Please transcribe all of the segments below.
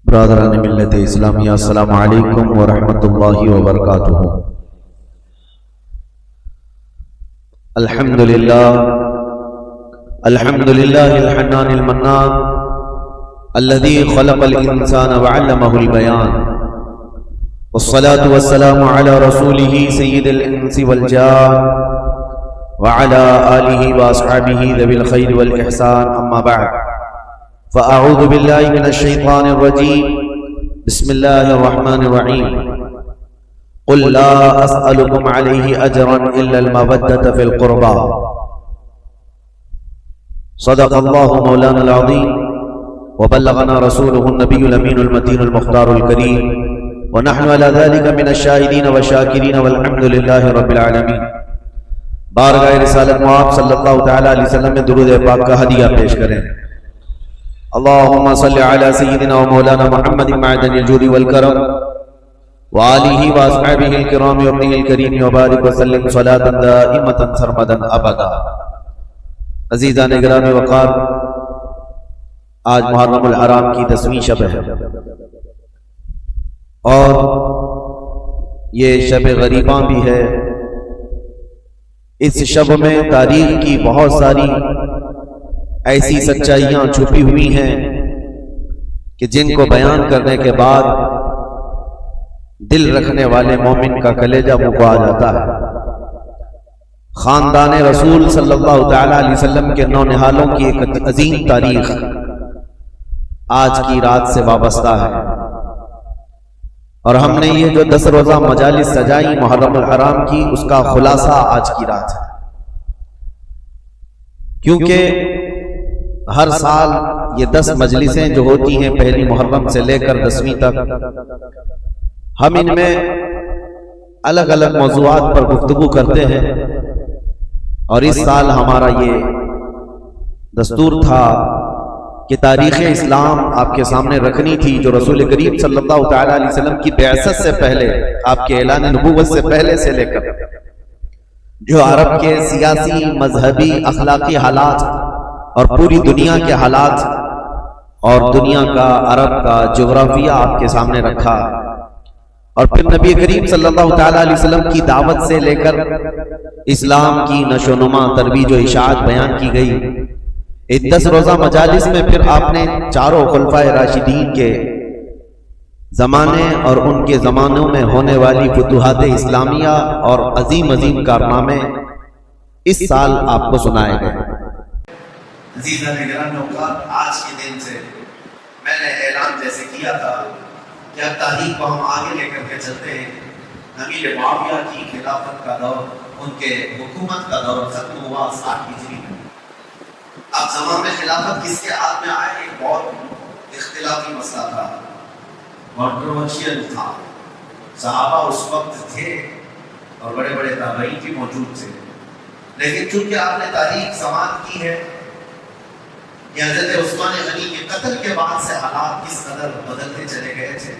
برادران ملت اسلامیہ، السلام علیکم ورحمۃ اللہ وبرکاتہ۔ الحمدللہ الحنان المنان الذي خلق الانسان وعلمه البيان، والصلاة والسلام على رسوله سيد الانس والجان وعلى آله واصحابه ذوي الخير والاحسان، اما بعد فاعوذ بالله من الشيطان الرجيم، بسم الله الرحمن الرحيم، قل لا اسألكم عليه اجرا الا المودة في القربى، صدق الله مولانا العظيم وبلغنا رسوله النبي الامين المتين المختار الكريم، ونحن على ذلك من الشاهدين والشاكرين والحمد لله رب العالمين۔ بارگاہ رسالت مواب صلی اللہ تعالی علیہ وسلم میں درود پاک کا ہدیہ پیش کریں۔ اللهم صل على سيدنا ومولانا محمد معدن الجود والكرم وآله واصحابه الكرام وابنه الكريم وبارك وسلم صلاة دائمة سرمدا ابدا۔ عزیزان گرامی وقار، آج محرم الحرام کی 10ویں شب ہے اور یہ شب غریباں بھی ہے۔ اس شب میں تاریخ کی بہت ساری ایسی سچائیاں چھپی ہوئی ہیں کہ جن کو بیان کرنے کے بعد دل رکھنے والے مومن کا کلیجہ منہ کو آ جاتا ہے۔ خاندان رسول صلی اللہ تعالی علیہ وسلم کے نو نہالوں کی ایک عظیم تاریخ آج کی رات سے وابستہ ہے، اور ہم نے یہ جو 10 روزہ مجالس سجائی محرم الحرام کی، اس کا خلاصہ آج کی رات ہے۔ کیونکہ ہر سال یہ 10 مجلسیں جو ہوتی ہیں پہلی محرم سے لے کر 10ویں تک، ہم ان میں الگ الگ موضوعات پر گفتگو کرتے ہیں، اور اس سال ہمارا یہ دستور تھا کہ تاریخ اسلام آپ کے سامنے رکھنی تھی، جو رسول کریم صلی اللہ تعالی علیہ وسلم کی بعثت سے پہلے، آپ کے اعلان نبوت سے پہلے سے لے کر جو عرب کے سیاسی، مذہبی، اخلاقی حالات اور پوری دنیا کے حالات اور دنیا کا، عرب کا جغرافیہ آپ کے سامنے رکھا، اور پھر نبی کریم صلی اللہ تعالی علیہ وسلم کی دعوت سے لے کر اسلام کی نشو و نما، ترویج و اشاعت بیان کی گئی۔ اس 10 روزہ مجالس میں پھر آپ نے چاروں خلفائے راشدین کے زمانے اور ان کے زمانوں میں ہونے والی فتوحات اسلامیہ اور عظیم عظیم کارنامے اس سال آپ کو سنائے گئے۔ عزیزان گرامی اوقات، آج کے دن سے میں نے اعلان جیسے کیا تھا کہ اب تاریخ کو ہم آگے لے کر کے چلتے ہیں۔ امیر معاویہ کی خلافت کا دور، ان کے حکومت کا دور ختم ہوا 60 ہجری میں۔ اب زمان میں خلافت کس کے ہاتھ میں آئے، ایک بہت اختلافی مسئلہ تھا، کنٹروورشل تھا۔ صحابہ اس وقت تھے اور بڑے بڑے تابعین بھی موجود تھے، لیکن چونکہ آپ نے تاریخ سماعت کی ہے کہ حضرت عثمان غنی کے قتل کے بعد سے حالات کس قدر بدلتے چلے گئے تھے،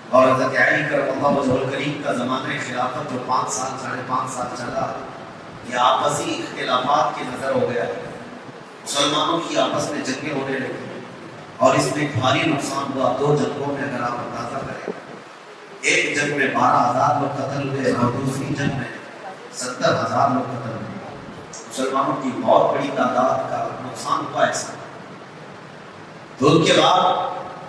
اور حضرت علی کرم اللہ وجہہ الکریم کا زمانہ خلافت جو 5 سال 5.5 سال چلا، یہ آپسی اختلافات کی نظر ہو گیا، مسلمانوں کی آپس میں جنگیں ہونے لگی، اور اس میں بھاری نقصان ہوا۔ 2 جنگوں میں اگر آپ اندازہ کریں، ایک جنگ میں 12,000 لوگ قتل ہوئے اور دوسری جنگ میں 70,000 لوگ قتل ہوئے۔ مسلمانوں کی بہت بڑی تعداد کا نقصان ہوا ایسا۔ تو ان کے بعد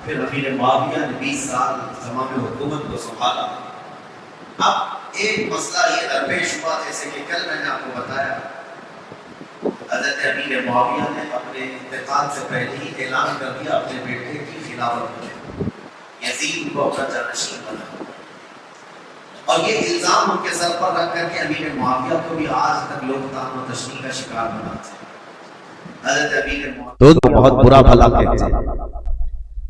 پھر امیر معاویہ نے 20 سال زمانِ حکومت کو سنبھالا۔ اب ایک مسئلہ یہ درپیش ہوا، جیسے کہ کل میں نے آپ کو بتایا، حضرت امیر معاویہ نے اپنے انتقال سے پہلے ہی اعلان کر دیا اپنے بیٹے کی خلافت میں، یزید کو اپنا جانشین بنا، اور یہ الزام ان کے سر پر رکھ کر کے امیر معاویہ کو بھی آج تک لوگ طعن و تشنیع کا شکار بناتے ہیں۔ حضرت امیر معاویہ تو بہت برا بھلا کہتے ہیں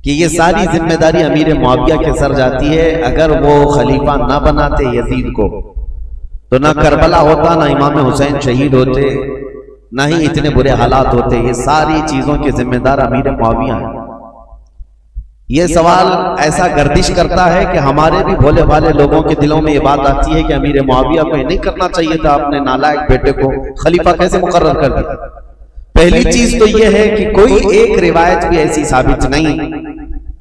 کہ یہ ساری ذمہ داری امیر معاویہ کے سر جاتی ہے۔ اگر وہ خلیفہ نہ بناتے یزید کو تو نہ کربلا ہوتا، نہ امام حسین شہید ہوتے، نہ ہی اتنے برے حالات ہوتے۔ یہ ساری چیزوں کے ذمہ دار امیر معاویہ ہیں۔ یہ سوال ایسا گردش کرتا ہے کہ ہمارے بھی بھولے والے لوگوں کے دلوں میں یہ بات آتی ہے کہ امیر معاویہ کو یہ نہیں کرنا چاہیے تھا، اپنے نالائق بیٹے کو خلیفہ کیسے مقرر کر دیا۔ پہلی چیز تو یہ ہے کہ کوئی ایک روایت بھی ایسی ثابت نہیں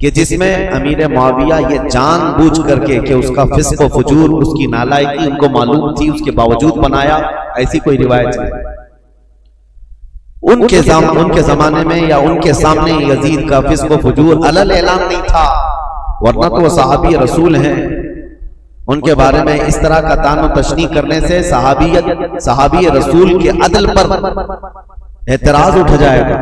کہ جس میں امیر معاویہ یہ جان بوجھ کر کے کہ اس کا فسق و فجور، اس کی نالائکی ان کو معلوم تھی، اس کے باوجود بنایا، ایسی کوئی روایت نہیں۔ ان کے زمانے میں یا ان کے سامنے یزید کا فسق و فجور علل اعلان نہیں تھا، ورنہ تو وہ صحابی رسول ہیں، ان کے بارے میں اس طرح کا طعن و تشنیع کرنے سے صحابی رسول کے عدل پر اعتراض اٹھ جائے گا۔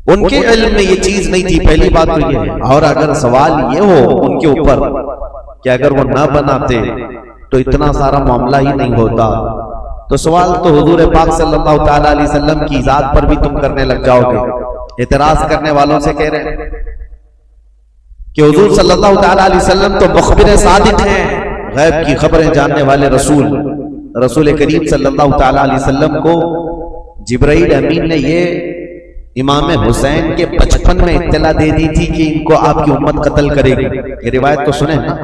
ان کے علم میں یہ چیز نہیں تھی، پہلی بات تو یہ ہے۔ اور اگر سوال یہ ہو ان کے اوپر کہ اگر وہ نہ بناتے تو اتنا سارا معاملہ ہی نہیں ہوتا، تو سوال تو حضور پاک صلی اللہ تعالیٰ علیہ وسلم کی ذات پر بھی تم کرنے لگ جاؤ گے۔ اعتراض کرنے والوں سے کہہ رہے ہیں کہ حضور صلی اللہ تعالیٰ علیہ وسلم تو مخبر صادق ہیں، غیب کی خبریں جاننے والے رسول کریم صلی اللہ تعالیٰ علیہ وسلم کو جبرائیل امین نے یہ امام حسین کے بچپن میں اطلاع دے دی تھی کہ ان کو آپ کی امت قتل کرے گی۔ یہ روایت تو سنیں نا،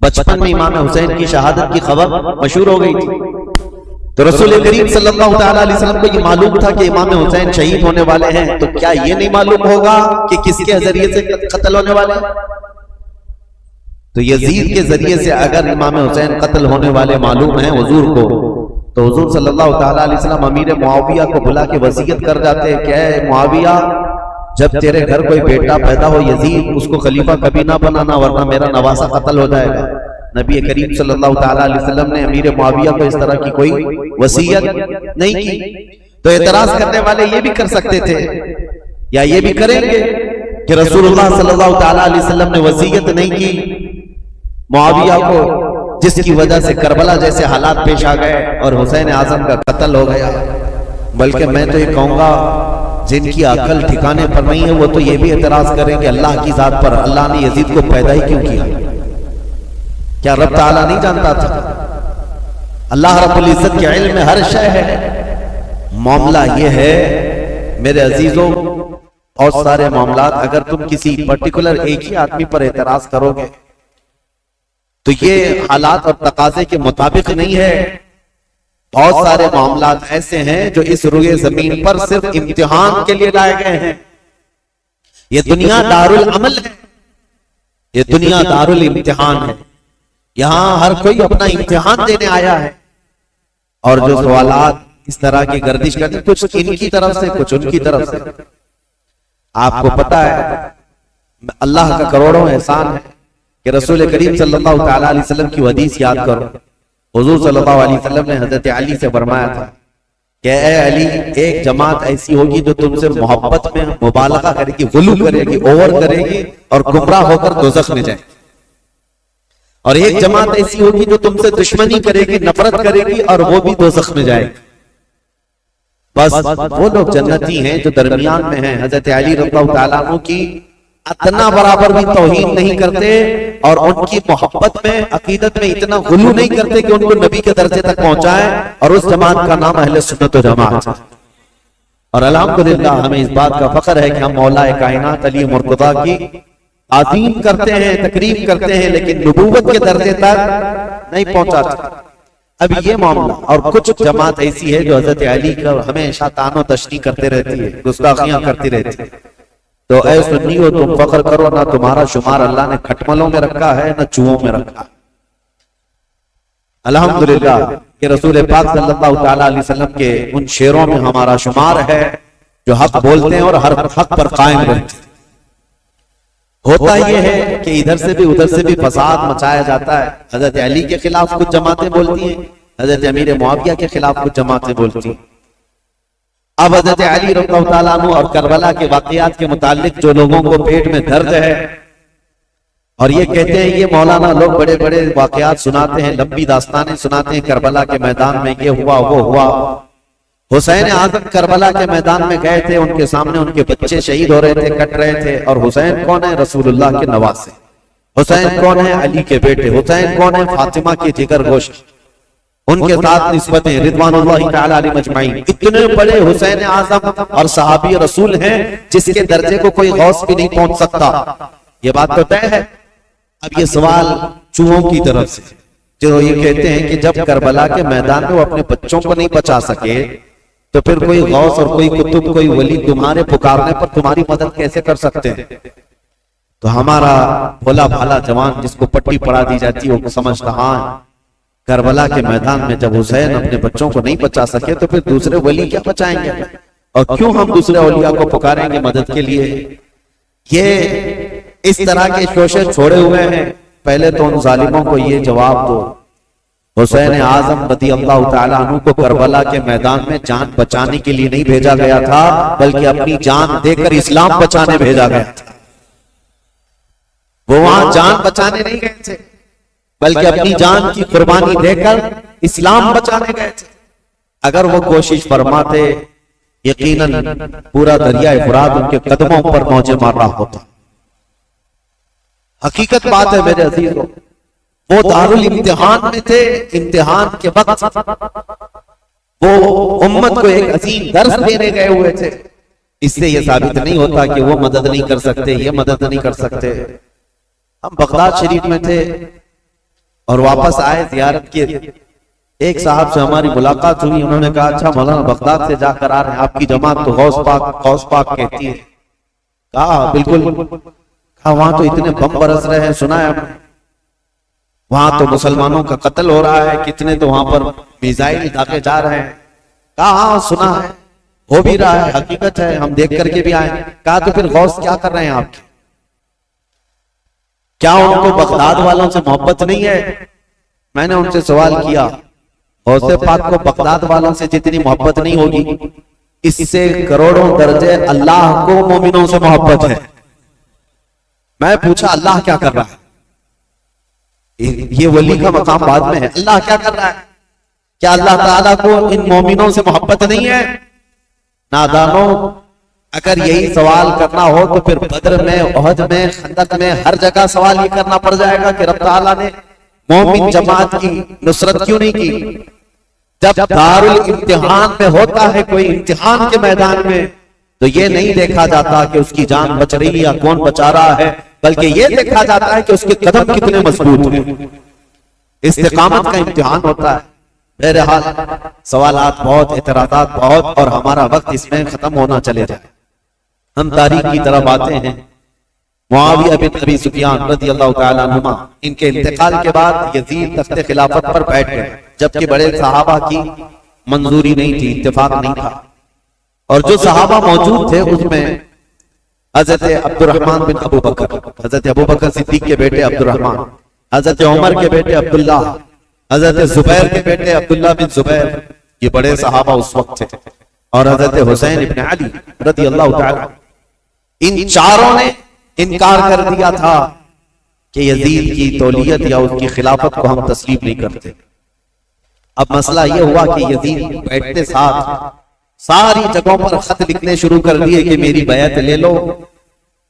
بچپن میں امام حسین کی شہادت کی خبر مشہور ہو گئی تھی، تو رسول کریم صلی اللہ تعالیٰ علیہ وسلم کو یہ معلوم تھا کہ امام حسین شہید ہونے والے ہیں، تو کیا یہ نہیں معلوم ہوگا کہ کس کے ذریعے سے قتل ہونے والے ہیں؟ تو یزید کے ذریعے سے اگر امام حسین قتل ہونے والے معلوم ہیں حضور کو، تو حضور صلی اللہ تعالیٰ علیہ وسلم امیر معاویہ کو بلا کے وصیت کر جاتے کہ اے معاویہ، جب تیرے گھر کوئی بیٹا پیدا ہو یزید، اس کو خلیفہ کبھی نہ بنانا ورنہ میرا نواسہ قتل ہو جائے گا۔ نبی کریم صلی اللہ تعالیٰ علیہ وسلم نے امیر معاویہ کو اس طرح کی کوئی وصیت نہیں کی۔ تو اعتراض کرنے والے یہ بھی کر سکتے تھے یا یہ بھی کریں گے کہ رسول اللہ صلی اللہ تعالیٰ علیہ وسلم نے وصیت نہیں کی معاویہ کو، جس کی وجہ سے کربلا جیسے حالات پیش آ گئے اور حسین اعظم کا قتل ہو گیا۔ بلکہ میں تو یہ کہوں گا جن کی عقل ٹھکانے پر نہیں ہے وہ تو یہ بھی اعتراض کریں کہ اللہ کی ذات پر اللہ نے یزید کو پیدا ہی کیوں کیا؟ کیا رب تعالیٰ نہیں جانتا تھا؟ اللہ رب العزت کے علم میں ہر شے ہے۔ معاملہ یہ ہے میرے عزیزوں، اور سارے معاملات اگر تم کسی پرٹیکولر ایک ہی آدمی پر اعتراض کرو گے تو یہ حالات اور تقاضے کے مطابق نہیں ہے۔ بہت سارے معاملات ایسے ہیں جو اس روئے زمین پر صرف امتحان کے لیے لائے گئے ہیں۔ یہ دنیا دارالعمل ہے، یہ دنیا دارالامتحان ہے، یہاں ہر کوئی اپنا امتحان دینے آیا ہے۔ اور جو سوالات اس طرح کی گردش کرتے ہیں، کچھ ان کی طرف سے کچھ ان کی طرف سے، آپ کو پتا ہے اللہ کا کروڑوں احسان ہے کہ رسول کریم صلی اللہ تعالیٰ علیہ وسلم کی حدیث یاد کرو۔ حضور صلی اللہ علیہ وسلم نے حضرت علی سے فرمایا تھا کہ اے علی، ایک جماعت ایسی ہوگی جو تم سے محبت میں مبالغہ کرے گی، غلو کرے گی، اوور کرے گی اور گمراہ ہو کر دوزخ میں جائے گی، اور ایک جماعت ایسی ہوگی جو تم سے دشمنی کرے گی، نفرت کرے گی اور وہ بھی دوزخ میں جائے گی۔ بس وہ لوگ جنتی ہیں جو درمیان میں ہیں۔ حضرت علی رضی اللہ تعالیٰ عنہ کی اتنا برابر بھی توہین نہیں کرتے اور ان کی محبت میں، عقیدت میں اتنا غلو نہیں کرتے کہ ان کو نبی کے درجے تک پہنچائیں، اور اس جماعت کا نام اہل سنت و جماعت۔ اور الحمدللہ ہمیں اس بات کا فخر ہے کہ ہم مولا کائنات علی مرتضیٰ کی تعظیم کرتے ہیں، تکریم کرتے ہیں، لیکن نبوت کے درجے تک نہیں پہنچا۔ اب یہ معاملہ، اور کچھ جماعت ایسی ہے جو حضرت علی کا ہمیشہ طعن و تشنیع کرتے رہتی ہے، گستاخیاں کرتی رہتی ہے۔ تو اے سنیو، تم فخر کرو، نہ تمہارا شمار اللہ نے کھٹملوں میں رکھا ہے نہ چوہوں میں رکھا ہے۔ الحمدللہ کہ رسول پاک صلی اللہ تعالیٰ علیہ وسلم کے ان شیروں میں ہمارا شمار ہے جو حق بولتے ہیں اور ہر حق پر قائم رہتے ہیں۔ ہوتا یہ ہے کہ ادھر سے بھی ادھر سے بھی فساد مچایا جاتا ہے۔ حضرت علی کے خلاف کچھ جماعتیں بولتی ہیں، حضرت امیر معاویہ کے خلاف کچھ جماعتیں بولتی ہیں۔ اب حضرت علی رضی اللہ تعالیٰ عنہ اور کربلا کے واقعات کے متعلق جو لوگوں کو پیٹ میں درد ہے اور یہ کہتے ہیں، یہ مولانا لوگ بڑے بڑے واقعات سناتے ہیں، لمبی داستانیں سناتے ہیں، کربلا کے میدان میں یہ ہوا وہ ہوا۔ حسین اعظم کربلا کے میدان میں گئے تھے، ان کے سامنے ان کے بچے شہید ہو رہے تھے، کٹ رہے تھے، اور حسین کون ہے؟ رسول اللہ کے نواسے۔ حسین کون ہے؟ علی کے بیٹے۔ حسین کون ہے؟ فاطمہ کے جگر گوشت۔ ان کے ساتھ نسبتیں رضوان اللہ تعالی علیہ مجمعین۔ اتنے بڑے حسین اعظم اور صحابی رسول ہیں جس کے درجے کو کوئی غوث بھی نہیں پہنچ سکتا، یہ بات تو طے ہے۔ اب یہ سوال چوہوں کی طرف سے جو یہ کہتے ہیں کہ جب کربلا کے میدان میں وہ اپنے بچوں کو نہیں بچا سکے تو پھر کوئی غوث اور کوئی قطب کوئی ولی تمہارے پکارنے پر تمہاری مدد کیسے کر سکتے ہیں؟ تو ہمارا بھولا بھالا جوان جس کو پٹی پڑا دی جاتی ہے وہ سمجھتا ہاں کربلا کے میدان میں جب حسین اپنے بچوں کو نہیں بچا سکے تو پھر دوسرے ولی کیا بچائیں گے؟ اور کیوں ہم دوسرے اولیاء کو پکاریں گے مدد کے لیے؟ یہ اس طرح کے شوشے چھوڑے ہوئے ہیں. پہلے تو ان ظالموں کو یہ جواب دو، حسین اعظم رضی اللہ تعالیٰ عنہ کو کربلا کے میدان میں جان بچانے کے لیے نہیں بھیجا گیا تھا بلکہ اپنی جان دے کر اسلام بچانے بھیجا گیا تھا. وہ وہاں جان بچانے نہیں گئے تھے بلکہ اپنی جان کی قربانی دے کر اسلام بچانے گئے تھے. اگر وہ کوشش فرماتے یقیناً پورا دریائے فرات ان کے قدموں پر موجے مار رہا ہوتا. حقیقت بات ہے میرے عزیزوں، وہ دارالامتحان میں تھے. امتحان کے وقت وہ امت کو ایک عظیم درس دینے گئے ہوئے تھے. اس سے یہ ثابت نہیں ہوتا کہ وہ مدد نہیں کر سکتے، یہ مدد نہیں کر سکتے. ہم بغداد شریف میں تھے اور واپس آئے زیارت کے. ایک صاحب سے ہماری ملاقات ہوئی، انہوں نے کہا اچھا مولانا بغداد سے جا کر آ رہے ہیں، آپ کی جماعت تو غوث پاک کہتی ہے. کہا بالکل. کہا وہاں تو اتنے بم برس رہے ہیں، سنا ہے وہاں تو مسلمانوں کا قتل ہو رہا ہے، کتنے تو وہاں پر میزائل داغے جا رہے ہیں. کہا ہاں سنا ہے، ہو بھی رہا ہے، حقیقت ہے، ہم دیکھ کر کے بھی آئے. کہا تو پھر غوث کیا کر رہے ہیں آپ کے؟ کیا ان کو بغداد والوں سے محبت نہیں ہے؟ میں نے ان سے سوال کیا، غوث پاک کو بغداد والوں سے جتنی محبت نہیں ہوگی اس سے کروڑوں درجے اللہ کو مومنوں سے محبت ہے. میں پوچھا اللہ کیا کر رہا ہے؟ یہ ولی کا مقام بعد میں ہے. اللہ کیا کر رہا ہے؟ کیا اللہ تعالیٰ کو ان مومنوں سے محبت نہیں ہے؟ نادانوں، اگر یہی سوال کرنا ہو تو پھر بدر میں، احد میں، خندق میں ہر جگہ سوال یہ کرنا پڑ جائے گا کہ رب تعالیٰ نے مومن جماعت کی نصرت کیوں نہیں کی. جب دارالامتحان میں ہوتا ہے کوئی امتحان کے میدان میں تو یہ نہیں دیکھا جاتا کہ اس کی جان بچ رہی ہے یا کون بچا رہا ہے، بلکہ یہ دیکھا جاتا ہے کہ اس کے قدم کتنے مضبوط ہیں. استقامت کا امتحان ہوتا ہے. بہرحال سوالات بہت، اعتراضات بہت، اور ہمارا وقت اس میں ختم ہونا چلے جائے. ہم تاریخ کی طرف آتے ہیں. معاویہ بن ابی سفیان رضی اللہ تعالیٰ عنہما، ان کے انتقال کے بعد یزید تخت خلافت پر بیٹھ گئے، جبکہ بڑے صحابہ کی منظوری نہیں تھی، اتفاق نہیں تھا. اور جو صحابہ موجود تھے اس میں حضرت عبد الرحمن بن ابو بکر، حضرت ابو بکر صدیق کے بیٹے عبد الرحمن، حضرت عمر کے بیٹے عبداللہ، حضرت زبیر کے بیٹے عبداللہ بن زبیر، یہ بڑے صحابہ اس وقت تھے. اور حضرت حسین بن علی رضی اللہ تعالیٰ، ان چاروں نے انکار کر دیا تھا کہ یزید کی تولیت یا اس کی خلافت کو ہم تسلیم نہیں کرتے. اب مسئلہ یہ ہوا کہ یزید بیٹھتے ساتھ ساری جگہوں پر خط لکھنے شروع کر دیے کہ میری بیعت لے لو.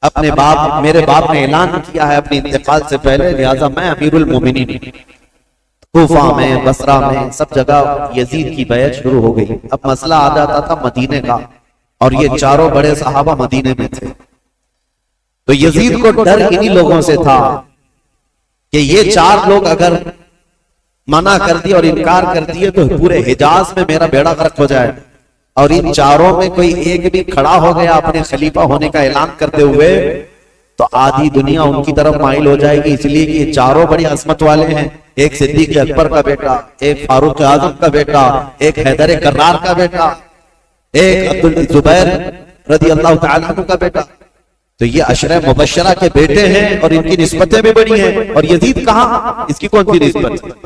اپنے باپ، میرے باپ نے اعلان کیا ہے اپنے انتقال سے پہلے، لہذا میں امیر المومنین. کوفہ میں، بصرہ میں، سب جگہ یزید کی بیعت شروع ہو گئی. اب مسئلہ آ جاتا تھا مدینے کا، اور یہ چاروں بڑے صحابہ مدینے میں تھے. تو یزید کو ڈر انہی لوگوں سے تھا کہ یہ چار لوگ اگر منع کر دیے اور انکار کر دیے تو پورے حجاز میں میرا بیڑا غرق ہو جائے. اور ان چاروں میں کوئی ایک بھی کھڑا ہو گیا اپنے خلیفہ ہونے کا اعلان کرتے ہوئے تو آدھی دنیا ان کی طرف مائل ہو جائے گی. اس لیے کہ یہ چاروں بڑی عظمت والے ہیں. ایک صدیق اکبر کا بیٹا، ایک فاروق اعظم کا بیٹا، ایک حیدر کرار کا بیٹا، ایک عبدالزبیر رضی اللہ تعالیٰ عنہ کا بیٹا. تو یہ عشرہ مبشرہ کے بیٹے ہیں اور ان کی نسبتیں بھی بڑی ہیں. اور یزید کہاں، اس کی کون سی نسبت؟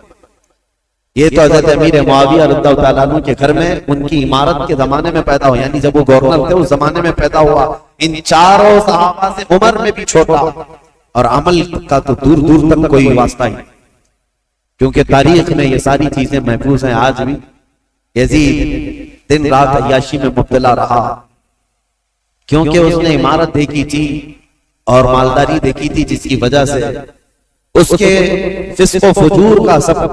یہ تو حضرت امیر معاویہ رضی اللہ تعالیٰ عنہ کے گھر میں ان کی عمارت کے زمانے میں پیدا ہوا، یعنی جب وہ گورنر تھے اس زمانے میں پیدا ہوا. ان چاروں صحابہ سے عمر میں بھی چھوٹا، اور عمل کا تو دور دور تک کوئی واسطہ ہی، کیونکہ تاریخ میں یہ ساری چیزیں محفوظ ہیں آج بھی. یزید دن رات عیاشی میں مبتلا رہا، کیونکہ اس نے عمارت دیکھی تھی اور مالداری دیکھی تھی، جس کی وجہ سے اس کے فسق و فجور کا سب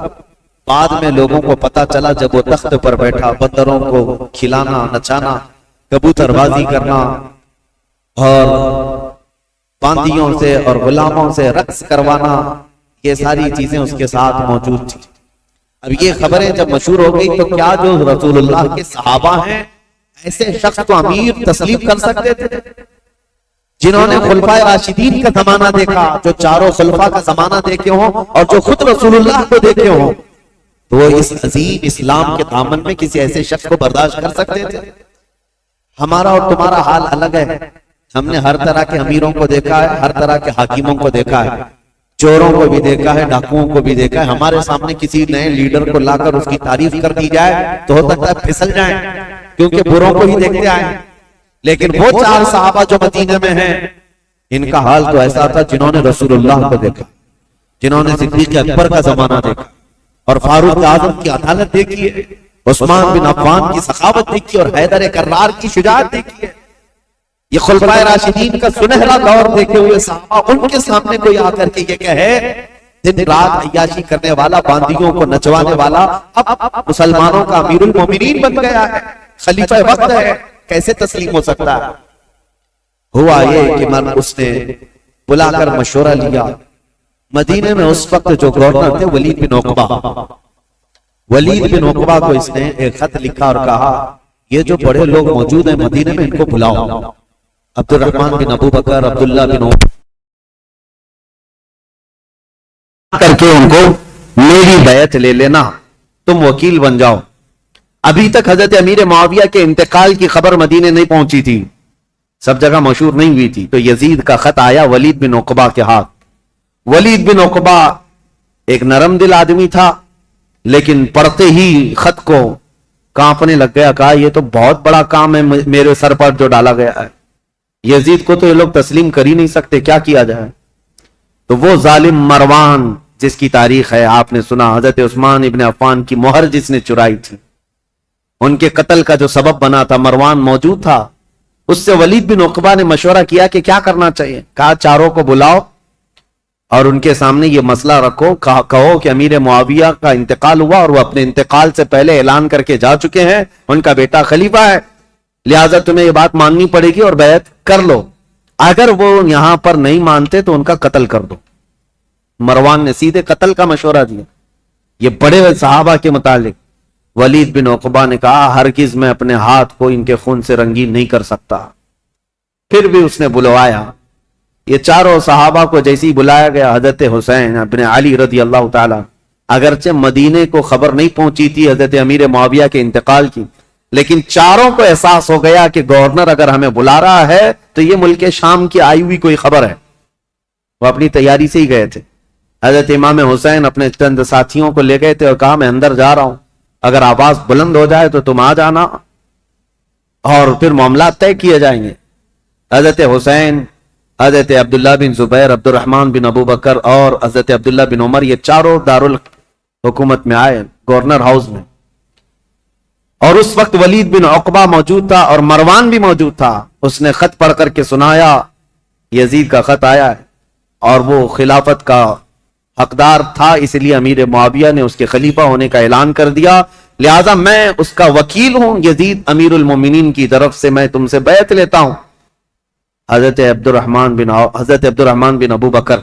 بعد میں لوگوں کو پتا چلا جب وہ تخت پر بیٹھا. بندروں کو کھلانا، نچانا، کبوتر بازی کرنا اور باندیوں سے اور غلاموں سے رقص کروانا، یہ ساری چیزیں اس کے ساتھ موجود تھی. اب یہ خبریں جب مشہور ہو گئی تو کیا جو رسول اللہ کے صحابہ ہیں ایسے شخص کو امیر تسلیم کر سکتے تھے جنہوں نے خلفائے راشدین کا زمانہ دیکھا، جو چاروں خلفاء کا زمانہ دیکھے ہوں اور جو خود رسول اللہ کو دیکھے ہوں، تو وہ اس عظیم اسلام کے دامن میں کسی ایسے شخص کو برداشت کر سکتے تھے؟ ہمارا اور تمہارا حال الگ ہے. ہم نے ہر طرح کے امیروں کو دیکھا ہے، ہر طرح کے حاکموں کو دیکھا ہے، چوروں کو بھی دیکھا ہے، ڈاکوؤں کو بھی دیکھا ہے. ہمارے سامنے کسی نئے لیڈر کو لا کر اس کی تعریف کر دی جائے تو ہو سکتا ہے پھسل جائیں، کیونکہ بروں کو ہی دیکھتے آئے. لیکن وہ 4 صحابہ جو مدینے میں ہیں، ان کا حال تو ایسا تھا جنہوں نے رسول اللہ کو دیکھا، جنہوں نے صدیق اکبر کا زمانہ دیکھا اور فاروق اعظم کی عدالت دیکھی ہے، عثمان بن عفان کی سخاوت دیکھی اور حیدر کرار کی شجاعت دیکھی ہے. یہ خلفائے راشدین کا سنہرا دور دیکھے ہوئے صحابہ، ان کے سامنے کوئی آ کر کے یہ کہے دن رات عیاشی کرنے والا، باندیوں کو نچوانے والا اب مسلمانوں کا امیر المومنین بن گیا ہے، خلیفہ وقت ہے، کیسے تسلیم ہو سکتا ہے؟ ہوا یہ کہ اس نے بلا کر مشورہ لیا. مدینے میں اس وقت جو گورنر تھے ولید بن عقبہ، ولید بن عقبہ کو اس نے ایک خط لکھا اور کہا یہ جو بڑے لوگ موجود ہیں مدینے میں ان کو بلاؤ. عبد الرحمن بن ابو بکر، عبداللہ بن عمر کر کے ان کو میری بیعت لے لینا، تم وکیل بن جاؤ. ابھی تک حضرت امیر معاویہ کے انتقال کی خبر مدینے نہیں پہنچی تھی، سب جگہ مشہور نہیں ہوئی تھی. تو یزید کا خط آیا ولید بن عقبہ کے ہاتھ. ولید بن عقبہ ایک نرم دل آدمی تھا، لیکن پڑھتے ہی خط کو کانپنے لگ گیا. کہا یہ تو بہت بڑا کام ہے میرے سر پر جو ڈالا گیا ہے، یزید کو تو یہ لوگ تسلیم کر ہی نہیں سکتے، کیا کیا جائے؟ تو وہ ظالم مروان جس کی تاریخ ہے آپ نے سنا، حضرت عثمان ابن عفان کی مہر جس نے چرائی تھی، ان کے قتل کا جو سبب بنا تھا، مروان موجود تھا. اس سے ولید بن عقبہ نے مشورہ کیا کہ کیا کرنا چاہیے. کہا چاروں کو بلاؤ اور ان کے سامنے یہ مسئلہ رکھو، کہو کہ امیر معاویہ کا انتقال ہوا اور وہ اپنے انتقال سے پہلے اعلان کر کے جا چکے ہیں ان کا بیٹا خلیفہ ہے، لہٰذا تمہیں یہ بات ماننی پڑے گی اور بیعت کر لو. اگر وہ یہاں پر نہیں مانتے تو ان کا قتل کر دو. مروان نے سیدھے قتل کا مشورہ دیا. یہ بڑے صحابہ کے متعلق ولید بن عقبہ نے کہا ہرگز میں اپنے ہاتھ کو ان کے خون سے رنگین نہیں کر سکتا. پھر بھی اس نے بلوایا. یہ چاروں صحابہ کو جیسی بلایا گیا، حضرت حسین ابن علی رضی اللہ تعالی، اگرچہ مدینے کو خبر نہیں پہنچی تھی حضرت امیر معاویہ کے انتقال کی، لیکن چاروں کو احساس ہو گیا کہ گورنر اگر ہمیں بلا رہا ہے تو یہ ملک شام کی آئی ہوئی کوئی خبر ہے. وہ اپنی تیاری سے ہی گئے تھے. حضرت امام حسین اپنے چند ساتھیوں کو لے گئے تھے اور کہا میں اندر جا رہا ہوں، اگر آواز بلند ہو جائے تو تم آ جانا اور پھر معاملات طے کیے جائیں گے. حضرت حسین، حضرت عبداللہ بن زبیر، عبد الرحمن بن ابو بکر اور حضرت عبداللہ بن عمر، یہ چاروں دارالحکومت میں آئے، گورنر ہاؤس میں. اور اس وقت ولید بن عقبہ موجود تھا اور مروان بھی موجود تھا. اس نے خط پڑھ کر کے سنایا یزید کا خط آیا ہے اور وہ خلافت کا حقدار تھا، اس لیے امیر معاویہ نے اس کے خلیفہ ہونے کا اعلان کر دیا، لہذا میں اس کا وکیل ہوں، یزید امیر المومنین کی طرف سے میں تم سے بیعت لیتا ہوں. حضرت عبد الرحمن بن ابو بکر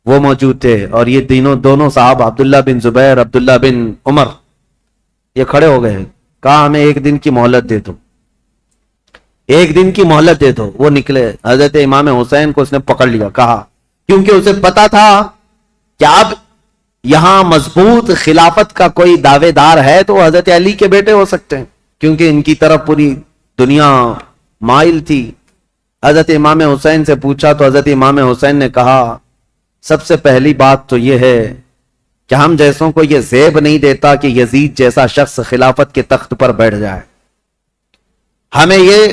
وہ موجود تھے اور یہ دونوں صاحب عبداللہ بن زبیر، عبداللہ بن عمر، یہ کھڑے ہو گئے. کہا ہمیں 1 دن کی مہلت دے دو، 1 دن کی مہلت دے دو. وہ نکلے. حضرت امام حسین کو اس نے پکڑ لیا. کہا کیونکہ اسے پتا تھا کہ اب یہاں مضبوط خلافت کا کوئی دعوے دار ہے تو حضرت علی کے بیٹے ہو سکتے ہیں، کیونکہ ان کی طرف پوری دنیا مائل تھی. حضرت امام حسین سے پوچھا تو حضرت امام حسین نے کہا سب سے پہلی بات تو یہ ہے کہ ہم جیسوں کو یہ زیب نہیں دیتا کہ یزید جیسا شخص خلافت کے تخت پر بیٹھ جائے. ہمیں یہ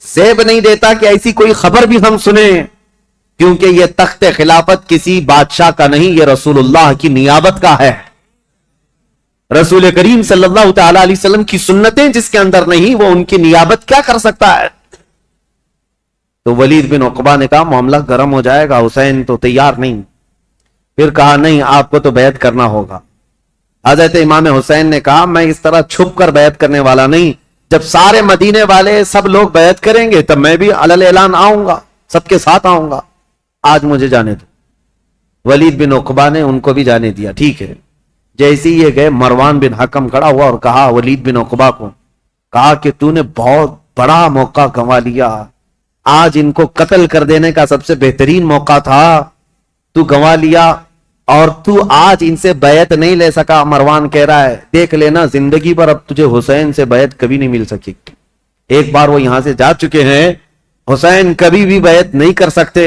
زیب نہیں دیتا کہ ایسی کوئی خبر بھی ہم سنیں، کیونکہ یہ تخت خلافت کسی بادشاہ کا نہیں، یہ رسول اللہ کی نیابت کا ہے. رسول کریم صلی اللہ تعالی علیہ وسلم کی سنتیں جس کے اندر نہیں، وہ ان کی نیابت کیا کر سکتا ہے؟ تو ولید بن عقبہ نے کہا معاملہ گرم ہو جائے گا، حسین تو تیار نہیں. پھر کہا نہیں، آپ کو تو بیعت کرنا ہوگا. حضرت امام حسین نے کہا میں اس طرح چھپ کر بیعت کرنے والا نہیں، جب سارے مدینے والے سب لوگ بیعت کریں گے تب میں بھی علی اعلان آؤں گا، سب کے ساتھ آؤں گا. آج مجھے جانے دو. ولید بن عقبہ نے ان کو بھی جانے دیا. ٹھیک ہے. جیسے یہ گئے، مروان بن حکم کھڑا ہوا اور کہا ولید بن عقبہ کو، کہا کہ تو نے بہت بڑا موقع گنوا لیا، آج ان کو قتل کر دینے کا سب سے بہترین موقع تھا، تو گنوا لیا، اور تو آج ان سے بیعت نہیں لے سکا۔ مروان کہہ رہا ہے دیکھ لینا زندگی پر اب تجھے حسین سے بیعت کبھی نہیں مل سکی، ایک بار وہ یہاں سے جا چکے ہیں، حسین کبھی بھی بیعت نہیں کر سکتے،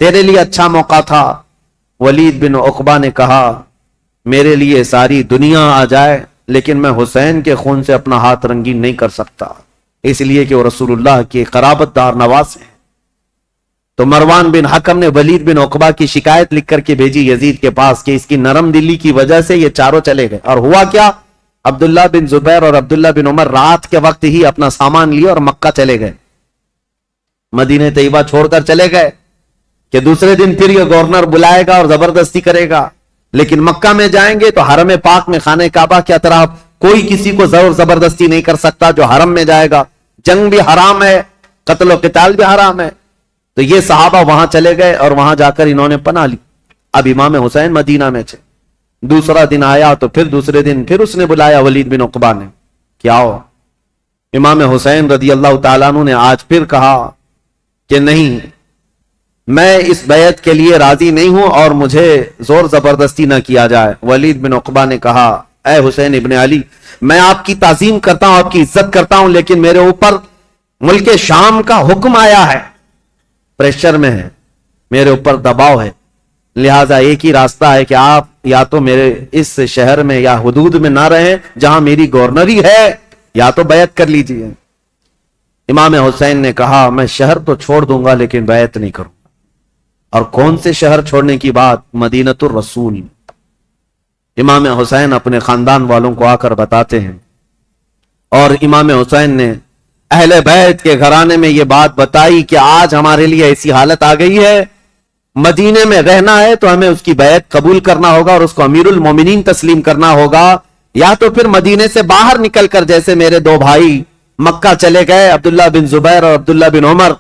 تیرے لیے اچھا موقع تھا۔ ولید بن عقبہ نے کہا میرے لیے ساری دنیا آ جائے لیکن میں حسین کے خون سے اپنا ہاتھ رنگین نہیں کر سکتا، اس لیے کہ وہ رسول اللہ کے قرابت دار نواز ہیں۔ تو مروان بن حکم نے ولید بن عقبہ کی شکایت لکھ کر کے بھیجی یزید کے پاس کہ اس کی نرم دلی کی وجہ سے یہ چاروں چلے گئے۔ اور ہوا کیا، عبداللہ بن زبیر اور عبداللہ بن عمر رات کے وقت ہی اپنا سامان لیے اور مکہ چلے گئے، مدینہ طیبہ چھوڑ کر چلے گئے کہ دوسرے دن پھر یہ گورنر بلائے گا اور زبردستی کرے گا، لیکن مکہ میں جائیں گے تو حرم پاک میں خانہ کعبہ کے اطراف کوئی کسی کو زور زبردستی نہیں کر سکتا جو حرم میں جائے گا، جنگ بھی حرام ہے، قتل و قتال بھی حرام ہے۔ تو یہ صحابہ وہاں چلے گئے اور وہاں جا کر انہوں نے پناہ لی۔ اب امام حسین مدینہ میں تھے، دوسرا دن آیا تو پھر دوسرے دن پھر اس نے بلایا ولید بن عقبہ نے کہ آؤ۔ امام حسین رضی اللہ تعالیٰ عنہ نے آج پھر کہا کہ نہیں، میں اس بیعت کے لیے راضی نہیں ہوں اور مجھے زور زبردستی نہ کیا جائے۔ ولید بن عقبہ نے کہا اے حسین ابن علی، میں آپ کی تعظیم کرتا ہوں، آپ کی عزت کرتا ہوں، لیکن میرے اوپر ملک شام کا حکم آیا ہے، پریشر میں ہے، میرے اوپر دباؤ ہے، لہٰذا ایک ہی راستہ ہے کہ آپ یا تو میرے اس شہر میں یا حدود میں نہ رہیں جہاں میری گورنری ہے، یا تو بیعت کر لیجیے۔ امام حسین نے کہا میں شہر تو چھوڑ دوں گا لیکن بیعت نہیں کروں۔ اور کون سے شہر چھوڑنے کی بات؟ مدینۃ الرسول۔ امام حسین اپنے خاندان والوں کو آ کر بتاتے ہیں، اور امام حسین نے اہل بیت کے گھرانے میں یہ بات بتائی کہ آج ہمارے لیے ایسی حالت آ گئی ہے، مدینے میں رہنا ہے تو ہمیں اس کی بیعت قبول کرنا ہوگا اور اس کو امیر المومنین تسلیم کرنا ہوگا، یا تو پھر مدینے سے باہر نکل کر جیسے میرے دو بھائی مکہ چلے گئے، عبداللہ بن زبیر اور عبداللہ بن عمر،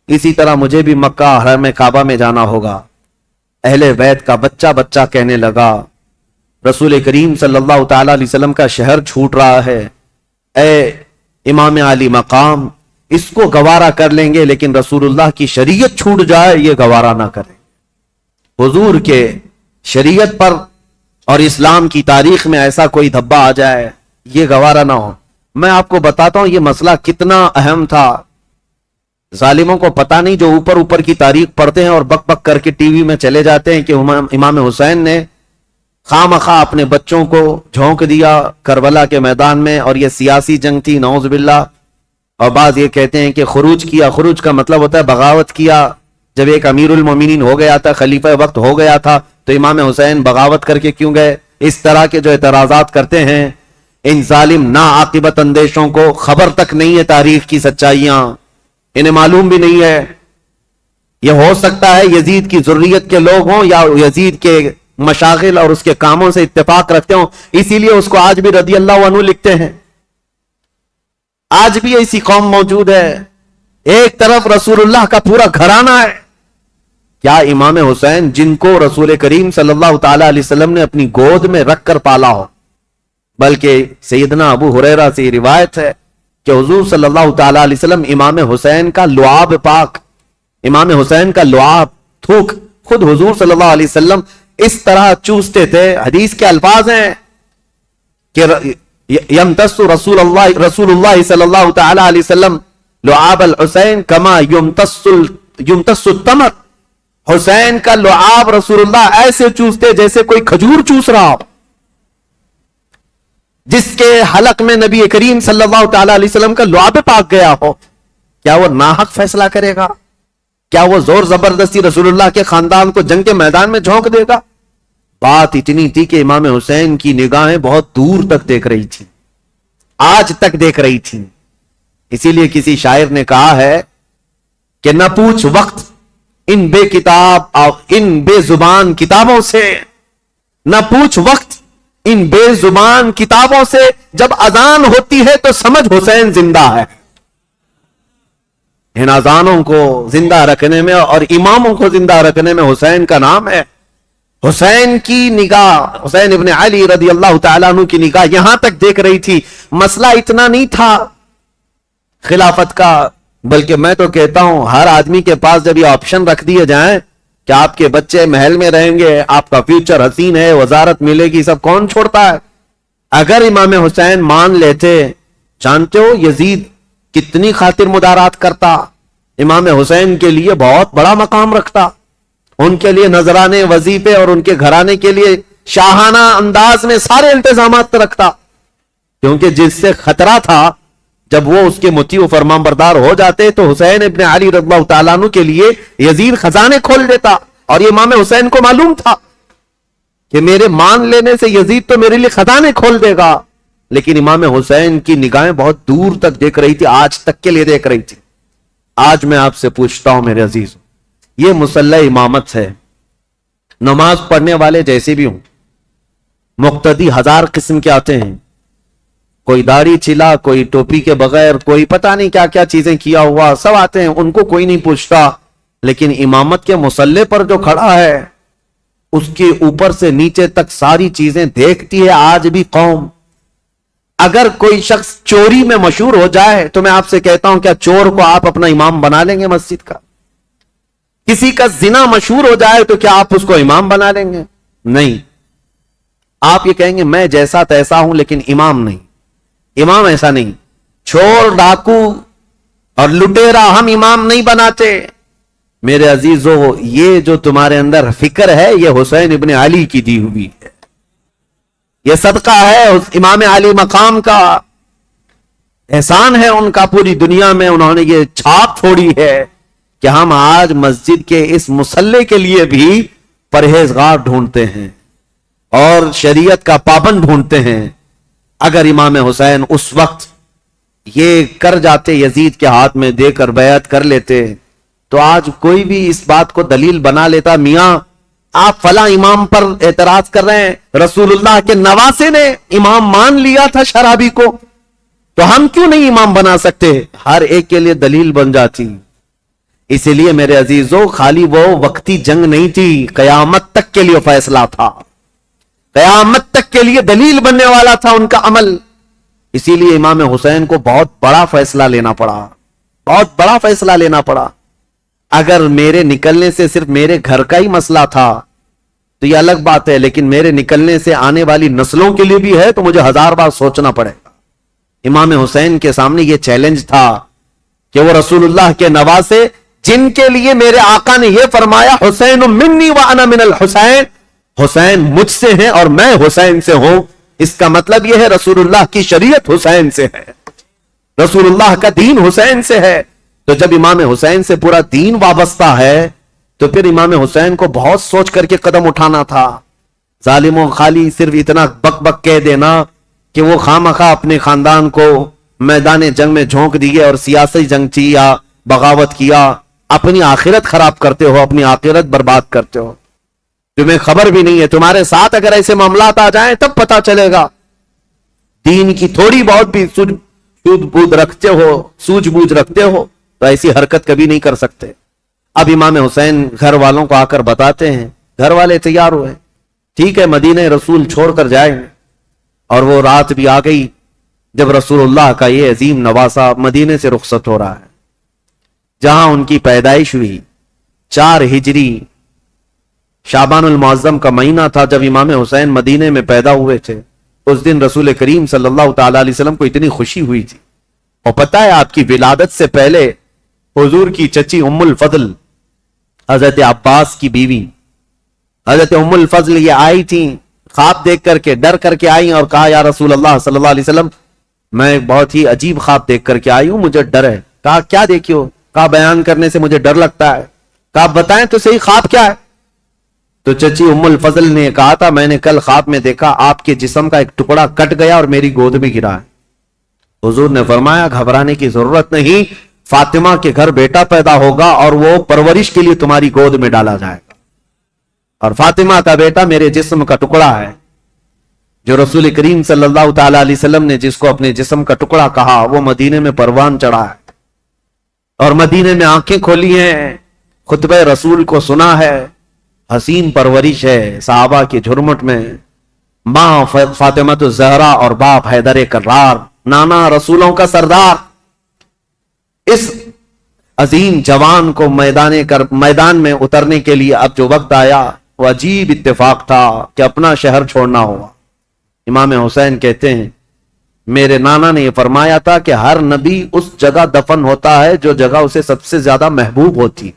اسی طرح مجھے بھی مکہ حرم کعبہ میں جانا ہوگا۔ اہل بیت کا بچہ بچہ کہنے لگا رسول کریم صلی اللہ تعالی علیہ وسلم کا شہر چھوٹ رہا ہے، اے امام علی مقام، اس کو گوارا کر لیں گے لیکن رسول اللہ کی شریعت چھوٹ جائے یہ گوارا نہ کریں۔ حضور کے شریعت پر اور اسلام کی تاریخ میں ایسا کوئی دھبا آ جائے یہ گوارا نہ ہو۔ میں آپ کو بتاتا ہوں یہ مسئلہ کتنا اہم تھا، ظالموں کو پتہ نہیں جو اوپر اوپر کی تاریخ پڑھتے ہیں اور بک بک کر کے ٹی وی میں چلے جاتے ہیں کہ امام حسین نے خواہ مخواہ اپنے بچوں کو جھونک دیا کربلا کے میدان میں، اور یہ سیاسی جنگ تھی نعوذ باللہ۔ اور بعض یہ کہتے ہیں کہ خروج کیا، خروج کا مطلب ہوتا ہے بغاوت کیا، جب ایک امیر المومنین ہو گیا تھا، خلیفہ وقت ہو گیا تھا، تو امام حسین بغاوت کر کے کیوں گئے؟ اس طرح کے جو اعتراضات کرتے ہیں ان ظالم ناعاقبت اندیشوں کو خبر تک نہیں ہے تاریخ کی سچائیاں، انہیں معلوم بھی نہیں ہے۔ یہ ہو سکتا ہے یزید کی ذریت کے لوگ ہوں یا یزید کے مشاغل اور اس کے کاموں سے اتفاق رکھتے ہوں، اسی لیے اس کو آج بھی رضی اللہ عنہ لکھتے ہیں۔ آج بھی ایسی قوم موجود ہے، ایک طرف رسول اللہ کا پورا گھرانہ ہے، کیا امام حسین جن کو رسول کریم صلی اللہ تعالی علیہ وسلم نے اپنی گود میں رکھ کر پالا ہو، بلکہ سیدنا ابو ہریرہ سے روایت ہے کہ حضور صلی اللہ تعالی علیہ وسلم امام حسین کا لعاب پاک، امام حسین کا لعاب تھوک خود حضور صلی اللہ علیہ وسلم اس طرح چوستے تھے۔ حدیث کے الفاظ ہیں کہ یمتص رسول اللہ صلی اللہ تعالی علیہ وسلم لعاب الحسین کما یمتص التمر، حسین کا لعاب رسول اللہ ایسے چوستے جیسے کوئی کھجور چوس رہا ہو۔ جس کے حلق میں نبی کریم صلی اللہ تعالی علیہ وسلم کا لعاب پاک گیا ہو، کیا وہ ناحق فیصلہ کرے گا؟ کیا وہ زور زبردستی رسول اللہ کے خاندان کو جنگ کے میدان میں جھونک دے گا؟ بات اتنی تھی کہ امام حسین کی نگاہیں بہت دور تک دیکھ رہی تھی، آج تک دیکھ رہی تھی۔ اسی لیے کسی شاعر نے کہا ہے کہ نہ پوچھ وقت ان بے کتاب اور ان بے زبان کتابوں سے، نہ پوچھ وقت ان بے زبان کتابوں سے، جب اذان ہوتی ہے تو سمجھ حسین زندہ ہے۔ ان اذانوں کو زندہ رکھنے میں اور اماموں کو زندہ رکھنے میں حسین کا نام ہے۔ حسین کی نگاہ، حسین ابن علی رضی اللہ تعالیٰ عنہ کی نگاہ یہاں تک دیکھ رہی تھی۔ مسئلہ اتنا نہیں تھا خلافت کا، بلکہ میں تو کہتا ہوں ہر آدمی کے پاس جب یہ آپشن رکھ دیے جائیں کہ آپ کے بچے محل میں رہیں گے، آپ کا فیوچر حسین ہے، وزارت ملے گی، سب کون چھوڑتا ہے؟ اگر امام حسین مان لیتے، جانتے ہو یزید کتنی خاطر مدارات کرتا، امام حسین کے لیے بہت بڑا مقام رکھتا، ان کے لیے نذرانے، وظیفے اور ان کے گھرانے کے لیے شاہانہ انداز میں سارے انتظامات رکھتا، کیونکہ جس سے خطرہ تھا جب وہ اس کے مطیع و فرمان بردار ہو جاتے تو حسین ابن علی رضی اللہ تعالیٰ عنہ کے لیے یزید خزانے کھول دیتا، اور یہ امام حسین کو معلوم تھا کہ میرے مان لینے سے یزید تو میرے لیے خزانے کھول دے گا، لیکن امام حسین کی نگاہیں بہت دور تک دیکھ رہی تھی، آج تک کے لیے دیکھ رہی تھی۔ آج میں آپ سے پوچھتا ہوں میرے عزیز، یہ مسلح امامت ہے، نماز پڑھنے والے جیسے بھی ہوں، مقتدی ہزار قسم کے آتے ہیں، کوئی داڑھی چلا، کوئی ٹوپی کے بغیر، کوئی پتہ نہیں کیا کیا چیزیں کیا ہوا، سب آتے ہیں، ان کو کوئی نہیں پوچھتا، لیکن امامت کے مسلح پر جو کھڑا ہے اس کے اوپر سے نیچے تک ساری چیزیں دیکھتی ہے آج بھی قوم۔ اگر کوئی شخص چوری میں مشہور ہو جائے تو میں آپ سے کہتا ہوں کیا چور کو آپ اپنا امام بنا لیں گے مسجد کا؟ کسی کا زنا مشہور ہو جائے تو کیا آپ اس کو امام بنا لیں گے؟ نہیں، آپ یہ کہیں گے میں جیسا تیسا ہوں لیکن امام نہیں۔ امام ایسا نہیں، چور، ڈاکو اور لٹیرا ہم امام نہیں بناتے۔ میرے عزیزو، یہ جو تمہارے اندر فکر ہے یہ حسین ابن علی کی دی ہوئی ہے، یہ صدقہ ہے اس امام علی مقام کا، احسان ہے ان کا پوری دنیا میں، انہوں نے یہ چھاپ چھوڑی ہے کہ ہم آج مسجد کے اس مصلے کے لیے بھی پرہیزگار ڈھونڈتے ہیں اور شریعت کا پابند ڈھونڈتے ہیں۔ اگر امام حسین اس وقت یہ کر جاتے، یزید کے ہاتھ میں دے کر بیعت کر لیتے، تو آج کوئی بھی اس بات کو دلیل بنا لیتا، میاں آپ فلاں امام پر اعتراض کر رہے ہیں، رسول اللہ کے نواسے نے امام مان لیا تھا شرابی کو، تو ہم کیوں نہیں امام بنا سکتے؟ ہر ایک کے لیے دلیل بن جاتی۔ اسی لیے میرے عزیزو، خالی وہ وقتی جنگ نہیں تھی، قیامت تک کے لیے فیصلہ تھا، قیامت تک کے لیے دلیل بننے والا تھا ان کا عمل۔ اسی لیے امام حسین کو بہت بڑا فیصلہ لینا پڑا، بہت بڑا فیصلہ لینا پڑا۔ اگر میرے نکلنے سے صرف میرے گھر کا ہی مسئلہ تھا تو یہ الگ بات ہے، لیکن میرے نکلنے سے آنے والی نسلوں کے لیے بھی ہے تو مجھے 1000 بار سوچنا پڑے گا۔ امام حسین کے سامنے یہ چیلنج تھا کہ وہ رسول اللہ کے نواسے، جن کے لیے میرے آقا نے یہ فرمایا حسین منی وانا من الحسین، حسین مجھ سے ہیں اور میں حسین سے ہوں، اس کا مطلب یہ ہے رسول اللہ کی شریعت حسین سے ہے، رسول اللہ کا دین حسین سے ہے۔ تو جب امام حسین سے پورا دین وابستہ ہے تو پھر امام حسین کو بہت سوچ کر کے قدم اٹھانا تھا۔ ظالموں، خالی صرف اتنا بک بک کہہ دینا کہ وہ خامخواہ اپنے خاندان کو میدان جنگ میں جھونک دیے اور سیاسی جنگ تھی یا بغاوت کیا، اپنی آخرت خراب کرتے ہو، اپنی آخرت برباد کرتے ہو، تمہیں خبر بھی نہیں ہے۔ تمہارے ساتھ اگر ایسے معاملات آ جائیں تب پتا چلے گا، دین کی تھوڑی بہت بھی سوجھ بوجھ رکھتے ہو تو ایسی حرکت کبھی نہیں کر سکتے۔ اب امام حسین گھر والوں کو آ کر بتاتے ہیں، گھر والے تیار ہوئے، ٹھیک ہے مدینہ رسول چھوڑ کر جائیں گے، اور وہ رات بھی آ گئی جب رسول اللہ کا یہ عظیم نواسہ مدینے سے رخصت ہو رہا ہے، جہاں ان کی پیدائش ہوئی 4 ہجری شعبان المعظم کا مہینہ تھا جب امام حسین مدینے میں پیدا ہوئے تھے۔ اس دن رسول کریم صلی اللہ تعالی علیہ وسلم کو اتنی خوشی ہوئی تھی، اور پتہ ہے آپ کی ولادت سے پہلے حضور کی چچی ام الفضل حضرت عباس کی بیوی حضرت ام الفضل یہ آئی تھی، خواب دیکھ کر کے ڈر کر کے آئی اور کہا یا رسول اللہ صلی اللہ علیہ وسلم میں بہت ہی عجیب خواب دیکھ کر کے آئی ہوں، مجھے ڈر ہے۔ کہا کیا دیکھی ہو؟ کہا بیان کرنے سے مجھے ڈر لگتا ہے۔ کہا بتائیں تو صحیح خواب کیا ہے؟ تو چچی ام الفضل نے کہا تھا میں نے کل خواب میں دیکھا آپ کے جسم کا ایک ٹکڑا کٹ گیا اور میری گود میں گرا ہے۔ حضور نے فرمایا گھبرانے کی ضرورت نہیں، فاطمہ کے گھر بیٹا پیدا ہوگا اور وہ پرورش کے لیے تمہاری گود میں ڈالا جائے گا، اور فاطمہ کا بیٹا میرے جسم کا ٹکڑا ہے۔ جو رسول کریم صلی اللہ تعالی علیہ وسلم نے جس کو اپنے جسم کا ٹکڑا کہا وہ مدینے میں پروان چڑھا ہے اور مدینے میں آنکھیں کھولی ہیں، خطبہ رسول کو سنا ہے، حسین پرورش ہے صحابہ کی جھرمٹ میں، ماں فاطمہ الزہرا اور باپ حیدر کرار، نانا رسولوں کا سردار۔ اس عظیم جوان کو میدان میں اترنے کے لیے اب جو وقت آیا وہ عجیب اتفاق تھا کہ اپنا شہر چھوڑنا ہوا۔ امام حسین کہتے ہیں میرے نانا نے یہ فرمایا تھا کہ ہر نبی اس جگہ دفن ہوتا ہے جو جگہ اسے سب سے زیادہ محبوب ہوتی،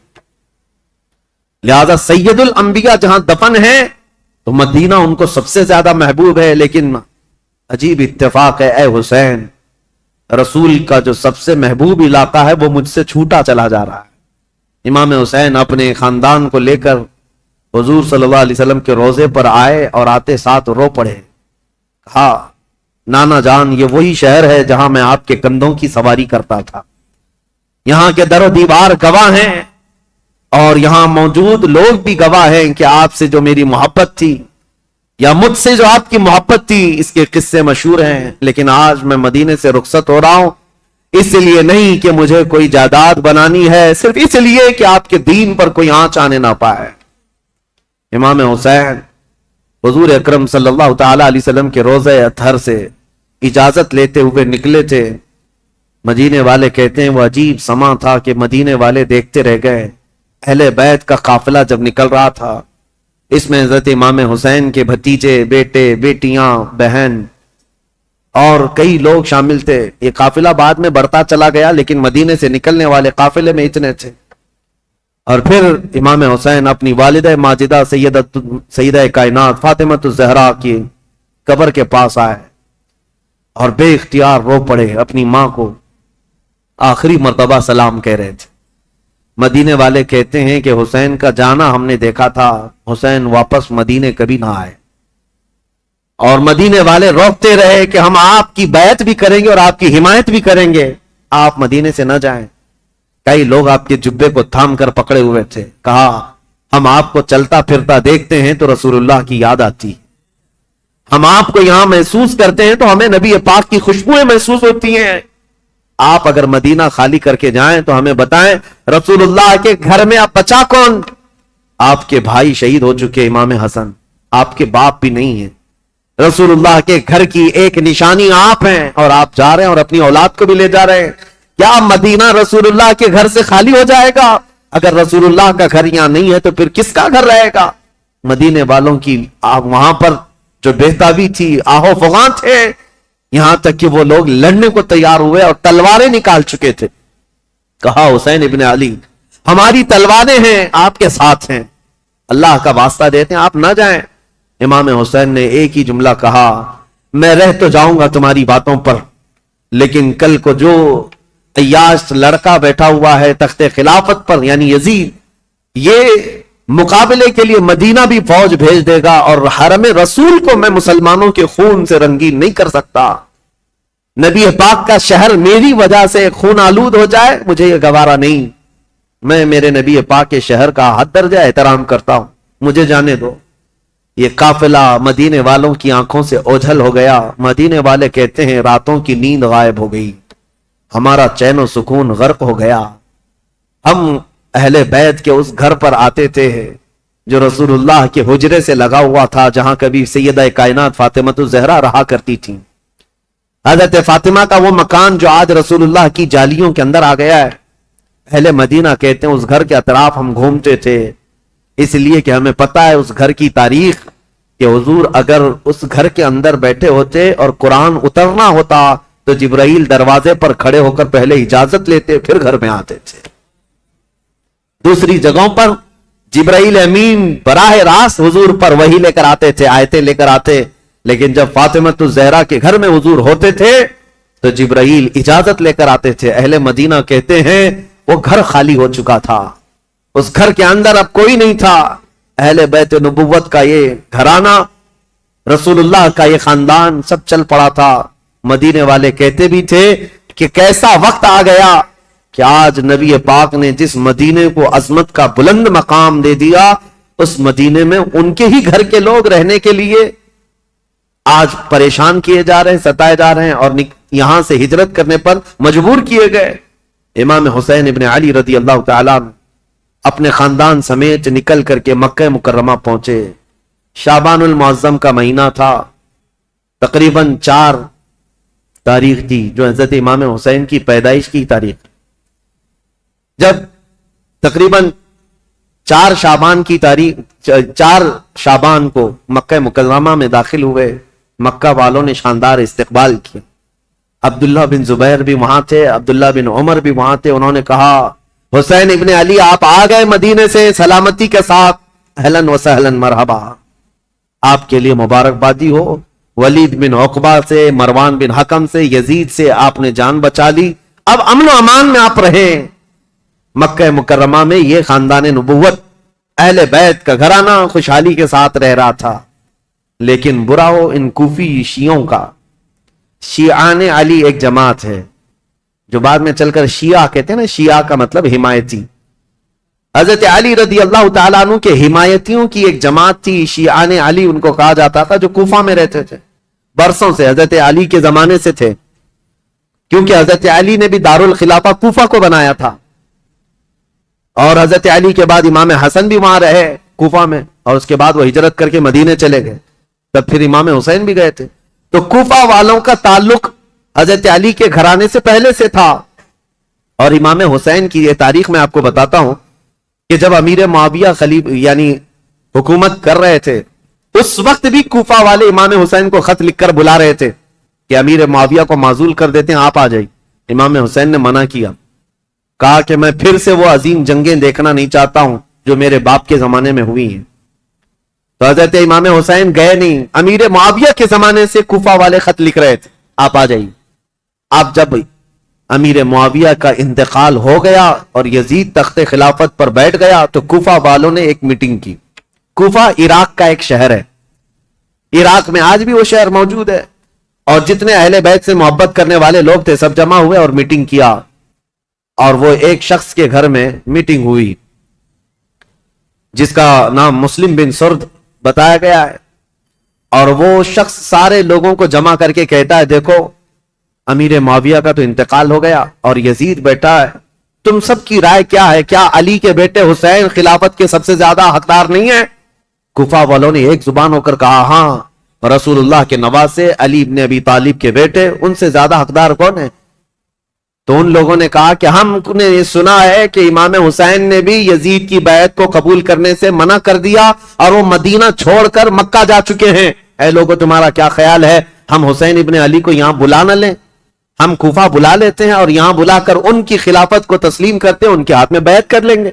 لہذا سید الانبیاء جہاں دفن ہے تو مدینہ ان کو سب سے زیادہ محبوب ہے۔ لیکن عجیب اتفاق ہے اے حسین، رسول کا جو سب سے محبوب علاقہ ہے وہ مجھ سے چھوٹا چلا جا رہا ہے۔ امام حسین اپنے خاندان کو لے کر حضور صلی اللہ علیہ وسلم کے روضے پر آئے اور آتے ساتھ رو پڑے، کہا نانا جان یہ وہی شہر ہے جہاں میں آپ کے کندھوں کی سواری کرتا تھا، یہاں کے در و دیوار گواہ ہیں اور یہاں موجود لوگ بھی گواہ ہیں کہ آپ سے جو میری محبت تھی یا مجھ سے جو آپ کی محبت تھی اس کے قصے مشہور ہیں۔ لیکن آج میں مدینے سے رخصت ہو رہا ہوں، اس لیے نہیں کہ مجھے کوئی جائیداد بنانی ہے، صرف اس لیے کہ آپ کے دین پر کوئی آنچ آنے نہ پائے۔ امام حسین حضور اکرم صلی اللہ تعالی علیہ وسلم کے روضہ اطہر سے اجازت لیتے ہوئے نکلے تھے۔ مدینے والے کہتے ہیں وہ عجیب سما تھا کہ مدینے والے دیکھتے رہ گئے۔ اہل بیت کا قافلہ جب نکل رہا تھا، اس میں حضرت امام حسین کے بھتیجے، بیٹے، بیٹیاں، بہن اور کئی لوگ شامل تھے۔ یہ قافلہ بعد میں بڑھتا چلا گیا لیکن مدینے سے نکلنے والے قافلے میں اتنے تھے۔ اور پھر امام حسین اپنی والدہ ماجدہ سیدہ کائنات فاطمہ الزہرا کی قبر کے پاس آئے اور بے اختیار رو پڑے، اپنی ماں کو آخری مرتبہ سلام کہہ رہے تھے۔ مدینے والے کہتے ہیں کہ حسین کا جانا ہم نے دیکھا تھا، حسین واپس مدینے کبھی نہ آئے، اور مدینے والے روکتے رہے کہ ہم آپ کی بیعت بھی کریں گے اور آپ کی حمایت بھی کریں گے، آپ مدینے سے نہ جائیں۔ کئی لوگ آپ کے جبے کو تھام کر پکڑے ہوئے تھے، کہا ہم آپ کو چلتا پھرتا دیکھتے ہیں تو رسول اللہ کی یاد آتی، ہم آپ کو یہاں محسوس کرتے ہیں تو ہمیں نبی پاک کی خوشبوئیں محسوس ہوتی ہیں، آپ اگر مدینہ خالی کر کے جائیں تو ہمیں بتائیں رسول اللہ کے گھر میں اب بچا کون؟ آپ کے بھائی شہید ہو چکے، امام حسن، آپ کے باپ بھی نہیں ہیں، رسول اللہ کے گھر کی ایک نشانی آپ ہیں اور آپ جا رہے ہیں اور اپنی اولاد کو بھی لے جا رہے ہیں۔ کیا مدینہ رسول اللہ کے گھر سے خالی ہو جائے گا؟ اگر رسول اللہ کا گھر یہاں نہیں ہے تو پھر کس کا گھر رہے گا؟ مدینے والوں کی وہاں پر جو بہتابی تھی، آہو فغان تھے، یہاں تک کہ وہ لوگ لڑنے کو تیار ہوئے اور تلواریں نکال چکے تھے۔ کہا حسین ابن علی ہماری تلواریں ہیں، آپ کے ساتھ ہیں، اللہ کا واسطہ دیتے ہیں آپ نہ جائیں۔ امام حسین نے ایک ہی جملہ کہا میں رہ تو جاؤں گا تمہاری باتوں پر، لیکن کل کو جو عیاش لڑکا بیٹھا ہوا ہے تخت خلافت پر یعنی یزید، یہ مقابلے کے لیے مدینہ بھی فوج بھیج دے گا اور حرم رسول کو میں مسلمانوں کے خون سے رنگین نہیں کر سکتا، نبی پاک کا شہر میری وجہ سے خون آلود ہو جائے مجھے یہ گوارا نہیں، میں میرے نبی پاک کے شہر کا حد درجہ احترام کرتا ہوں، مجھے جانے دو۔ یہ قافلہ مدینے والوں کی آنکھوں سے اوجھل ہو گیا۔ مدینے والے کہتے ہیں راتوں کی نیند غائب ہو گئی، ہمارا چین و سکون غرق ہو گیا۔ ہم اہل بیت کے اس گھر پر آتے تھے جو رسول اللہ کے حجرے سے لگا ہوا تھا، جہاں کبھی سیدہ کائنات فاطمہ الزہرا رہا کرتی تھی۔ حضرت فاطمہ کا وہ مکان جو آج رسول اللہ کی جالیوں کے اندر آ گیا ہے، اہل مدینہ کہتے ہیں اس گھر کے اطراف ہم گھومتے تھے، اس لیے کہ ہمیں پتا ہے اس گھر کی تاریخ کہ حضور اگر اس گھر کے اندر بیٹھے ہوتے اور قرآن اترنا ہوتا تو جبرائیل دروازے پر کھڑے ہو کر پہلے اجازت لیتے پھر گھر میں آتے تھے۔ دوسری جگہوں پر جبرائیل امین براہ راست حضور پر وحی لے کر آتے تھے، آیتیں لے کر آتے، لیکن جب فاطمہ الزہرا کے گھر میں حضور ہوتے تھے تو جبرائیل اجازت لے کر آتے تھے۔ اہل مدینہ کہتے ہیں وہ گھر خالی ہو چکا تھا، اس گھر کے اندر اب کوئی نہیں تھا۔ اہل بیت نبوت کا یہ گھرانہ، رسول اللہ کا یہ خاندان سب چل پڑا تھا۔ مدینے والے کہتے بھی تھے کہ کیسا وقت آ گیا کہ آج نبی پاک نے جس مدینے کو عظمت کا بلند مقام دے دیا، اس مدینے میں ان کے ہی گھر کے لوگ رہنے کے لیے آج پریشان کیے جا رہے ہیں، ستائے جا رہے ہیں اور یہاں سے ہجرت کرنے پر مجبور کیے گئے۔ امام حسین ابن علی رضی اللہ تعالیٰ اپنے خاندان سمیت نکل کر کے مکہ مکرمہ پہنچے۔ شعبان المعظم کا مہینہ تھا، تقریباً 4 تاریخ تھی جو حضرت امام حسین کی پیدائش کی تاریخ۔ جب تقریباً 4 شعبان کو مکہ مکرمہ میں داخل ہوئے، مکہ والوں نے شاندار استقبال کیا. عبداللہ بن زبیر بھی وہاں تھے، عبداللہ بن عمر بھی وہاں تھے. انہوں نے کہا حسین ابن علی آپ آ گئے مدینے سے سلامتی کے ساتھ، اہلاً و سہلاً مرحبا، آپ کے لیے مبارکبادی ہو. ولید بن عقبہ سے، مروان بن حکم سے، یزید سے آپ نے جان بچا لی، اب امن و امان میں آپ رہیں. مکہ مکرمہ میں یہ خاندان نبوت، اہل بیت کا گھرانہ خوشحالی کے ساتھ رہ رہا تھا. لیکن برا ہو ان کوفی شیعوں کا. شیعان علی ایک جماعت ہے جو بعد میں چل کر شیعہ کہتے ہیں نا، شیعہ کا مطلب حمایتی. حضرت علی رضی اللہ تعالیٰ عنہ کے حمایتیوں کی ایک جماعت تھی، شیعان علی ان کو کہا جاتا تھا، جو کوفہ میں رہتے تھے برسوں سے، حضرت علی کے زمانے سے تھے، کیونکہ حضرت علی نے بھی دارالخلافہ کوفہ کو بنایا تھا. اور حضرت علی کے بعد امام حسن بھی وہاں رہے کوفہ میں، اور اس کے بعد وہ ہجرت کر کے مدینے چلے گئے. تب پھر امام حسین بھی گئے تھے. تو کوفہ والوں کا تعلق حضرت علی کے گھرانے سے پہلے سے تھا. اور امام حسین کی یہ تاریخ میں آپ کو بتاتا ہوں کہ جب امیر معاویہ یعنی حکومت کر رہے تھے، اس وقت بھی کوفہ والے امام حسین کو خط لکھ کر بلا رہے تھے کہ امیر معاویہ کو معزول کر دیتے ہیں، آپ آ جائیے. امام حسین نے منع کیا، کہا کہ میں پھر سے وہ عظیم جنگیں دیکھنا نہیں چاہتا ہوں جو میرے باپ کے زمانے میں ہوئی ہیں. تو حضرت امام حسین گئے نہیں. امیر معاویہ کے زمانے سے کوفہ والے خط لکھ رہے تھے، آپ آ جائیے. آپ جب امیر معاویہ کا انتقال ہو گیا اور یزید تخت خلافت پر بیٹھ گیا تو کوفہ والوں نے ایک میٹنگ کی. کوفہ عراق کا ایک شہر ہے، عراق میں آج بھی وہ شہر موجود ہے. اور جتنے اہل بیت سے محبت کرنے والے لوگ تھے سب جمع ہوئے اور میٹنگ کیا. اور وہ ایک شخص کے گھر میں میٹنگ ہوئی جس کا نام مسلم بن سرد بتایا گیا ہے. اور وہ شخص سارے لوگوں کو جمع کر کے کہتا ہے، دیکھو امیر معاویہ کا تو انتقال ہو گیا اور یزید بیٹا ہے، تم سب کی رائے کیا ہے؟ کیا علی کے بیٹے حسین خلافت کے سب سے زیادہ حقدار نہیں ہیں؟ کوفہ والوں نے ایک زبان ہو کر کہا، ہاں، رسول اللہ کے نواسے علی ابن ابی طالب کے بیٹے، ان سے زیادہ حقدار کون ہے؟ تو ان لوگوں نے کہا کہ ہم نے یہ سنا ہے کہ امام حسین نے بھی یزید کی بیعت کو قبول کرنے سے منع کر دیا اور وہ مدینہ چھوڑ کر مکہ جا چکے ہیں. اے لوگوں تمہارا کیا خیال ہے؟ ہم حسین ابن علی کو یہاں بلا نہ لیں؟ ہم کوفہ بلا لیتے ہیں اور یہاں بلا کر ان کی خلافت کو تسلیم کرتے ہیں، ان کے ہاتھ میں بیعت کر لیں گے،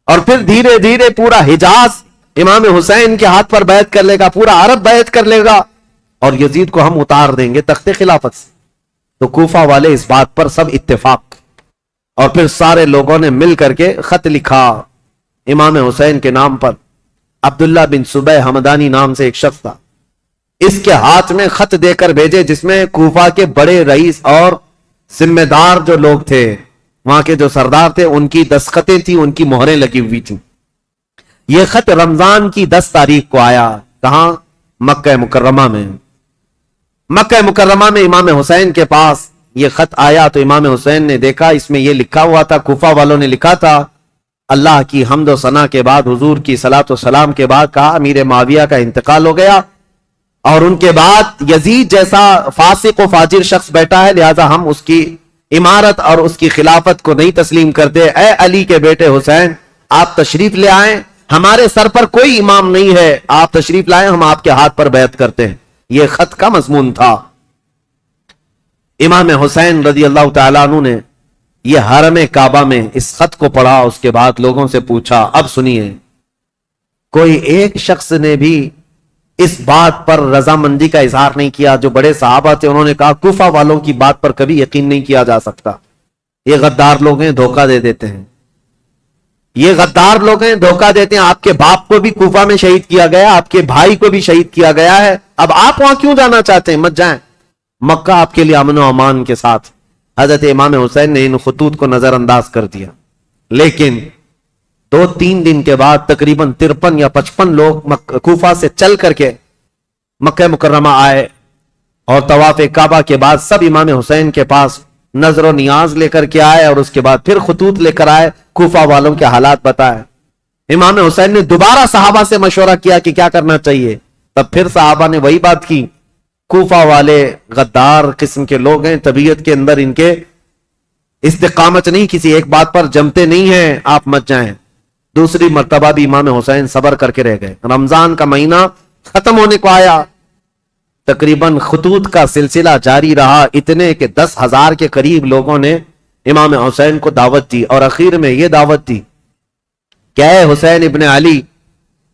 اور پھر دھیرے دھیرے پورا حجاز امام حسین کے ہاتھ پر بیعت کر لے گا، پورا عرب بیعت کر لے گا، اور یزید کو ہم اتار دیں گے تخت خلافت سے. تو کوفہ والے اس بات پر سب اتفاق، اور پھر سارے لوگوں نے مل کر کے خط لکھا امام حسین کے نام پر. عبداللہ بن صبح حمدانی نام سے ایک شخص تھا، اس کے ہاتھ میں خط دے کر بھیجے جس میں کوفہ کے بڑے رئیس اور ذمہ دار جو لوگ تھے، وہاں کے جو سردار تھے، ان کی دستخطیں تھیں، ان کی مہریں لگی ہوئی تھیں. یہ خط رمضان کی 10 تاریخ کو آیا. کہاں؟ مکہ مکرمہ میں. مکہ مکرمہ میں امام حسین کے پاس یہ خط آیا تو امام حسین نے دیکھا، اس میں یہ لکھا ہوا تھا، کوفہ والوں نے لکھا تھا، اللہ کی حمد و ثنا کے بعد، حضور کی صلاۃ و سلام کے بعد کہا امیر معاویہ کا انتقال ہو گیا اور ان کے بعد یزید جیسا فاسق و فاجر شخص بیٹا ہے، لہذا ہم اس کی امارت اور اس کی خلافت کو نہیں تسلیم کرتے. اے علی کے بیٹے حسین، آپ تشریف لے آئیں، ہمارے سر پر کوئی امام نہیں ہے، آپ تشریف لائیں، ہم آپ کے ہاتھ پر بیعت کرتے ہیں. یہ خط کا مضمون تھا. امام حسین رضی اللہ تعالیٰ عنہ نے یہ حرم کعبہ میں اس خط کو پڑھا، اس کے بعد لوگوں سے پوچھا، اب سنیے، کوئی ایک شخص نے بھی اس بات پر رضامندی کا اظہار نہیں کیا. جو بڑے صحابہ تھے انہوں نے کہا کوفہ والوں کی بات پر کبھی یقین نہیں کیا جا سکتا، یہ غدار لوگ ہیں، دھوکہ دے دیتے ہیں، یہ غدار لوگ ہیں، دھوکہ دیتے ہیں. آپ کے باپ کو بھی کوفہ میں شہید کیا گیا، آپ کے بھائی کو بھی شہید کیا گیا ہے، اب آپ وہاں کیوں جانا چاہتے ہیں؟ مت جائیں، مکہ آپ کے لیے امن و امان کے ساتھ. حضرت امام حسین نے ان خطوط کو نظر انداز کر دیا. لیکن 2-3 دن کے بعد تقریباً 53 یا 55 لوگ کوفہ سے چل کر کے مکہ مکرمہ آئے، اور طواف کعبہ کے بعد سب امام حسین کے پاس نظر و نیاز لے کر کے آئے، اور اس کے بعد پھر خطوط لے کر آئے، کوفہ والوں کے حالات بتائے. امام حسین نے دوبارہ صحابہ سے مشورہ کیا کہ کیا کرنا چاہیے. تب پھر صحابہ نے وہی بات کی، کوفہ والے غدار قسم کے لوگ ہیں، طبیعت کے اندر ان کے استقامت نہیں، کسی ایک بات پر جمتے نہیں ہیں، آپ مت جائیں۔ دوسری مرتبہ بھی امام حسین صبر کر کے رہ گئے۔ رمضان کا مہینہ ختم ہونے کو آیا، تقریباً خطوط کا سلسلہ جاری رہا، اتنے کہ 10,000 کے قریب لوگوں نے امام حسین کو دعوت دی، اور اخیر میں یہ دعوت دی کہ اے حسین ابن علی،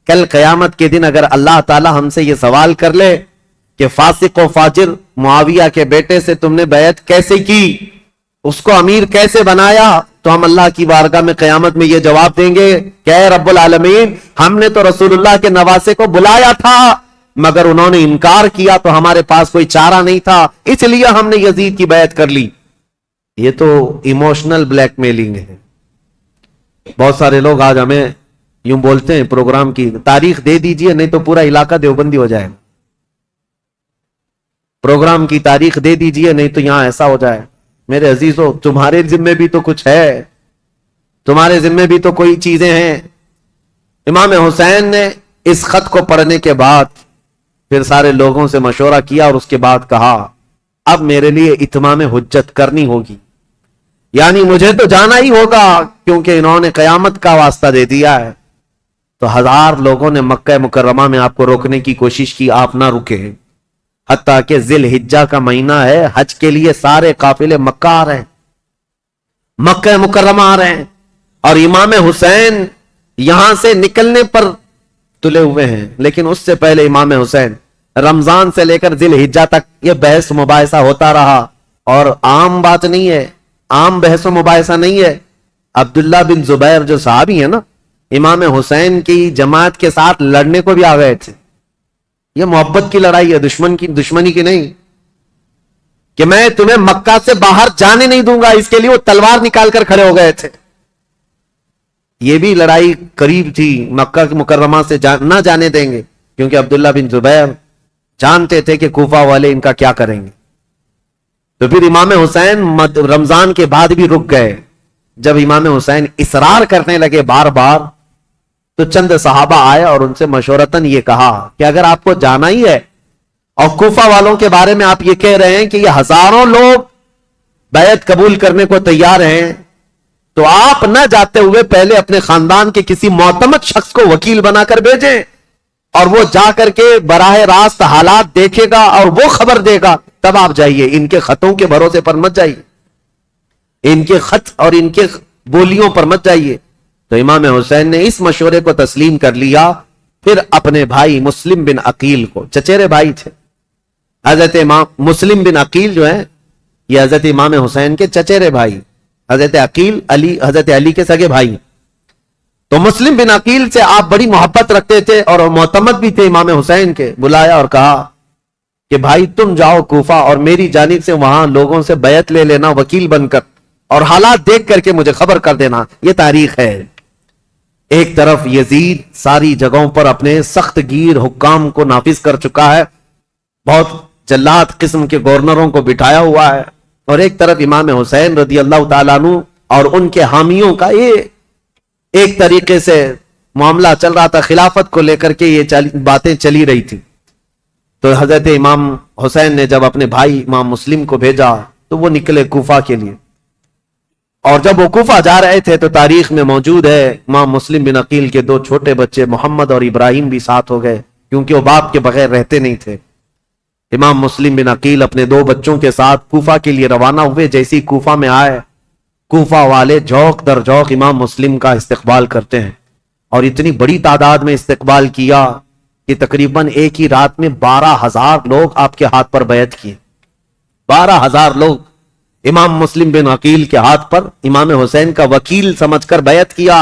کل قیامت کے دن اگر اللہ تعالی ہم سے یہ سوال کر لے کہ فاسق و فاجر معاویہ کے بیٹے سے تم نے بیعت کیسے کی، اس کو امیر کیسے بنایا، تو ہم اللہ کی بارگاہ میں قیامت میں یہ جواب دیں گے کہ اے رب العالمین، ہم نے تو رسول اللہ کے نواسے کو بلایا تھا مگر انہوں نے انکار کیا، تو ہمارے پاس کوئی چارہ نہیں تھا، اس لیے ہم نے یزید کی بیعت کر لی۔ یہ تو ایموشنل بلیک میلنگ ہے۔ بہت سارے لوگ آج ہمیں یوں بولتے ہیں پروگرام کی تاریخ دے دیجئے نہیں تو پورا علاقہ دیوبندی ہو جائے، پروگرام کی تاریخ دے دیجئے نہیں تو یہاں ایسا ہو جائے۔ میرے عزیزو، تمہارے ذمے بھی تو کچھ ہے، تمہارے ذمے بھی تو کوئی چیزیں ہیں۔ امام حسین نے اس خط کو پڑھنے کے بعد پھر سارے لوگوں سے مشورہ کیا اور اس کے بعد کہا اب میرے لیے اتمام حجت کرنی ہوگی، یعنی مجھے تو جانا ہی ہوگا کیونکہ انہوں نے قیامت کا واسطہ دے دیا ہے۔ تو 1000 لوگوں نے مکہ مکرمہ میں آپ کو روکنے کی کوشش کی، آپ نہ رکے، حتیٰ کہ ذی الحجہ کا مہینہ ہے، حج کے لیے سارے قافلے مکہ آ رہے ہیں، مکہ مکرمہ آ رہے ہیں، اور امام حسین یہاں سے نکلنے پر تلے ہوئے ہیں۔ لیکن اس سے پہلے امام حسین رمضان سے لے کر ذی الحجہ تک یہ بحث مباحثہ ہوتا رہا، اور عام بات نہیں ہے، عام بحث و مباحثہ نہیں ہے۔ عبداللہ بن زبیر جو صحابی ہیں نا، امام حسین کی جماعت کے ساتھ لڑنے کو بھی آ گئے تھے۔ یہ محبت کی لڑائی ہے، دشمنی کی نہیں، کہ میں تمہیں مکہ سے باہر جانے نہیں دوں گا، اس کے لیے وہ تلوار نکال کر کھڑے ہو گئے تھے۔ یہ بھی لڑائی قریب تھی، مکہ مکرمہ سے نہ جانے دیں گے، کیونکہ عبداللہ بن زبیر جانتے تھے کہ کوفہ والے ان کا کیا کریں گے۔ تو پھر امام حسین رمضان کے بعد بھی رک گئے۔ جب امام حسین اصرار کرنے لگے بار بار، تو چند صحابہ آئے اور ان سے مشورتاً یہ کہا کہ اگر آپ کو جانا ہی ہے اور کوفہ والوں کے بارے میں آپ یہ کہہ رہے ہیں کہ یہ ہزاروں لوگ بیعت قبول کرنے کو تیار ہیں، تو آپ نہ جاتے ہوئے پہلے اپنے خاندان کے کسی معتمد شخص کو وکیل بنا کر بھیجیں، اور وہ جا کر کے براہ راست حالات دیکھے گا اور وہ خبر دے گا، تب آپ جائیے، ان کے خطوں کے بھروسے پر مت جائیے، ان کے خط اور ان کے بولیوں پر مت جائیے۔ تو امام حسین نے اس مشورے کو تسلیم کر لیا۔ پھر اپنے بھائی مسلم بن عقیل کو، چچیرے بھائی تھے حضرت امام مسلم بن عقیل جو ہیں، یہ حضرت امام حسین کے چچیرے بھائی، حضرت عقیل حضرت علی کے سگے بھائی۔ تو مسلم بن عقیل سے آپ بڑی محبت رکھتے تھے اور معتمد بھی تھے امام حسین کے، بلایا اور کہا کہ بھائی تم جاؤ کوفہ اور میری جانب سے وہاں لوگوں سے بیعت لے لینا وکیل بن کر، اور حالات دیکھ کر کے مجھے خبر کر دینا۔ یہ تاریخ ہے۔ ایک طرف یزید ساری جگہوں پر اپنے سخت گیر حکام کو نافذ کر چکا ہے، بہت جلاد قسم کے گورنروں کو بٹھایا ہوا ہے، اور ایک طرف امام حسین رضی اللہ تعالیٰ عنہ اور ان کے حامیوں کا ایک طریقے سے معاملہ چل رہا تھا، خلافت کو لے کر کے یہ باتیں چلی رہی تھی۔ تو حضرت امام حسین نے جب اپنے بھائی امام مسلم کو بھیجا تو وہ نکلے کوفہ کے لیے، اور جب وہ کوفہ جا رہے تھے تو تاریخ میں موجود ہے امام مسلم بن عقیل کے 2 چھوٹے بچے محمد اور ابراہیم بھی ساتھ ہو گئے، کیونکہ وہ باپ کے بغیر رہتے نہیں تھے۔ امام مسلم بن عقیل اپنے 2 بچوں کے ساتھ کوفہ کے لیے روانہ ہوئے۔ جیسی کوفہ میں آئے، کوفہ والے جوق در جوق امام مسلم کا استقبال کرتے ہیں، اور اتنی بڑی تعداد میں استقبال کیا کہ تقریباً ایک ہی رات میں 12,000 لوگ آپ کے ہاتھ پر بیعت کیے۔ 12,000 لوگ امام مسلم بن عقیل کے ہاتھ پر امام حسین کا وکیل سمجھ کر بیعت کیا،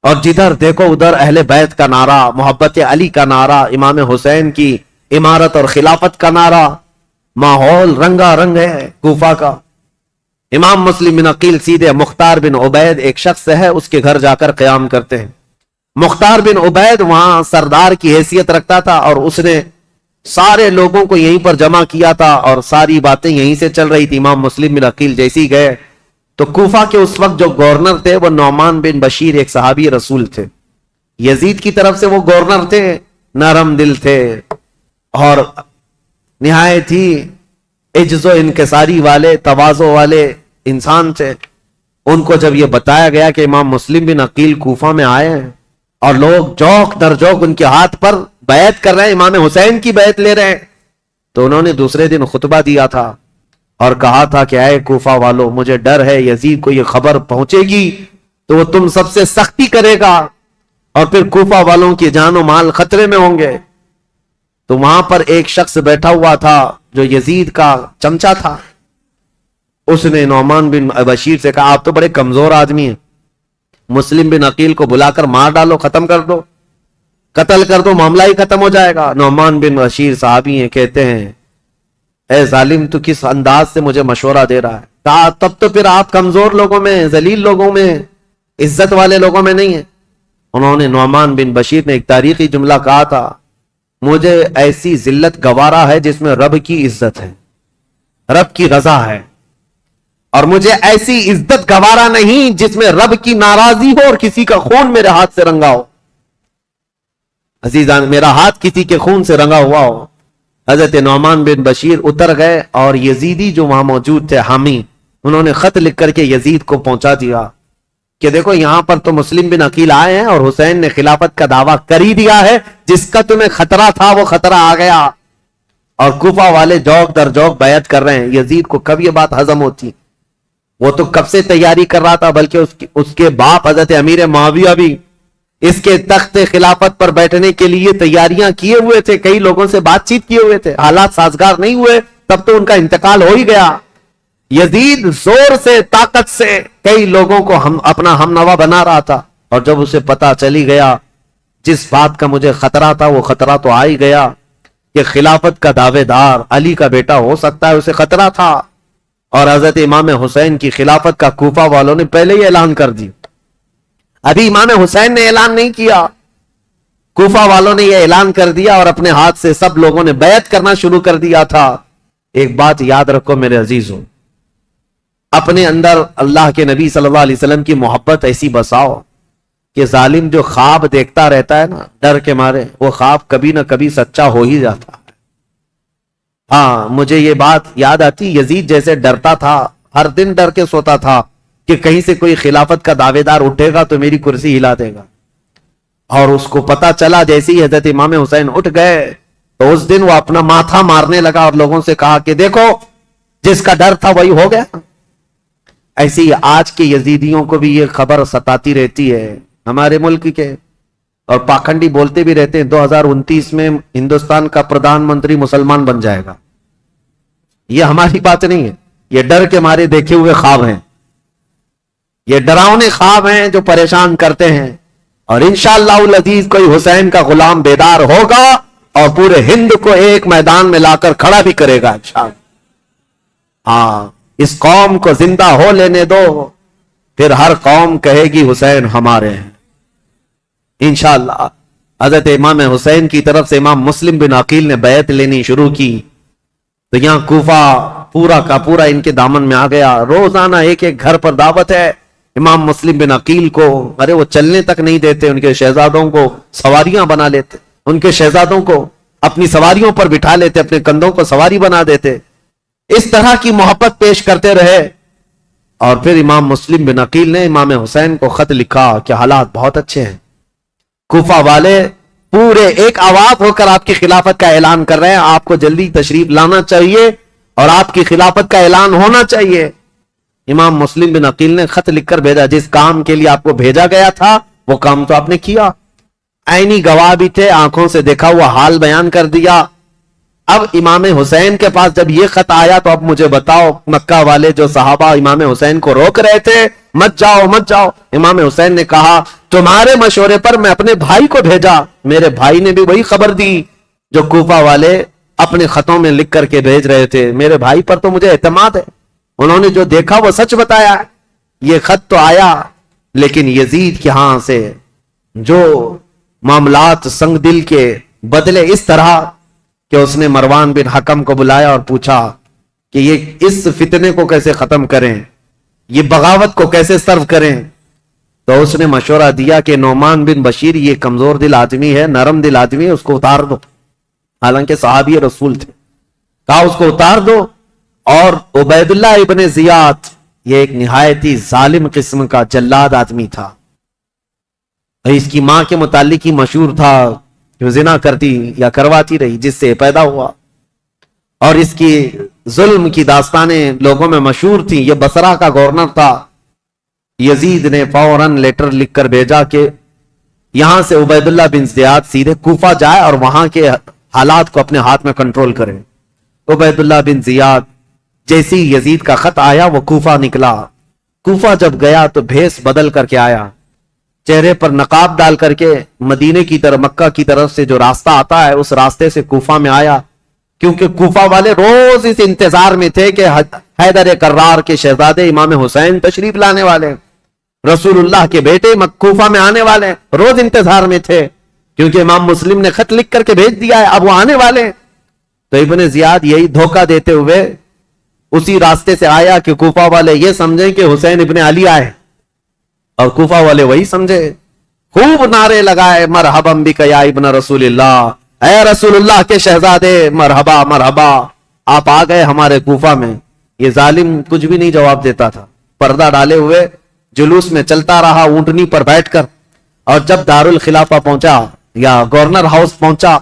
اور جدھر دیکھو ادھر اہل بیت کا نعرہ، محبت علی کا نعرہ، امام حسین کی امارت اور خلافت کا نعرہ، ماحول رنگا رنگ ہے کوفہ کا۔ امام مسلم بن عقیل سیدھے مختار بن عبید ایک شخص ہے، اس کے گھر جا کر قیام کرتے ہیں۔ مختار بن عبید وہاں سردار کی حیثیت رکھتا تھا، اور اس نے سارے لوگوں کو یہیں پر جمع کیا تھا، اور ساری باتیں یہیں سے چل رہی تھی۔ امام مسلم بن عقیل جیسی گئے تو کوفہ کے اس وقت جو گورنر تھے وہ نعمان بن بشیر ایک صحابی رسول تھے، یزید کی طرف سے وہ گورنر تھے، نرم دل تھے اور نہایت ہی عجز و انکساری والے، تواضع والے انسان تھے۔ ان کو جب یہ بتایا گیا کہ امام مسلم بن عقیل کوفہ میں آئے ہیں اور لوگ جوک در جوک ان کے ہاتھ پر بیعت کر رہے ہیں، امام حسین کی بیعت لے رہے ہیں، تو انہوں نے دوسرے دن خطبہ دیا تھا اور کہا تھا کہ اے کوفہ والو، مجھے ڈر ہے یزید کو یہ خبر پہنچے گی تو وہ تم سب سے سختی کرے گا اور پھر کوفہ والوں کی جان و مال خطرے میں ہوں گے۔ تو وہاں پر ایک شخص بیٹھا ہوا تھا جو یزید کا چمچا تھا، اس نے نعمان بن بشیر سے کہا آپ تو بڑے کمزور آدمی ہیں، مسلم بن عقیل کو بلا کر مار ڈالو، ختم کر دو، قتل کر دو، معاملہ ہی ختم ہو جائے گا۔ نعمان بن بشیر صحابی ہیں، کہتے ہیں اے ظالم تو کس انداز سے مجھے مشورہ دے رہا ہے؟ کہا تب تو پھر آپ کمزور لوگوں میں، ذلیل لوگوں میں، عزت والے لوگوں میں نہیں ہیں۔ انہوں نے نعمان بن بشیر نے ایک تاریخی جملہ کہا تھا، مجھے ایسی ذلت گوارا ہے جس میں رب کی عزت ہے، رب کی رضا ہے، اور مجھے ایسی عزت گوارا نہیں جس میں رب کی ناراضی ہو اور کسی کا خون میرے ہاتھ سے رنگا ہو۔ عزیزان، میرا ہاتھ کسی کے خون سے رنگا ہوا ہو۔ حضرت نعمان بن بشیر اتر گئے اور یزیدی جو وہاں موجود تھے حامی، انہوں نے خط لکھ کر کے یزید کو پہنچا دیا کہ دیکھو یہاں پر تو مسلم بن عقیل آئے ہیں اور حسین نے خلافت کا دعویٰ کر ہی دیا ہے، جس کا تمہیں خطرہ تھا وہ خطرہ آ گیا، اور کوفہ والے جوک در جوک بیعت کر رہے ہیں۔ یزید کو کب یہ بات ہضم ہوتی؟ وہ تو کب سے تیاری کر رہا تھا، بلکہ اس کے باپ حضرت امیر معاویہ بھی اس کے تخت خلافت پر بیٹھنے کے لیے تیاریاں کیے ہوئے تھے، کئی لوگوں سے بات چیت کیے ہوئے تھے، حالات سازگار نہیں ہوئے تب تو ان کا انتقال ہو ہی گیا۔ یزید زور سے، طاقت سے کئی لوگوں کو اپنا ہم نوا بنا رہا تھا، اور جب اسے پتا چلی گیا جس بات کا مجھے خطرہ تھا وہ خطرہ تو آ ہی گیا کہ خلافت کا دعوے دار علی کا بیٹا ہو سکتا ہے، اسے خطرہ تھا، اور حضرت امام حسین کی خلافت کا کوفہ والوں نے پہلے ہی اعلان کر دی۔ ابھی امام حسین نے اعلان نہیں کیا، کوفہ والوں نے یہ اعلان کر دیا اور اپنے ہاتھ سے سب لوگوں نے بیعت کرنا شروع کر دیا تھا۔ ایک بات یاد رکھو میرے عزیزوں، اپنے اندر اللہ کے نبی صلی اللہ علیہ وسلم کی محبت ایسی بساؤ کہ ظالم جو خواب دیکھتا رہتا ہے نا ڈر کے مارے، وہ خواب کبھی نہ کبھی سچا ہو ہی جاتا ہے۔ ہاں، مجھے یہ بات یاد آتی، یزید جیسے ڈرتا تھا، ہر دن ڈر کے سوتا تھا کہ کہیں سے کوئی خلافت کا دعوے دار اٹھے گا تو میری کرسی ہلا دے گا، اور اس کو پتا چلا جیسے ہی حضرت امام حسین اٹھ گئے تو اس دن وہ اپنا ماتھا مارنے لگا اور لوگوں سے کہا کہ دیکھو جس کا ڈر تھا وہی ہو گیا۔ ایسی ہی آج کے یزیدیوں کو بھی یہ خبر ستاتی رہتی ہے ہمارے ملک کے، اور پاکھنڈی بولتے بھی رہتے ہیں 2029 میں ہندوستان کا پردھان منتری مسلمان بن جائے گا۔ یہ ہماری بات نہیں ہے، یہ ڈر کے مارے دیکھے ہوئے خواب ہیں، یہ ڈراؤنے خواب ہیں جو پریشان کرتے ہیں، اور انشاءاللہ العزیز کوئی حسین کا غلام بیدار ہوگا اور پورے ہند کو ایک میدان میں لا کر کھڑا بھی کرے گا انشاءاللہ۔ ہاں، اس قوم کو زندہ ہو لینے دو، پھر ہر قوم کہے گی حسین ہمارے ہیں انشاءاللہ۔ حضرت امام حسین کی طرف سے امام مسلم بن عقیل نے بیعت لینی شروع کی تو یہاں کوفہ پورا کا پورا ان کے دامن میں آ گیا۔ روزانہ ایک ایک گھر پر دعوت ہے امام مسلم بن عقیل کو، ارے وہ چلنے تک نہیں دیتے، ان کے شہزادوں کو سواریاں بنا لیتے، ان کے شہزادوں کو اپنی سواریوں پر بٹھا لیتے، اپنے کندھوں کو سواری بنا دیتے، اس طرح کی محبت پیش کرتے رہے۔ اور پھر امام مسلم بن عقیل نے امام حسین کو خط لکھا کہ حالات بہت اچھے ہیں، کوفہ والے پورے ایک آواز ہو کر آپ کی خلافت کا اعلان کر رہے ہیں، آپ کو جلدی تشریف لانا چاہیے اور آپ کی خلافت کا اعلان ہونا چاہیے۔ امام مسلم بن عقیل نے خط لکھ کر بھیجا، جس کام کے لیے آپ کو بھیجا گیا تھا وہ کام تو آپ نے کیا، عینی گواہ بھی تھے، آنکھوں سے دیکھا ہوا حال بیان کر دیا۔ اب امام حسین کے پاس جب یہ خط آیا تو اب مجھے بتاؤ، مکہ والے جو صحابہ امام حسین کو روک رہے تھے مت جاؤ مت جاؤ، امام حسین نے کہا تمہارے مشورے پر میں اپنے بھائی کو بھیجا، میرے بھائی نے بھی وہی خبر دی جو کوفہ والے اپنے خطوں میں لکھ کر کے بھیج رہے تھے، میرے بھائی پر تو مجھے اعتماد ہے، انہوں نے جو دیکھا وہ سچ بتایا۔ یہ خط تو آیا لیکن یزید کے ہاں سے جو معاملات سنگ دل کے بدلے اس طرح کہ اس نے مروان بن حکم کو بلایا اور پوچھا کہ یہ اس فتنے کو کیسے ختم کریں، یہ بغاوت کو کیسے سرو کریں، تو اس نے مشورہ دیا کہ نعمان بن بشیر یہ کمزور دل آدمی ہے، نرم دل آدمی ہے، اس کو اتار دو، حالانکہ صحابی رسول تھے، کہا اس کو اتار دو، اور عبید اللہ ابن زیاد یہ ایک نہایت ہی ظالم قسم کا جلاد آدمی تھا. اور اس کی ماں کے متعلق ہی مشہور تھا جو زنا کرتی یا کرواتی رہی جس سے پیدا ہوا, اور اس کی ظلم کی داستانیں لوگوں میں مشہور تھیں. یہ بصرہ کا گورنر تھا. یزید نے فوراً لیٹر لکھ کر بھیجا کہ یہاں سے عبید اللہ بن زیاد سیدھے کوفہ جائے اور وہاں کے حالات کو اپنے ہاتھ میں کنٹرول کرے. عبید اللہ بن زیاد جیسی یزید کا خط آیا وہ کوفہ نکلا. کوفہ جب گیا تو بھیس بدل کر کے آیا, چہرے پر نقاب ڈال کر کے مدینے کی طرف, مکہ کی طرف سے جو راستہ آتا ہے اس راستے سے کوفہ میں آیا, کیونکہ کوفہ والے روز اس انتظار میں تھے کہ حیدر کرار کے شہزادے امام حسین تشریف لانے والے, رسول اللہ کے بیٹے کوفہ میں آنے والے, روز انتظار میں تھے کیونکہ امام مسلم نے خط لکھ کر کے بھیج دیا ہے, اب وہ آنے والے. تو ابن زیاد یہی دھوکہ دیتے ہوئے اسی راستے سے آیا کہ کوفہ والے یہ سمجھیں کہ حسین ابن علی آئے, اور کوفہ والے وہی سمجھے. خوب نعرے لگائے, مرحبا بک یا ابن رسول اللہ, اے رسول اللہ کے شہزادے مرحبا مرحبا, آپ آ گئے ہمارے کوفہ میں. یہ ظالم کچھ بھی نہیں جواب دیتا تھا, پردہ ڈالے ہوئے جلوس میں چلتا رہا اونٹنی پر بیٹھ کر. اور جب دارالخلافہ پہنچا یا گورنر ہاؤس پہنچا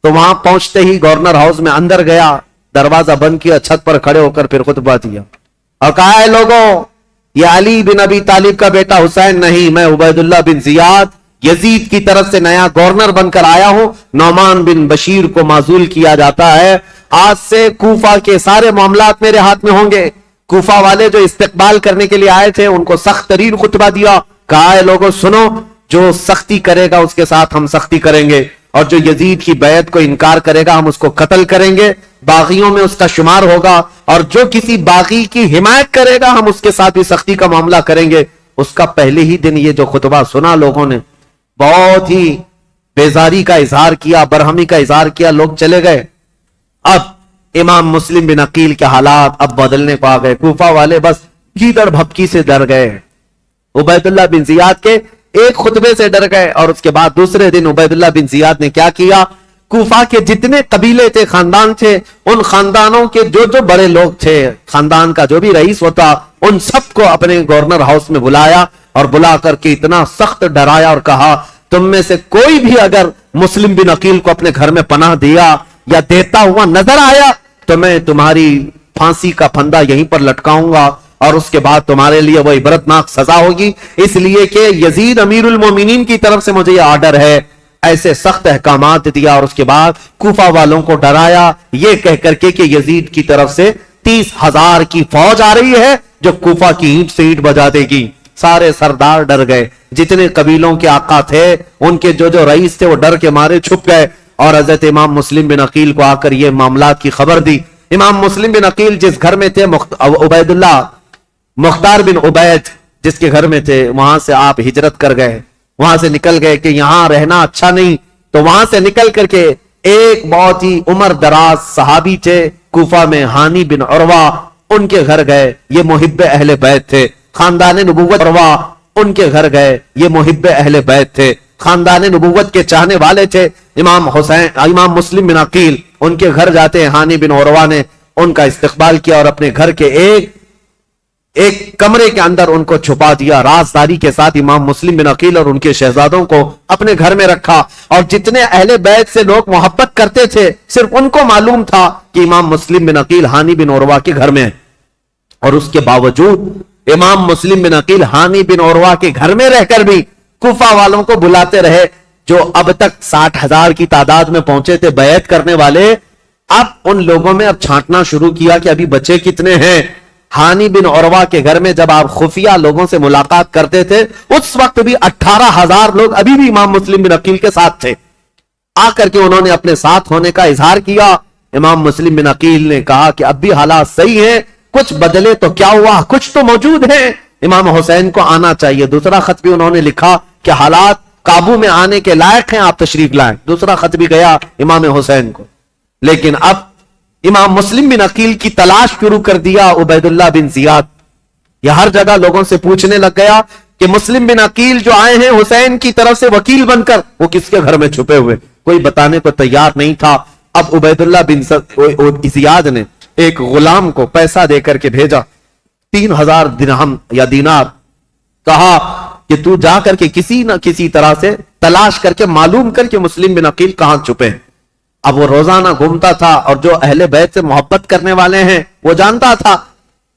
تو وہاں پہنچتے ہی گورنر ہاؤس میں اندر گیا, دروازہ بند کیا, چھت پر کھڑے ہو کر پھر خطبہ دیا اور کہا ہے لوگوں, یہ علی بن ابی طالب کا بیٹا حسین نہیں, میں عبید اللہ بن زیاد یزید کی طرف سے نیا گورنر بن کر آیا ہوں. نعمان بن بشیر کو معزول کیا جاتا ہے, آج سے کوفہ کے سارے معاملات میرے ہاتھ میں ہوں گے. کوفہ والے جو استقبال کرنے کے لیے آئے تھے ان کو سخت ترین خطبہ دیا, کہا ہے لوگوں سنو, جو سختی کرے گا اس کے ساتھ ہم سختی کریں گے, اور جو یزید کی بیعت کو انکار کرے گا ہم اس کو قتل کریں گے, باغیوں میں اس کا شمار ہوگا, اور جو کسی باغی کی حمایت کرے گا ہم اس کے ساتھ بھی سختی کا معاملہ کریں گے. اس کا پہلے ہی دن یہ جو خطبہ سنا لوگوں نے بہت ہی بیزاری کا اظہار کیا, برہمی کا اظہار کیا, لوگ چلے گئے. اب امام مسلم بن عقیل کے حالات اب بدلنے کو آ گئے. کوفہ والے بس گیدڑ بھپکی سے ڈر گئے, عبید اللہ بن زیاد کے ایک خطبے سے ڈر گئے. اور اس کے بعد دوسرے دن عبید اللہ بن زیاد نے کیا کیا, کوفہ کے جتنے قبیلے تھے, خاندان تھے, ان خاندانوں کے جو جو بڑے لوگ تھے, خاندان کا جو بھی رئیس ہوتا, ان سب کو اپنے گورنر ہاؤس میں بلایا, اور بلا کر کے اتنا سخت ڈرایا اور کہا تم میں سے کوئی بھی اگر مسلم بن عقیل کو اپنے گھر میں پناہ دیا یا دیتا ہوا نظر آیا تو میں تمہاری پھانسی کا پھندا یہیں پر لٹکاؤں گا, اور اس کے بعد تمہارے لیے وہ عبرتناک سزا ہوگی, اس لیے کہ یزید امیر المومنین کی طرف سے مجھے یہ آرڈر ہے. ایسے سخت احکامات دیا, اور اس کے بعد کوفہ والوں کو ڈرایا یہ کہہ کر کے کہ یزید کی طرف سے 30,000 کی فوج آ رہی ہے جو کوفہ کی اینٹ سے اینٹ بجا دے گی. سارے سردار ڈر گئے, جتنے قبیلوں کے آقا تھے ان کے جو جو رئیس تھے وہ ڈر کے مارے چھپ گئے, اور حضرت امام مسلم بن عقیل کو آ کر یہ معاملات کی خبر دی. امام مسلم بن عقیل جس گھر میں تھے, عبید اللہ مختار بن عبید جس کے گھر میں تھے, وہاں سے آپ ہجرت کر گئے, وہاں سے نکل گئے کہ یہاں رہنا اچھا نہیں, تو وہاں سے نکل کر کے ایک بہت ہی عمر دراز صحابی تھے کوفہ میں, ہانی بن عروہ, ان کے گھر گئے. یہ محب اہل بیت تھے. خاندان نبوت عروہ, ان کے گھر گئے. یہ محب اہل بیت تھے, خاندان نبوت کے چاہنے والے تھے. امام مسلم بن عقیل ان کے گھر جاتے ہیں, ہانی بن عروہ نے ان کا استقبال کیا اور اپنے گھر کے ایک کمرے کے اندر ان کو چھپا دیا. رازداری کے ساتھ امام مسلم بن عقیل اور ان کے شہزادوں کو اپنے گھر میں رکھا, اور جتنے اہل بیت سے لوگ محبت کرتے تھے صرف ان کو معلوم تھا کہ امام مسلم بن عقیل ہانی بن عروہ کے گھر میں ہے. اور اس کے باوجود امام مسلم بن عقیل ہانی بن عروہ کے گھر میں رہ کر بھی کوفہ والوں کو بلاتے رہے, جو اب تک 60,000 کی تعداد میں پہنچے تھے بیعت کرنے والے. اب ان لوگوں میں اب چھانٹنا شروع کیا کہ ابھی بچے کتنے ہیں. ہانی بن عروہ کے گھر میں جب آپ خفیہ لوگوں سے ملاقات کرتے تھے اس وقت بھی 18,000 لوگ ابھی بھی امام مسلم بن عقیل کے ساتھ تھے. آ کر کے انہوں نے اپنے ساتھ ہونے کا اظہار کیا. امام مسلم بن عقیل نے کہا کہ اب بھی حالات صحیح ہیں, کچھ بدلے تو کیا ہوا, کچھ تو موجود ہیں, امام حسین کو آنا چاہیے. دوسرا خط بھی انہوں نے لکھا کہ حالات قابو میں آنے کے لائق ہیں, آپ تشریف لائیں. دوسرا خط بھی گیا امام حسین کو. لیکن اب امام مسلم بن عقیل کی تلاش شروع کر دیا عبید اللہ بن زیاد. یہ ہر جگہ لوگوں سے پوچھنے لگ گیا کہ مسلم بن عقیل جو آئے ہیں حسین کی طرف سے وکیل بن کر, وہ کس کے گھر میں چھپے ہوئے, کوئی بتانے کو تیار نہیں تھا. اب عبید اللہ بن زیاد نے ایک غلام کو پیسہ دے کر کے بھیجا 3,000 درہم یا دینار. کہا کہ تو جا کر کے کسی نہ کسی طرح سے تلاش کر کے معلوم کر کے مسلم بن عقیل کہاں چھپے ہیں. اب وہ روزانہ گھومتا تھا اور جو اہل بیت سے محبت کرنے والے ہیں وہ جانتا تھا.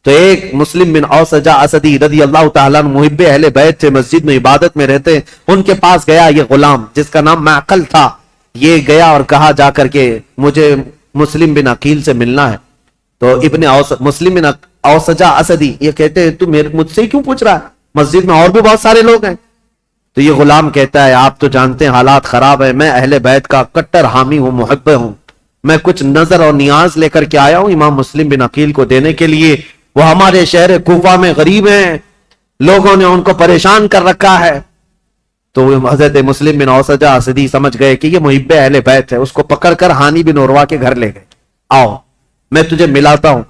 تو ایک مسلم بن اوسجہ اسدی رضی اللہ تعالیٰ عنہ محب اہل بیت سے مسجد میں عبادت میں رہتے, ان کے پاس گیا یہ غلام جس کا نام معقل تھا. یہ گیا اور کہا جا کر کے مجھے مسلم بن عقیل سے ملنا ہے. تو مسلم بن اوسجہ اسدی یہ کہتے ہیں تو مجھ سے کیوں پوچھ رہا ہے, مسجد میں اور بھی بہت سارے لوگ ہیں. تو یہ غلام کہتا ہے آپ تو جانتے ہیں حالات خراب ہے, میں اہل بیت کا کٹر حامی ہوں, محب ہوں, میں کچھ نظر اور نیاز لے کر کے آیا ہوں امام مسلم بن عقیل کو دینے کے لیے. وہ ہمارے شہر کوفہ میں غریب ہیں, لوگوں نے ان کو پریشان کر رکھا ہے. تو حضرت مسلم بن اوسجہ اسدی سمجھ گئے کہ یہ محب اہل بیت ہے. اس کو پکڑ کر ہانی بن عروہ کے گھر لے گئے, آؤ میں تجھے ملاتا ہوں.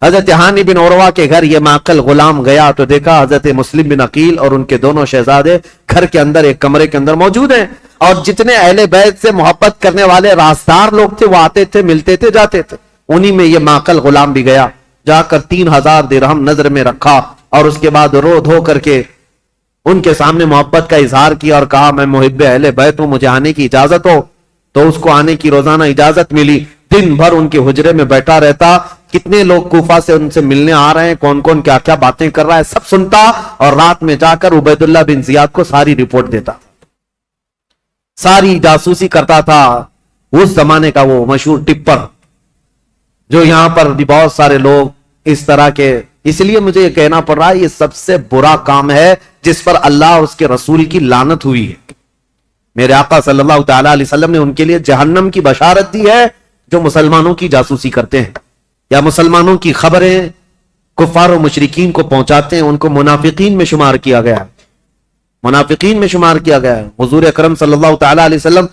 حضرت ہانی بن عروہ کے گھر یہ معقل غلام گیا تو دیکھا حضرت مسلم بن عقیل اور ان کے دونوں شہزادے گھر کے اندر ایک کمرے کے اندر موجود ہیں, اور جتنے اہل بیت سے محبت کرنے والے رازدار لوگ تھے وہ آتے تھے, ملتے تھے, جاتے تھے. انہی میں یہ معقل غلام بھی گیا, جا کر 3,000 درہم نظر میں رکھا اور اس کے بعد رو دھو کر کے ان کے سامنے محبت کا اظہار کیا اور کہا میں محب اہل بیت ہوں, مجھے آنے کی اجازت ہو. تو اس کو آنے کی روزانہ اجازت ملی. دن بھر ان کے حجرے میں بیٹھا رہتا, کتنے لوگ کوفہ سے ان سے ملنے آ رہے ہیں, کون کون کیا کیا باتیں کر رہا ہے سب سنتا, اور رات میں جا کر عبید اللہ بن زیاد کو ساری رپورٹ دیتا, ساری جاسوسی کرتا تھا. اس زمانے کا وہ مشہور ٹپر جو یہاں پر بھی بہت سارے لوگ اس طرح کے, اس لیے مجھے یہ کہنا پڑ رہا ہے یہ سب سے برا کام ہے جس پر اللہ اور اس کے رسول کی لعنت ہوئی ہے. میرے آقا صلی اللہ تعالی علیہ وسلم نے ان کے لیے جہنم کی بشارت دی ہے جو مسلمانوں کی جاسوسی کرتے ہیں یا مسلمانوں کی خبریں کفار و مشرکین کو پہنچاتے ہیں. ان کو منافقین میں شمار کیا گیا ہے, منافقین میں شمار کیا گیا ہے. حضور اکرم صلی اللہ تعالی علیہ وسلم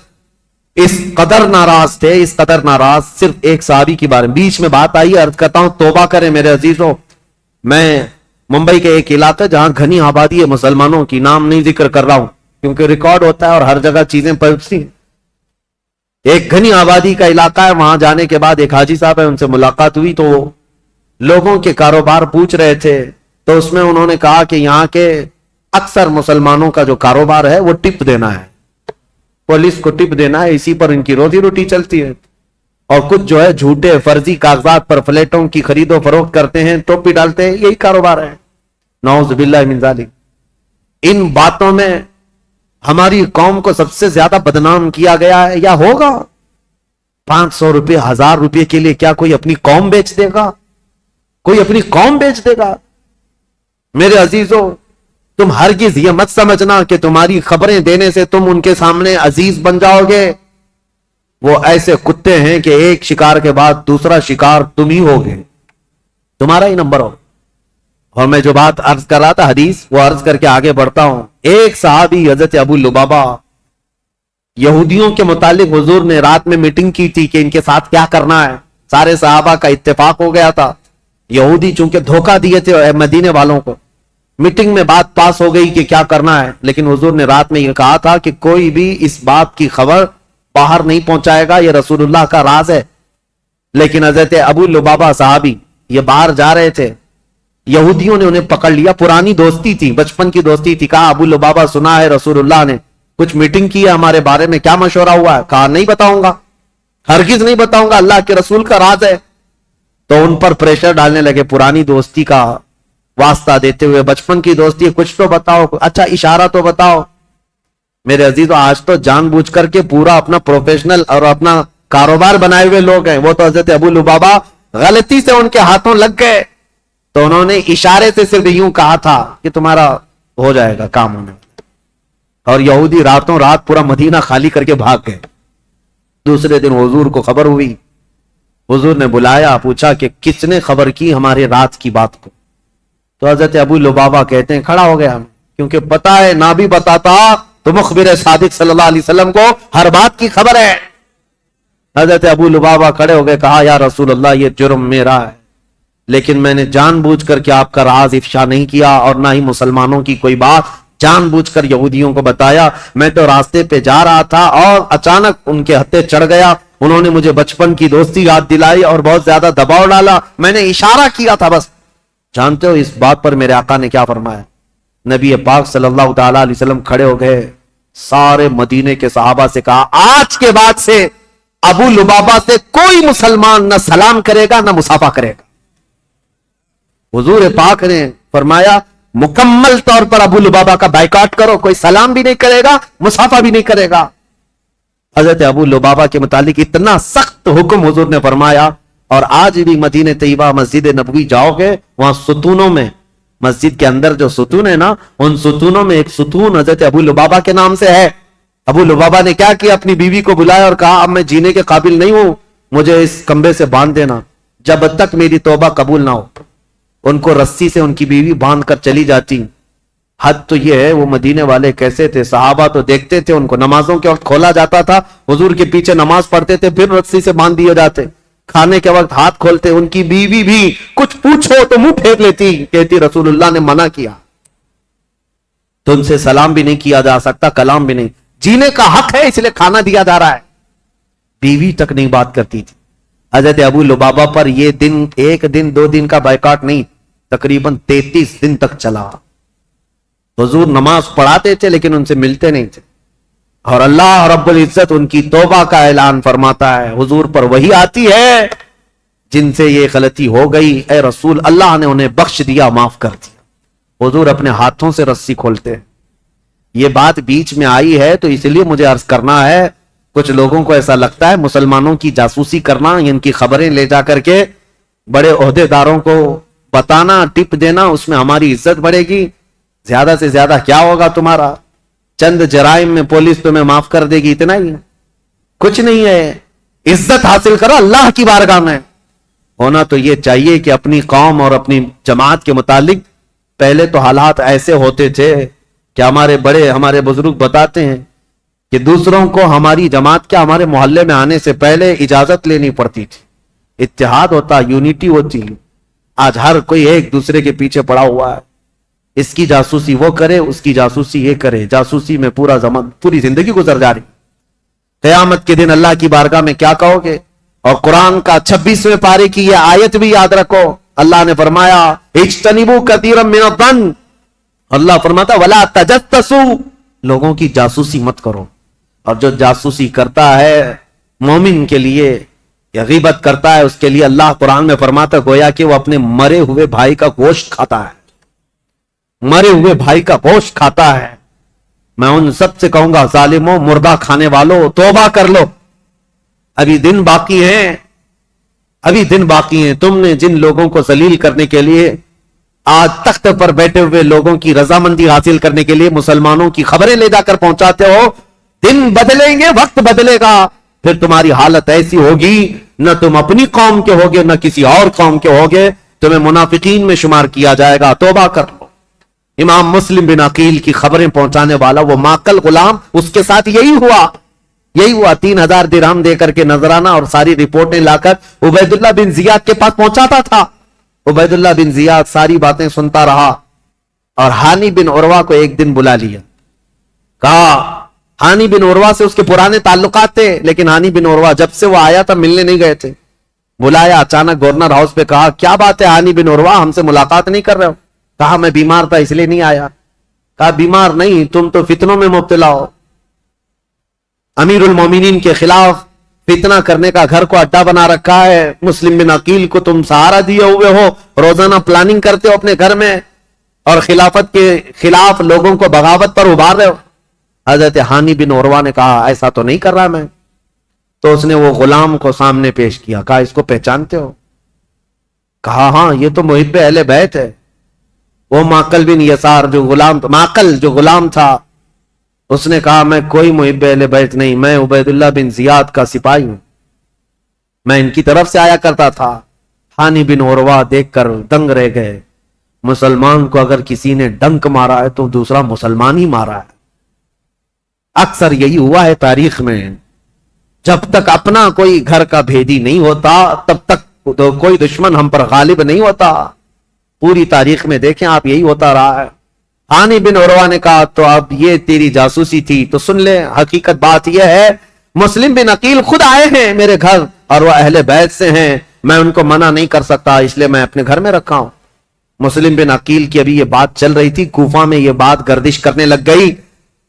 اس قدر ناراض تھے, اس قدر ناراض, صرف ایک صحابی کی بارے بیچ میں بات آئی, عرض کرتا ہوں توبہ کریں میرے عزیزوں. میں ممبئی کے ایک علاقہ جہاں گھنی آبادی ہے مسلمانوں کی, نام نہیں ذکر کر رہا ہوں کیونکہ ریکارڈ ہوتا ہے اور ہر جگہ چیزیں پہنچتی ہیں. ایک گھنی آبادی کا علاقہ ہے, وہاں جانے کے بعد ایک حاجی صاحب ہے, ان سے ملاقات ہوئی تو لوگوں کے کاروبار پوچھ رہے تھے. تو اس میں انہوں نے کہا کہ یہاں کے اکثر مسلمانوں کا جو کاروبار ہے وہ ٹپ دینا ہے, پولیس کو ٹپ دینا ہے, اسی پر ان کی روزی روٹی چلتی ہے. اور کچھ جو ہے جھوٹے فرضی کاغذات پر فلیٹوں کی خرید و فروخت کرتے ہیں, ٹوپی ڈالتے ہیں, یہی کاروبار ہے. نعوذ باللہ من ذالک. ان باتوں میں ہماری قوم کو سب سے زیادہ بدنام کیا گیا ہے. یا ہوگا 500 روپے 1000 روپے کے لیے کیا کوئی اپنی قوم بیچ دے گا؟ کوئی اپنی قوم بیچ دے گا؟ میرے عزیزوں, تم ہرگز یہ مت سمجھنا کہ تمہاری خبریں دینے سے تم ان کے سامنے عزیز بن جاؤ گے. وہ ایسے کتے ہیں کہ ایک شکار کے بعد دوسرا شکار تم ہی ہوگے, تمہارا ہی نمبر ہو. اور میں جو بات عرض کر رہا تھا حدیث, وہ عرض کر کے آگے بڑھتا ہوں. ایک صحابی حضرت ابو لبابہ, یہودیوں کے متعلق حضور نے رات میں میٹنگ کی تھی کہ ان کے ساتھ کیا کرنا ہے. سارے صحابہ کا اتفاق ہو گیا تھا. یہودی چونکہ دھوکہ دیے تھے مدینے والوں کو, میٹنگ میں بات پاس ہو گئی کہ کیا کرنا ہے. لیکن حضور نے رات میں یہ کہا تھا کہ کوئی بھی اس بات کی خبر باہر نہیں پہنچائے گا, یہ رسول اللہ کا راز ہے. لیکن حضرت ابو لبابہ صحابی یہ باہر جا رہے تھے, یہودیوں نے انہیں پکڑ لیا. پرانی دوستی تھی, بچپن کی دوستی تھی. کہا ابو لبابہ سنا ہے رسول اللہ نے کچھ میٹنگ کی ہے ہمارے بارے میں, کیا مشورہ ہوا ہے؟ کہا نہیں بتاؤں گا, ہرگز نہیں بتاؤں گا, اللہ کے رسول کا راز ہے. تو ان پر پریشر ڈالنے لگے, پرانی دوستی کا واسطہ دیتے ہوئے, بچپن کی دوستی ہے, کچھ تو بتاؤ, اچھا اشارہ تو بتاؤ. میرے عزیزو, آج تو جان بوجھ کر کے پورا اپنا پروفیشنل اور اپنا کاروبار بنائے ہوئے لوگ ہیں. وہ تو حضرت ابو لبابہ غلطی سے ان کے ہاتھوں لگ گئے تو انہوں نے اشارے سے صرف یوں کہا تھا کہ تمہارا ہو جائے گا کام ہونے. اور یہودی راتوں رات پورا مدینہ خالی کر کے بھاگ گئے. دوسرے دن حضور کو خبر ہوئی, حضور نے بلایا, پوچھا کہ کس نے خبر کی ہمارے رات کی بات کو. تو حضرت ابو لبابہ کہتے ہیں کھڑا ہو گیا, کیونکہ پتا ہے نہ بھی بتاتا تو مخبر صادق صلی اللہ علیہ وسلم کو ہر بات کی خبر ہے. حضرت ابو لبابہ کھڑے ہو گئے, کہا یا رسول اللہ یہ جرم میرا ہے, لیکن میں نے جان بوجھ کر کے آپ کا راز افشا نہیں کیا اور نہ ہی مسلمانوں کی کوئی بات جان بوجھ کر یہودیوں کو بتایا. میں تو راستے پہ جا رہا تھا اور اچانک ان کے ہتھے چڑھ گیا. انہوں نے مجھے بچپن کی دوستی یاد دلائی اور بہت زیادہ دباؤ ڈالا. میں نے اشارہ کیا تھا بس, جانتے ہو اس بات پر میرے آقا نے کیا فرمایا؟ نبی پاک صلی اللہ تعالی علیہ وسلم کھڑے ہو گئے، سارے مدینے کے صحابہ سے کہا آج کے بعد سے ابو لبابہ سے کوئی مسلمان نہ سلام کرے گا نہ مصافحہ کرے گا۔ حضور پاک نے فرمایا مکمل طور پر ابو لبابہ کا بائیکاٹ کرو، کوئی سلام بھی نہیں کرے گا مصافحہ بھی نہیں کرے گا۔ حضرت ابو لبابہ کے متعلق اتنا سخت حکم حضور نے فرمایا، اور آج بھی مدینہ طیبہ مسجد نبوی جاؤ گے، وہاں ستونوں میں، مسجد کے اندر جو ستون ہے نا، ان ستونوں میں ایک ستون حضرت ابو لبابہ کے نام سے ہے۔ ابو لبابہ نے کیا کیا؟ اپنی بیوی کو بلایا اور کہا اب میں جینے کے قابل نہیں ہوں، مجھے اس کمبے سے باندھ دینا جب تک میری توبہ قبول نہ ہو۔ ان کو رسی سے ان کی بیوی باندھ کر چلی جاتی۔ حد تو یہ ہے وہ مدینے والے کیسے تھے، صحابہ تو دیکھتے تھے ان کو، نمازوں کے وقت کھولا جاتا تھا، حضور کے پیچھے نماز پڑھتے تھے، پھر رسی سے باندھ دیے جاتے، کھانے کے وقت ہاتھ کھولتے، ان کی بیوی بھی کچھ پوچھو تو منہ پھیر لیتی، کہتی رسول اللہ نے منع کیا، تو ان سے سلام بھی نہیں کیا جا سکتا، کلام بھی نہیں، جینے کا حق ہے اس لیے کھانا دیا جا رہا ہے۔ بیوی تک نہیں بات کرتی تھی۔ حضرت ابو لبابہ پر یہ دن ایک دن دو دن کا بائیکاٹ نہیں، تقریباً 33 دن تک چلا۔ حضور نماز پڑھاتے تھے لیکن ان سے ملتے نہیں تھے، اور اللہ رب العزت ان کی توبہ کا اعلان فرماتا ہے، حضور پر وہی آتی ہے جن سے یہ غلطی ہو گئی، اے رسول اللہ نے انہیں بخش دیا، معاف کر دیا۔ حضور اپنے ہاتھوں سے رسی کھولتے ہیں۔ یہ بات بیچ میں آئی ہے تو اس لیے مجھے عرض کرنا ہے، کچھ لوگوں کو ایسا لگتا ہے مسلمانوں کی جاسوسی کرنا، ان کی خبریں لے جا کر کے بڑے عہدے داروں کو بتانا، ٹپ دینا، اس میں ہماری عزت بڑھے گی۔ زیادہ سے زیادہ کیا ہوگا تمہارا؟ چند جرائم میں پولیس تمہیں معاف کر دے گی، اتنا ہی، کچھ نہیں ہے۔ عزت حاصل کرو اللہ کی بارگاہ میں۔ ہونا تو یہ چاہیے کہ اپنی قوم اور اپنی جماعت کے متعلق پہلے تو حالات ایسے ہوتے تھے کہ ہمارے بزرگ بتاتے ہیں کہ دوسروں کو ہماری جماعت کے ہمارے محلے میں آنے سے پہلے اجازت لینی پڑتی تھی، اتحاد ہوتا، یونٹی ہوتی۔ آج ہر کوئی ایک دوسرے کے پیچھے پڑا ہوا ہے، اس کی جاسوسی وہ کرے، اس کی جاسوسی یہ کرے، جاسوسی میں پوری زندگی گزر جا رہی۔ قیامت کے دن اللہ کی بارگاہ میں کیا کہو گے؟ اور قرآن کا 26ویں پارے کی یہ آیت بھی یاد رکھو، اللہ نے فرمایا اجتنبوا کثیرا من الظن، اللہ فرماتا ولا تجسسوا، لوگوں کی جاسوسی مت کرو۔ اور جو جاسوسی کرتا ہے مومن کے لیے یا غیبت کرتا ہے اس کے لیے اللہ قرآن میں فرماتا گویا کہ وہ اپنے مرے ہوئے بھائی کا گوشت کھاتا ہے، مرے ہوئے بھائی کا گوشت کھاتا ہے۔ میں ان سب سے کہوں گا ظالموں، مردہ کھانے والوں، توبہ کر لو، ابھی دن باقی ہیں، ابھی دن باقی ہیں۔ تم نے جن لوگوں کو ذلیل کرنے کے لیے، آج تخت پر بیٹھے ہوئے لوگوں کی رضامندی حاصل کرنے کے لیے مسلمانوں کی خبریں لے جا کر پہنچاتے ہو، دن بدلیں گے، وقت بدلے گا، پھر تمہاری حالت ایسی ہوگی نہ تم اپنی قوم کے ہوگے نہ کسی اور قوم کے ہوگے، تمہیں منافقین میں شمار کیا جائے گا۔ توبہ کر لو۔ امام مسلم بن عقیل کی خبریں پہنچانے والا وہ ماکل غلام، اس کے ساتھ یہی ہوا 3000 درہم دے کر کے نذرانہ اور ساری رپورٹیں لا کر عبید اللہ بن زیاد کے پاس پہنچاتا تھا۔ عبید اللہ بن زیاد ساری باتیں سنتا رہا اور ہانی بن عروہ کو ایک دن بلا لیا، کہا ہانی بن عروہ سے اس کے پرانے تعلقات تھے، لیکن ہانی بن عروہ جب سے وہ آیا تھا ملنے نہیں گئے تھے۔ بلایا اچانک گورنر ہاؤس پہ، کہا کیا بات ہے ہانی بن عروہ، ہم سے ملاقات نہیں کر رہے ہو؟ کہا میں بیمار تھا اس لیے نہیں آیا۔ کہا بیمار نہیں، تم تو فتنوں میں مبتلا ہو، امیر المومنین کے خلاف فتنہ کرنے کا گھر کو اڈا بنا رکھا ہے، مسلم بن عقیل کو تم سہارا دیے ہوئے ہو، روزانہ پلاننگ کرتے ہو اپنے گھر میں، اور خلافت کے خلاف لوگوں کو بغاوت پر ابھار رہے ہو۔ حضرت ہانی بن عروہ نے کہا ایسا تو نہیں کر رہا میں۔ تو اس نے وہ غلام کو سامنے پیش کیا، کہا اس کو پہچانتے ہو؟ کہا ہاں یہ تو محب اہل بیت ہے۔ وہ ماکل بن یسار جو غلام تھا، اس نے کہا میں کوئی محب اہل بیت نہیں، میں عبید اللہ بن زیاد کا سپاہی ہوں، میں ان کی طرف سے آیا کرتا تھا۔ ہانی بن عروہ دیکھ کر دنگ رہ گئے، مسلمان کو اگر کسی نے ڈنک مارا ہے تو دوسرا مسلمان ہی مارا ہے۔ اکثر یہی ہوا ہے تاریخ میں، جب تک اپنا کوئی گھر کا بھیدی نہیں ہوتا تب تک تو کوئی دشمن ہم پر غالب نہیں ہوتا۔ پوری تاریخ میں دیکھیں آپ، یہی ہوتا رہا ہے۔ ہانی بن عروہ نے کہا تو اب یہ تیری جاسوسی تھی تو سن لے، حقیقت بات یہ ہے مسلم بن عقیل خود آئے ہیں میرے گھر اور وہ اہل بیت سے ہیں، میں ان کو منع نہیں کر سکتا، اس لیے میں اپنے گھر میں رکھا ہوں۔ مسلم بن عقیل کی ابھی یہ بات چل رہی تھی، کوفہ میں یہ بات گردش کرنے لگ گئی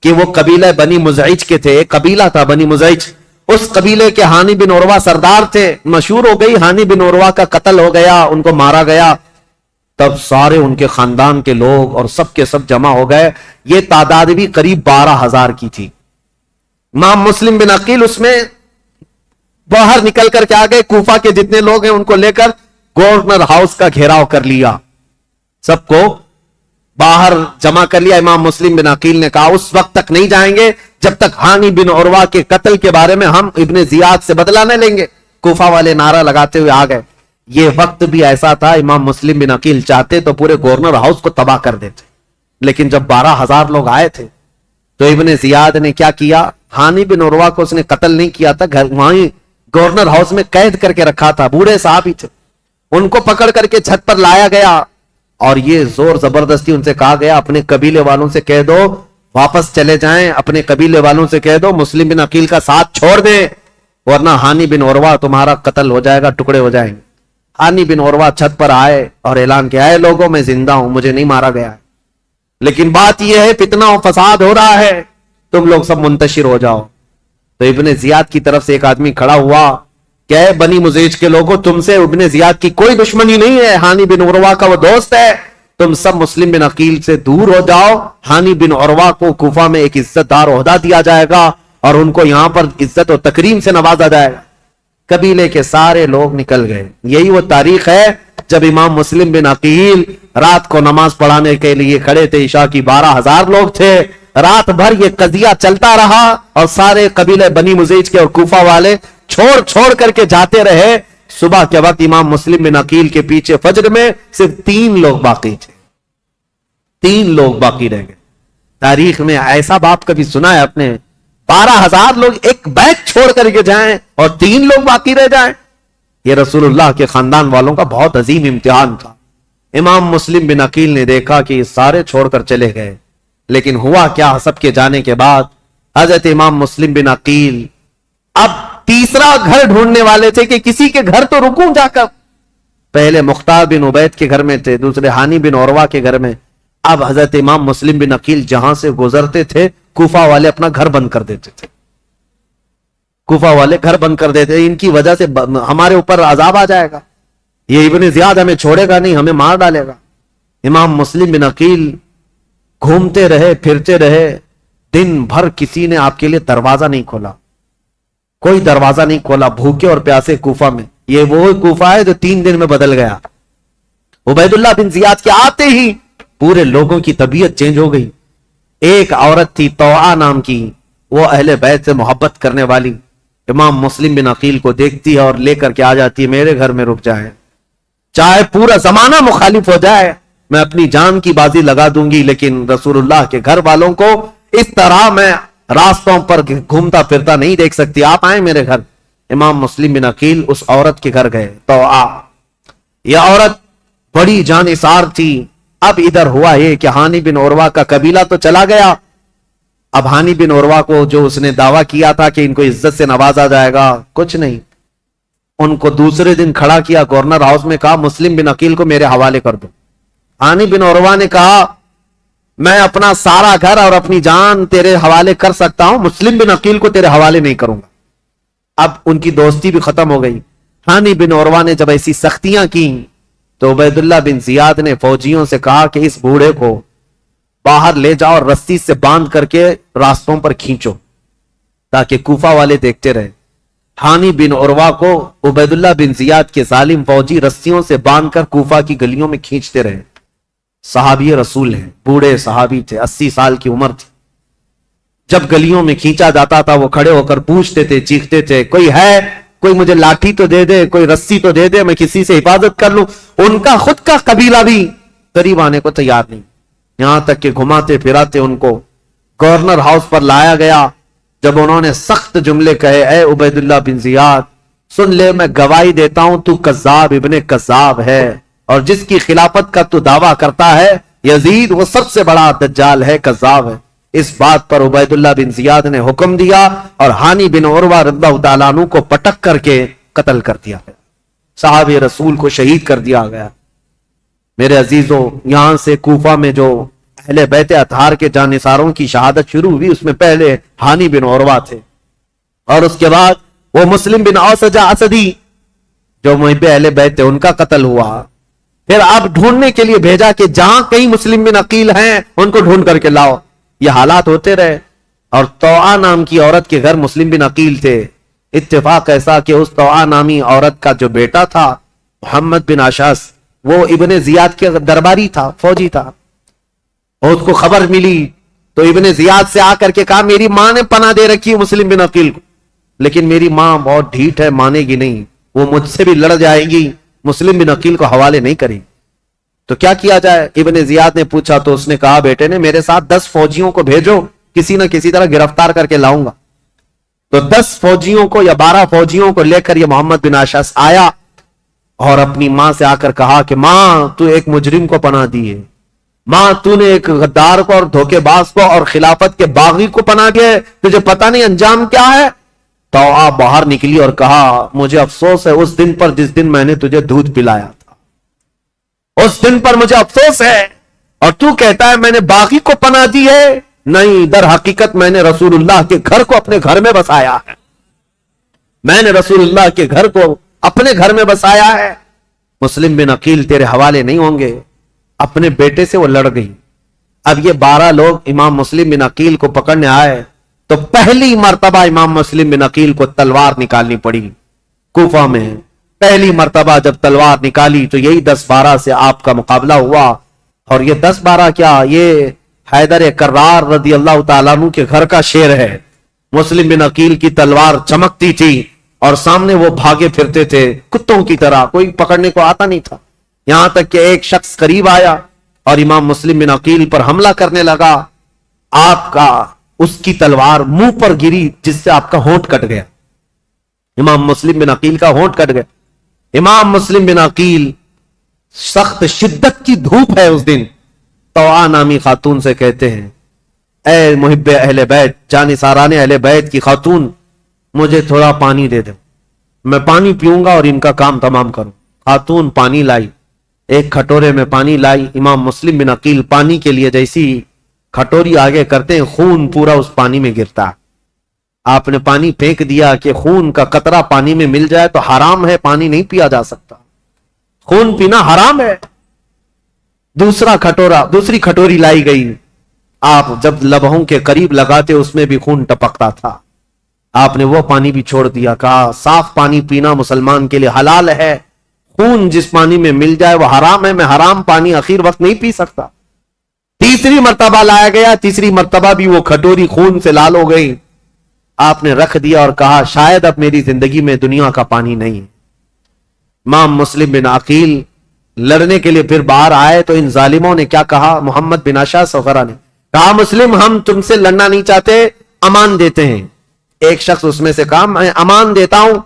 کہ وہ قبیلہ بنی مزعج کے تھے، ایک قبیلہ تھا بنی مزعج، اس قبیلے کے ہانی بن عروہ سردار تھے، مشہور ہو گئی ہانی بن عروہ کا قتل ہو گیا، ان کو مارا گیا، تب سارے ان کے خاندان کے لوگ اور سب کے سب جمع ہو گئے، یہ تعداد بھی قریب 12,000 کی تھی۔ امام مسلم بن عقیل اس میں باہر نکل کر کے آگئے، کوفہ کے جتنے لوگ ہیں ان کو لے کر گورنر ہاؤس کا گھیراؤ کر لیا، سب کو باہر جمع کر لیا۔ امام مسلم بن عقیل نے کہا اس وقت تک نہیں جائیں گے جب تک ہانی بن عروہ کے قتل کے بارے میں ہم ابن زیاد سے بدلہ نہ لیں گے۔ کوفہ والے نعرہ لگاتے ہوئے آ گئے۔ یہ وقت بھی ایسا تھا، امام مسلم بن عقیل چاہتے تو پورے گورنر ہاؤس کو تباہ کر دیتے، لیکن جب 12,000 لوگ آئے تھے تو ابن زیاد نے کیا کیا، ہانی بن عروہ کو اس نے قتل نہیں کیا تھا، وہیں گورنر ہاؤس میں قید کر کے رکھا تھا، بوڑھے صحابی تھے، ان کو پکڑ کر کے چھت پر لایا گیا اور یہ زور زبردستی ان سے کہا گیا اپنے قبیلے والوں سے کہہ دو واپس چلے جائیں، اپنے قبیلے والوں سے کہہ دو مسلم بن عقیل کا ساتھ چھوڑ دیں، ورنہ ہانی بن عروہ تمہارا قتل ہو جائے گا، ٹکڑے ہو جائیں گے۔ ہانی بن عروہ چھت پر آئے اور اعلان کیا، اے لوگوں میں زندہ ہوں، مجھے نہیں مارا گیا ہے، لیکن بات یہ ہے فتنہ و فساد ہو رہا ہے، تم لوگ سب منتشر ہو جاؤ۔ تو ابن زیاد کی طرف سے ایک آدمی کھڑا ہوا کہ اے بنی مزیج کے لوگوں، تم سے ابن زیاد کی کوئی دشمنی نہیں ہے، ہانی بن عروہ کا وہ دوست ہے، تم سب مسلم بن عقیل سے دور ہو جاؤ، ہانی بن عروہ کو کوفہ میں ایک عزت دار عہدہ دیا جائے گا اور ان کو یہاں پر عزت و تکریم سے نوازا جائے گا۔ قبیلے کے سارے لوگ نکل گئے۔ یہی وہ تاریخ ہے جب امام مسلم بن عقیل رات کو نماز پڑھانے کے لیے کھڑے تھے، عشاء کی 12,000 لوگ تھے، رات بھر یہ قضیہ چلتا رہا اور سارے قبیلے بنی مزیج کے اور کوفہ والے چھوڑ کر کے جاتے رہے۔ صبح کے وقت امام مسلم بن عقیل کے پیچھے فجر میں صرف 3 لوگ باقی تھے، 3 لوگ باقی رہ گئے۔ تاریخ میں ایسا باپ کبھی سنا ہے اپنے 12,000 لوگ ایک بیت چھوڑ کر کے جائیں اور 3 لوگ باقی رہ جائیں؟ یہ رسول اللہ کے خاندان والوں کا بہت عظیم امتحان تھا۔ امام مسلم بن عقیل نے دیکھا کہ یہ سارے چھوڑ کر چلے گئے، لیکن ہوا کیا، سب کے جانے کے بعد حضرت امام مسلم بن عقیل اب تیسرا گھر ڈھونڈنے والے تھے کہ کسی کے گھر تو رکوں جا کر۔ پہلے مختار بن عبید کے گھر میں تھے، دوسرے ہانی بن عروہ کے گھر میں، اب حضرت امام مسلم بن عقیل جہاں سے گزرتے تھے کوفہ والے اپنا گھر بند کر دیتے تھے، کوفہ والے گھر بند کر دیتے تھے، ان کی وجہ سے ہمارے اوپر عذاب آ جائے گا، یہ ابن زیاد ہمیں چھوڑے گا نہیں، ہمیں مار ڈالے گا۔ امام مسلم بن عقیل گھومتے رہے، پھرتے رہے، دن بھر کسی نے آپ کے لیے دروازہ نہیں کھولا، کوئی دروازہ نہیں کھولا، بھوکے اور پیاسے کوفہ میں۔ یہ وہ کوفہ ہے جو 3 دن میں بدل گیا۔ عبید اللہ بن زیاد کے آتے ہی پورے لوگوں کی طبیعت چینج ہو گئی۔ ایک عورت تھی طوعہ نام کی، وہ اہل بیت سے محبت کرنے والی، امام مسلم بن عقیل کو دیکھتی ہے اور لے کر کے آ جاتی ہے، میرے گھر میں رک جائے، چاہے پورا زمانہ مخالف ہو جائے میں اپنی جان کی بازی لگا دوں گی، لیکن رسول اللہ کے گھر والوں کو اس طرح میں راستوں پر گھومتا پھرتا نہیں دیکھ سکتی، آپ آئیں میرے گھر۔ امام مسلم بن عقیل اس عورت کے گھر گئے، طوعہ، یہ عورت بڑی جانثار تھی۔ اب ادھر ہوا یہ کہ ہانی بن عروہ کا قبیلہ تو چلا گیا، اب ہانی بن عروہ کو جو اس نے دعویٰ کیا تھا کہ ان کو عزت سے نوازا جائے گا، کچھ نہیں، ان کو دوسرے دن کھڑا کیا گورنر ہاؤس میں، کہا مسلم بن عقیل کو میرے حوالے کر دو۔ ہانی بن عروہ نے کہا میں اپنا سارا گھر اور اپنی جان تیرے حوالے کر سکتا ہوں، مسلم بن عقیل کو تیرے حوالے نہیں کروں گا۔ اب ان کی دوستی بھی ختم ہو گئی۔ ہانی بن عروہ نے جب ایسی سختیاں کی تو عبید اللہ بن زیاد نے فوجیوں سے کہا کہ اس بوڑھے کو باہر لے جاؤ اور رسی سے باندھ کر کے راستوں پر کھینچو تاکہ کوفہ والے دیکھتے رہے۔ ہانی بن عروہ کو عبید اللہ بن زیاد کے ظالم فوجی رسیوں سے باندھ کر کوفہ کی گلیوں میں کھینچتے رہے۔ صحابی رسول ہیں، بوڑھے صحابی تھے، 80 سال کی عمر تھی۔ جب گلیوں میں کھینچا جاتا تھا وہ کھڑے ہو کر پوچھتے تھے، چیختے تھے، کوئی ہے، کوئی مجھے لاٹھی تو دے دے، کوئی رسی تو دے دے، میں کسی سے حفاظت کر لوں۔ ان کا خود کا قبیلہ بھی قریب آنے کو تیار نہیں، یہاں تک کہ گھماتے پھراتے ان کو گورنر ہاؤس پر لایا گیا۔ جب انہوں نے سخت جملے کہے، اے عبید اللہ بن زیاد سن لے، میں گواہی دیتا ہوں تو کذاب ابن کذاب ہے، اور جس کی خلافت کا تو دعویٰ کرتا ہے یزید، وہ سب سے بڑا دجال ہے، کذاب ہے۔ اس بات پر عبید اللہ بن زیاد نے حکم دیا اور ہانی بن عروہ رضی اللہ تعالیٰ عنہ کو پٹک کر کے قتل کر دیا گیا، صحابی رسول کو شہید کر دیا گیا۔ میرے عزیزوں، یہاں سے کوفہ میں جو اہل بیت اطہار کے جانثاروں کی شہادت شروع ہوئی، اس میں پہلے ہانی بن عروہ تھے، اور اس کے بعد وہ مسلم بن اوسجہ اسدی جو محب اہل بیت تھے، ان کا قتل ہوا۔ پھر آپ ڈھونڈنے کے لیے بھیجا کہ جہاں کئی مسلم بن عقیل ہیں ان کو ڈھونڈ کر کے لاؤ۔ یہ حالات ہوتے رہے، اور توعا نام کی عورت کے گھر مسلم بن عقیل تھے۔ اتفاق ایسا کہ اس توعا نامی عورت کا جو بیٹا تھا محمد بن اشعث، وہ ابن زیاد کے درباری تھا، فوجی تھا، اور اس کو خبر ملی تو ابن زیاد سے آ کر کے کہا میری ماں نے پناہ دے رکھی ہے مسلم بن عقیل کو، لیکن میری ماں بہت ڈھیٹ ہے، مانے گی نہیں، وہ مجھ سے بھی لڑ جائے گی، مسلم بن عقیل کو حوالے نہیں کرے گی، تو کیا کیا جائے؟ ابن زیاد نے پوچھا تو اس نے کہا بیٹے نے میرے ساتھ 10 فوجیوں کو بھیجو، کسی نہ کسی طرح گرفتار کر کے لاؤں گا۔ تو 10 فوجیوں کو یا 12 فوجیوں کو لے کر یہ محمد بن اشعث آیا اور اپنی ماں سے آ کر کہا کہ ماں تو ایک مجرم کو پناہ دی ہے، ماں تو نے ایک غدار کو اور دھوکے باز کو اور خلافت کے باغی کو پناہ دیا ہے، تجھے پتہ نہیں انجام کیا ہے؟ تو آپ باہر نکلی اور کہا مجھے افسوس ہے اس دن پر جس دن میں نے تجھے دودھ پلایا تھا، اس دن پر مجھے افسوس ہے، اور تو کہتا ہے میں نے باغی کو پناہ دی ہے؟ نہیں، در حقیقت میں نے رسول اللہ کے گھر کو اپنے گھر میں بسایا ہے، میں نے رسول اللہ کے گھر کو اپنے گھر میں بسایا ہے۔ مسلم بن عقیل تیرے حوالے نہیں ہوں گے۔ اپنے بیٹے سے وہ لڑ گئی۔ اب یہ 12 لوگ امام مسلم بن عقیل کو پکڑنے آئے تو پہلی مرتبہ امام مسلم بن عقیل کو تلوار نکالنی پڑی کوفہ میں۔ پہلی مرتبہ جب تلوار نکالی تو یہی 10-12 سے آپ کا مقابلہ ہوا، اور یہ 10-12 کیا، یہ حیدر کرار رضی اللہ تعالیٰ عنہ کے گھر کا شیر ہے۔ مسلم بن عقیل کی تلوار چمکتی تھی اور سامنے وہ بھاگے پھرتے تھے کتوں کی طرح، کوئی پکڑنے کو آتا نہیں تھا، یہاں تک کہ ایک شخص قریب آیا اور امام مسلم بن عقیل پر حملہ کرنے لگا۔ آپ کا اس کی تلوار منہ پر گری جس سے آپ کا ہونٹ کٹ گیا، امام مسلم بن عقیل کا ہونٹ کٹ گیا۔ امام مسلم بن عقیل، سخت شدت کی دھوپ ہے اس دن، توعا نامی خاتون سے کہتے ہیں اے محب اہل بیت، جانثاران اہل بیت کی خاتون، مجھے تھوڑا پانی دے دو، میں پانی پیوں گا اور ان کا کام تمام کروں۔ خاتون پانی لائی، ایک کھٹورے میں پانی لائی۔ امام مسلم بن عقیل پانی کے لیے جیسی کھٹوری آگے کرتے ہیں، خون پورا اس پانی میں گرتا۔ آپ نے پانی پھینک دیا کہ خون کا قطرہ پانی میں مل جائے تو حرام ہے، پانی نہیں پیا جا سکتا، خون پینا حرام ہے۔ دوسری کھٹوری لائی گئی، آپ جب لبوں کے قریب لگاتے اس میں بھی خون ٹپکتا تھا، آپ نے وہ پانی بھی چھوڑ دیا، کہا صاف پانی پینا مسلمان کے لیے حلال ہے، خون جس پانی میں مل جائے وہ حرام ہے، میں حرام پانی اخیر وقت نہیں پی سکتا۔ تیسری مرتبہ لایا گیا، تیسری مرتبہ بھی وہ کھٹوری خون سے لال ہو گئی، آپ نے رکھ دیا اور کہا شاید اب میری زندگی میں دنیا کا پانی نہیں ہے۔ امام مسلم بن عقیل لڑنے کے لیے پھر باہر آئے تو ان ظالموں نے کیا کہا، محمد بن اشعث وغیرہ نے کہا مسلم ہم تم سے لڑنا نہیں چاہتے، امان دیتے ہیں۔ ایک شخص اس میں سے کہا میں امان دیتا ہوں،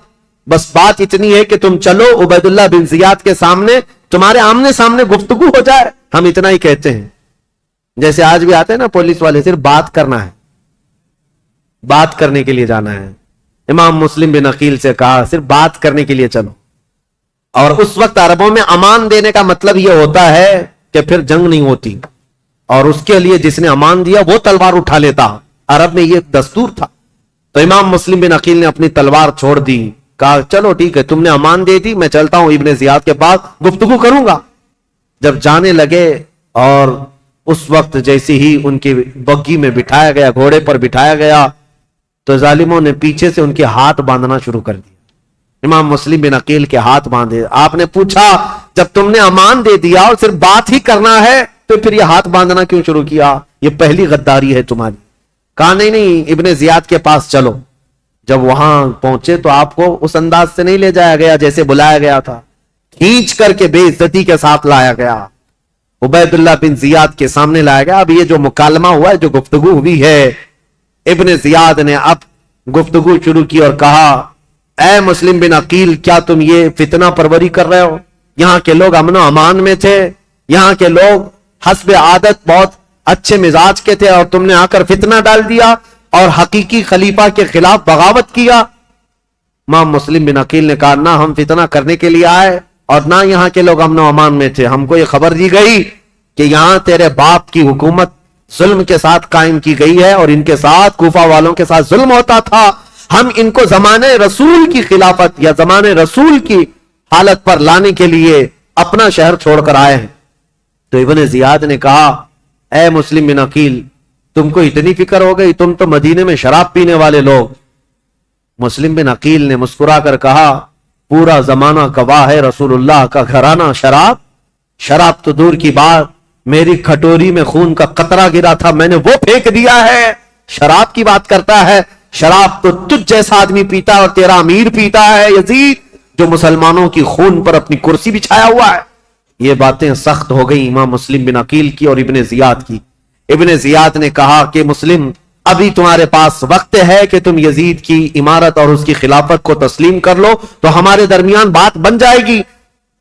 بس بات اتنی ہے کہ تم چلو عبید اللہ بن زیاد کے سامنے، تمہارے آمنے سامنے گفتگو ہو جائے، ہم اتنا ہی کہتے ہیں۔ جیسے آج بھی آتے ہیں نا پولیس والے، صرف بات کرنا ہے، بات کرنے کے لیے جانا ہے۔ امام مسلم بن عقیل سے کہا صرف بات کرنے کے لیے چلو، اور اس وقت عربوں میں امان دینے کا مطلب یہ ہوتا ہے کہ پھر جنگ نہیں ہوتی، اور اس کے لیے جس نے امان دیا وہ تلوار اٹھا لیتا، عرب میں یہ دستور تھا۔ تو امام مسلم بن عقیل نے اپنی تلوار چھوڑ دی، کہا چلو ٹھیک ہے تم نے امان دے دی، میں چلتا ہوں ابن زیاد کے پاس گفتگو کروں گا۔ جب جانے لگے اور اس وقت جیسے ہی ان کی بگی میں بٹھایا گیا، گھوڑے پر بٹھایا گیا، تو ظالموں نے پیچھے سے ان کے ہاتھ باندھنا شروع کر دیا۔ امام مسلم بن عقیل کے ہاتھ باندھے۔ آپ نے پوچھا جب تم نے امان دے دیا اور صرف بات ہی کرنا ہے تو پھر یہ ہاتھ باندھنا کیوں شروع کیا؟ یہ پہلی غداری ہے تمہاری۔ کہا نہیں ابن زیاد کے پاس چلو۔ جب وہاں پہنچے تو آپ کو اس انداز سے نہیں لے جایا گیا جیسے بلایا گیا تھا، کھینچ کر کے بے عزتی کے ساتھ لایا گیا، عبید اللہ بن زیاد کے سامنے لایا گیا۔ اب یہ جو مکالمہ ہوا ہے، جو گفتگو ہوئی ہے، ابن زیاد نے اب گفتگو شروع کی اور کہا اے مسلم بن عقیل، کیا تم یہ فتنہ پروری کر رہے ہو؟ یہاں کے لوگ امن و امان میں تھے، یہاں کے لوگ حسب عادت بہت اچھے مزاج کے تھے، اور تم نے آ کر فتنہ ڈال دیا اور حقیقی خلیفہ کے خلاف بغاوت کیا۔ امام مسلم بن عقیل نے کہا نہ، ہم فتنہ کرنے کے لیے آئے، اور نہ یہاں کے لوگ امن و امان میں تھے. ہم کو یہ خبر دی گئی کہ یہاں تیرے باپ کی حکومت ظلم کے ساتھ قائم کی گئی ہے اور ان کے ساتھ کوفہ والوں کے ساتھ ظلم ہوتا تھا. ہم ان کو زمانے رسول کی خلافت یا زمانے رسول کی حالت پر لانے کے لیے اپنا شہر چھوڑ کر آئے ہیں. تو ابن زیاد نے کہا اے مسلم بن عقیل تم کو اتنی فکر ہو گئی, تم تو مدینے میں شراب پینے والے لوگ. مسلم بن عقیل نے مسکرا کر کہا پورا زمانہ گواہ ہے رسول اللہ کا گھرانہ شراب تو دور کی بات, میری کھٹوری میں خون کا قطرہ گرا تھا میں نے وہ پھینک دیا ہے. شراب کی بات کرتا ہے, شراب تو تجھ جیسا آدمی پیتا اور تیرا امیر پیتا ہے یزید جو مسلمانوں کی خون پر اپنی کرسی بچھایا ہوا ہے. یہ باتیں سخت ہو گئی امام مسلم بن عقیل کی اور ابن زیاد کی. ابن زیاد نے کہا کہ مسلم ابھی تمہارے پاس وقت ہے کہ تم یزید کی امارت اور اس کی خلافت کو تسلیم کر لو تو ہمارے درمیان بات بن جائے گی.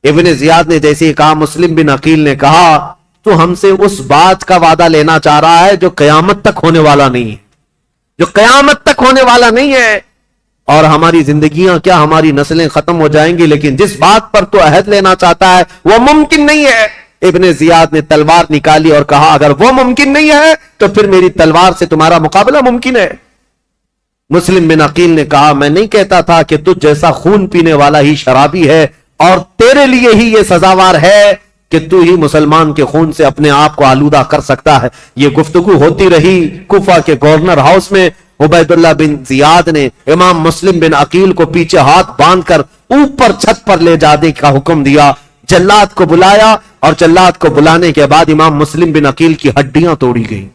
ابن زیاد نے جیسے کہا مسلم بن عقیل نے کہا تو ہم سے اس بات کا وعدہ لینا چاہ رہا ہے جو قیامت تک ہونے والا نہیں ہے, جو قیامت تک ہونے والا نہیں ہے. اور ہماری زندگیاں کیا ہماری نسلیں ختم ہو جائیں گی, لیکن جس بات پر تو عہد لینا چاہتا ہے وہ ممکن نہیں ہے. ابن زیاد نے تلوار نکالی اور کہا اگر وہ ممکن نہیں ہے تو پھر میری تلوار سے تمہارا مقابلہ ممکن ہے. مسلم بن عقیل نے کہا میں نہیں کہتا تھا کہ تجھ جیسا خون پینے والا ہی شرابی ہے اور تیرے لیے ہی یہ سزاوار ہے کہ تو ہی مسلمان کے خون سے اپنے آپ کو آلودہ کر سکتا ہے. یہ گفتگو ہوتی رہی کوفہ کے گورنر ہاؤس میں. عبید اللہ بن زیاد نے امام مسلم بن عقیل کو پیچھے ہاتھ باندھ کر اوپر چھت پر لے جانے کا حکم دیا. جلاد کو بلایا اور جلاد کو بلانے کے بعد امام مسلم بن عقیل کی ہڈیاں توڑی گئیں,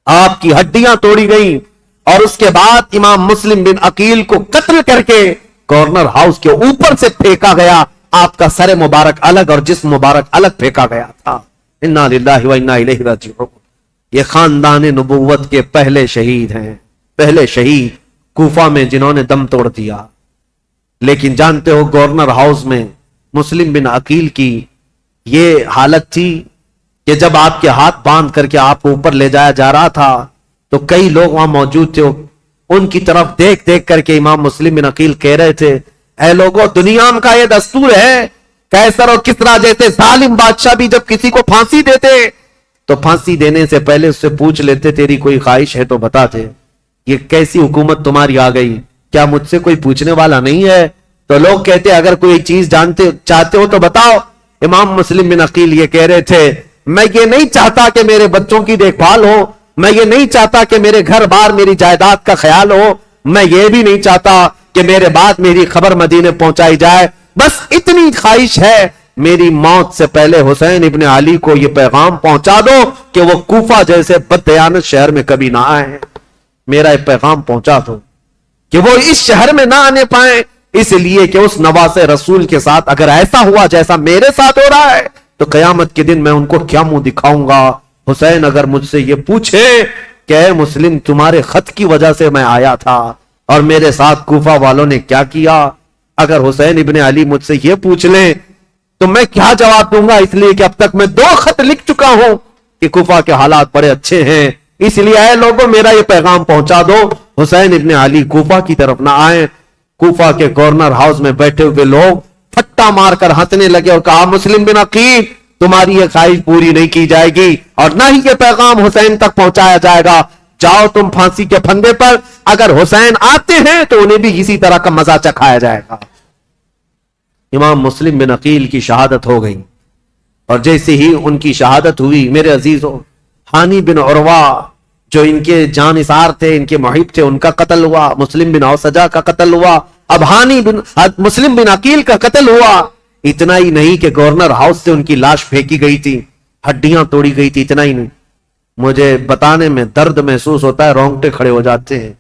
آپ کی ہڈیاں توڑی گئیں اور اس کے بعد امام مسلم بن عقیل کو قتل کر کے گورنر ہاؤس کے اوپر سے پھینکا گیا. آپ کا سر مبارک الگ اور جسم مبارک الگ پھینکا گیا تھا. انا للہ و انا الیہ راجعون. یہ خاندان نبوت کے پہلے شہید ہیں, پہلے شہید کوفہ میں جنہوں نے دم توڑ دیا. لیکن جانتے ہو گورنر ہاؤس میں مسلم بن عقیل کی یہ حالت تھی کہ جب آپ کے ہاتھ باندھ کر کے آپ کو اوپر لے جایا جا رہا تھا تو کئی لوگ وہاں موجود تھے. ان کی طرف دیکھ دیکھ کر کے امام مسلم بن عقیل کہہ رہے تھے اے لوگوں دنیا کا یہ دستور ہے, قیصر اور کسریٰ جیسے ظالم بادشاہ بھی جب کسی کو پھانسی دیتے تو پھانسی دینے سے پہلے اس سے پوچھ لیتے تیری کوئی خواہش ہے تو بتا دے. یہ کیسی حکومت تمہاری آ گئی, کیا مجھ سے کوئی پوچھنے والا نہیں ہے؟ تو لوگ کہتے اگر کوئی چیز چاہتے ہو تو بتاؤ. امام مسلم بن عقیل یہ کہہ رہے تھے میں یہ نہیں چاہتا کہ میرے بچوں کی دیکھ بھال ہو, میں یہ نہیں چاہتا کہ میرے گھر بار میری جائیداد کا خیال ہو, میں یہ بھی نہیں چاہتا کہ میرے بعد میری خبر مدینے پہنچائی جائے. بس اتنی خواہش ہے میری موت سے پہلے حسین ابن علی کو یہ پیغام پہنچا دو کہ وہ کوفہ جیسے بددیانت شہر میں کبھی نہ آئے. میرا یہ پیغام پہنچا دو کہ وہ اس شہر میں نہ آنے پائیں, اس لیے کہ اس نواز رسول کے ساتھ اگر ایسا ہوا جیسا میرے ساتھ ہو رہا ہے تو قیامت کے دن میں ان کو کیا منہ دکھاؤں گا. حسین اگر مجھ سے یہ پوچھے کہ اے مسلم تمہارے خط کی وجہ سے میں آیا تھا اور میرے ساتھ کوفہ والوں نے کیا کیا, اگر حسین ابن علی مجھ سے یہ پوچھ لیں تو میں کیا جواب دوں گا, اس لیے کہ اب تک میں 2 خط لکھ چکا ہوں کہ کوفہ کے حالات بڑے اچھے ہیں. اس لیے اے لوگوں میرا یہ پیغام پہنچا دو حسین ابن علی کوفہ کی طرف نہ آئیں. کوفہ کے گورنر ہاؤس میں بیٹھے ہوئے لوگ پھٹا مار کر ہنسنے لگے اور کہا مسلم بن عقیل تمہاری یہ خواہش پوری نہیں کی جائے گی اور نہ ہی یہ پیغام حسین تک پہنچایا جائے گا. جاؤ تم پھانسی کے پھندے پر, اگر حسین آتے ہیں تو انہیں بھی اسی طرح کا مزہ چکھایا جائے گا. امام مسلم بن عقیل کی شہادت ہو گئی اور جیسے ہی ان کی شہادت ہوئی میرے عزیزوں ہانی بن عروہ جو ان کے جانثار تھے, ان کے محب تھے, ان کا قتل ہوا. مسلم بن اوسجہ کا قتل ہوا. اب مسلم بن عقیل کا قتل ہوا. اتنا ہی نہیں کہ گورنر ہاؤس سے ان کی لاش پھینکی گئی تھی, ہڈیاں توڑی گئی تھی. اتنا ہی نہیں, مجھے بتانے میں درد محسوس ہوتا ہے, رونگٹے کھڑے ہو جاتے ہیں.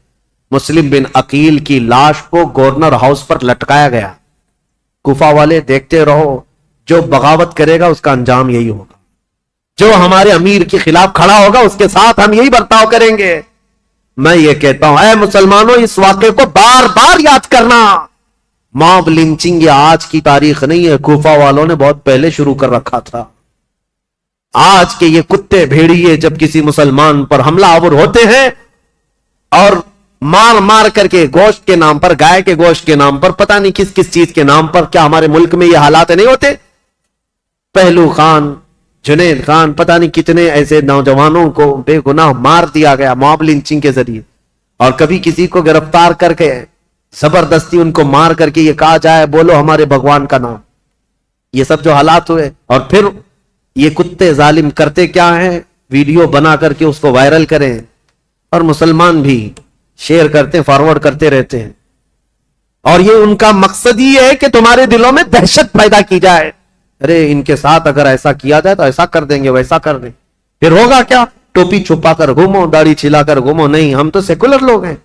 مسلم بن عقیل کی لاش کو گورنر ہاؤس پر لٹکایا گیا. کوفہ والے دیکھتے رہو, جو بغاوت کرے گا اس کا انجام یہی ہوگا, جو ہمارے امیر کے خلاف کھڑا ہوگا اس کے ساتھ ہم یہی برتاؤ کریں گے. میں یہ کہتا ہوں اے مسلمانوں اس واقعے کو بار بار یاد کرنا. موب لنچنگ یہ آج کی تاریخ نہیں ہے, کوفہ والوں نے بہت پہلے شروع کر رکھا تھا. آج کے یہ کتے بھیڑیے جب کسی مسلمان پر حملہ آور ہوتے ہیں اور مار مار کر کے گوشت کے نام پر, گائے کے گوشت کے نام پر, پتہ نہیں کس کس چیز کے نام پر. کیا ہمارے ملک میں یہ حالات نہیں ہوتے؟ پہلو خان, جنید خان, پتہ نہیں کتنے ایسے نوجوانوں کو بے گناہ مار دیا گیا موب لنچنگ کے ذریعے. اور کبھی کسی کو گرفتار کر کے زبردستی ان کو مار کر کے یہ کہا جائے بولو ہمارے بھگوان کا نام. یہ سب جو حالات ہوئے, اور پھر یہ کتے ظالم کرتے کیا ہیں, ویڈیو بنا کر کے اس کو وائرل کریں, اور مسلمان بھی شیئر کرتے ہیں, فارورڈ کرتے رہتے ہیں. اور یہ ان کا مقصد یہ ہے کہ تمہارے دلوں میں دہشت پیدا کی جائے. ارے ان کے ساتھ اگر ایسا کیا جائے تو ایسا کر دیں گے, ویسا کر دیں. پھر ہوگا کیا؟ ٹوپی چھپا کر گھومو, داڑھی چھلا کر گھومو. نہیں, ہم تو سیکولر لوگ ہیں,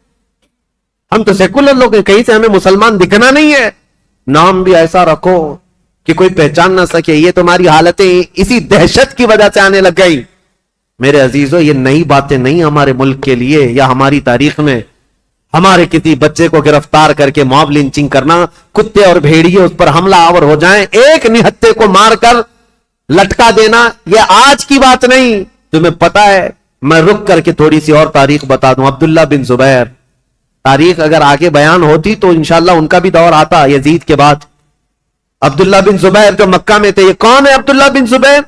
ہم تو سیکولر لوگ ہیں, کہیں سے ہمیں مسلمان دکھنا نہیں ہے. نام بھی ایسا رکھو کہ کوئی پہچان نہ سکے. یہ تمہاری حالتیں اسی دہشت کی وجہ سے آنے لگ گئی. میرے عزیزو, یہ نئی باتیں نہیں ہمارے ملک کے لیے یا ہماری تاریخ میں. ہمارے کسی بچے کو گرفتار کر کے موب لنچنگ کرنا, کتے اور بھیڑیے اس پر حملہ آور ہو جائیں, ایک نہتے کو مار کر لٹکا دینا, یہ آج کی بات نہیں. تمہیں پتا ہے, میں رک کر کے تھوڑی سی اور تاریخ بتا دوں. عبداللہ بن زبیر, تاریخ اگر آگے بیان ہوتی تو انشاءاللہ ان کا بھی دور آتا یزید کے بعد. عبداللہ بن زبیر جو مکہ میں تھے, یہ کون ہے عبداللہ بن زبیر؟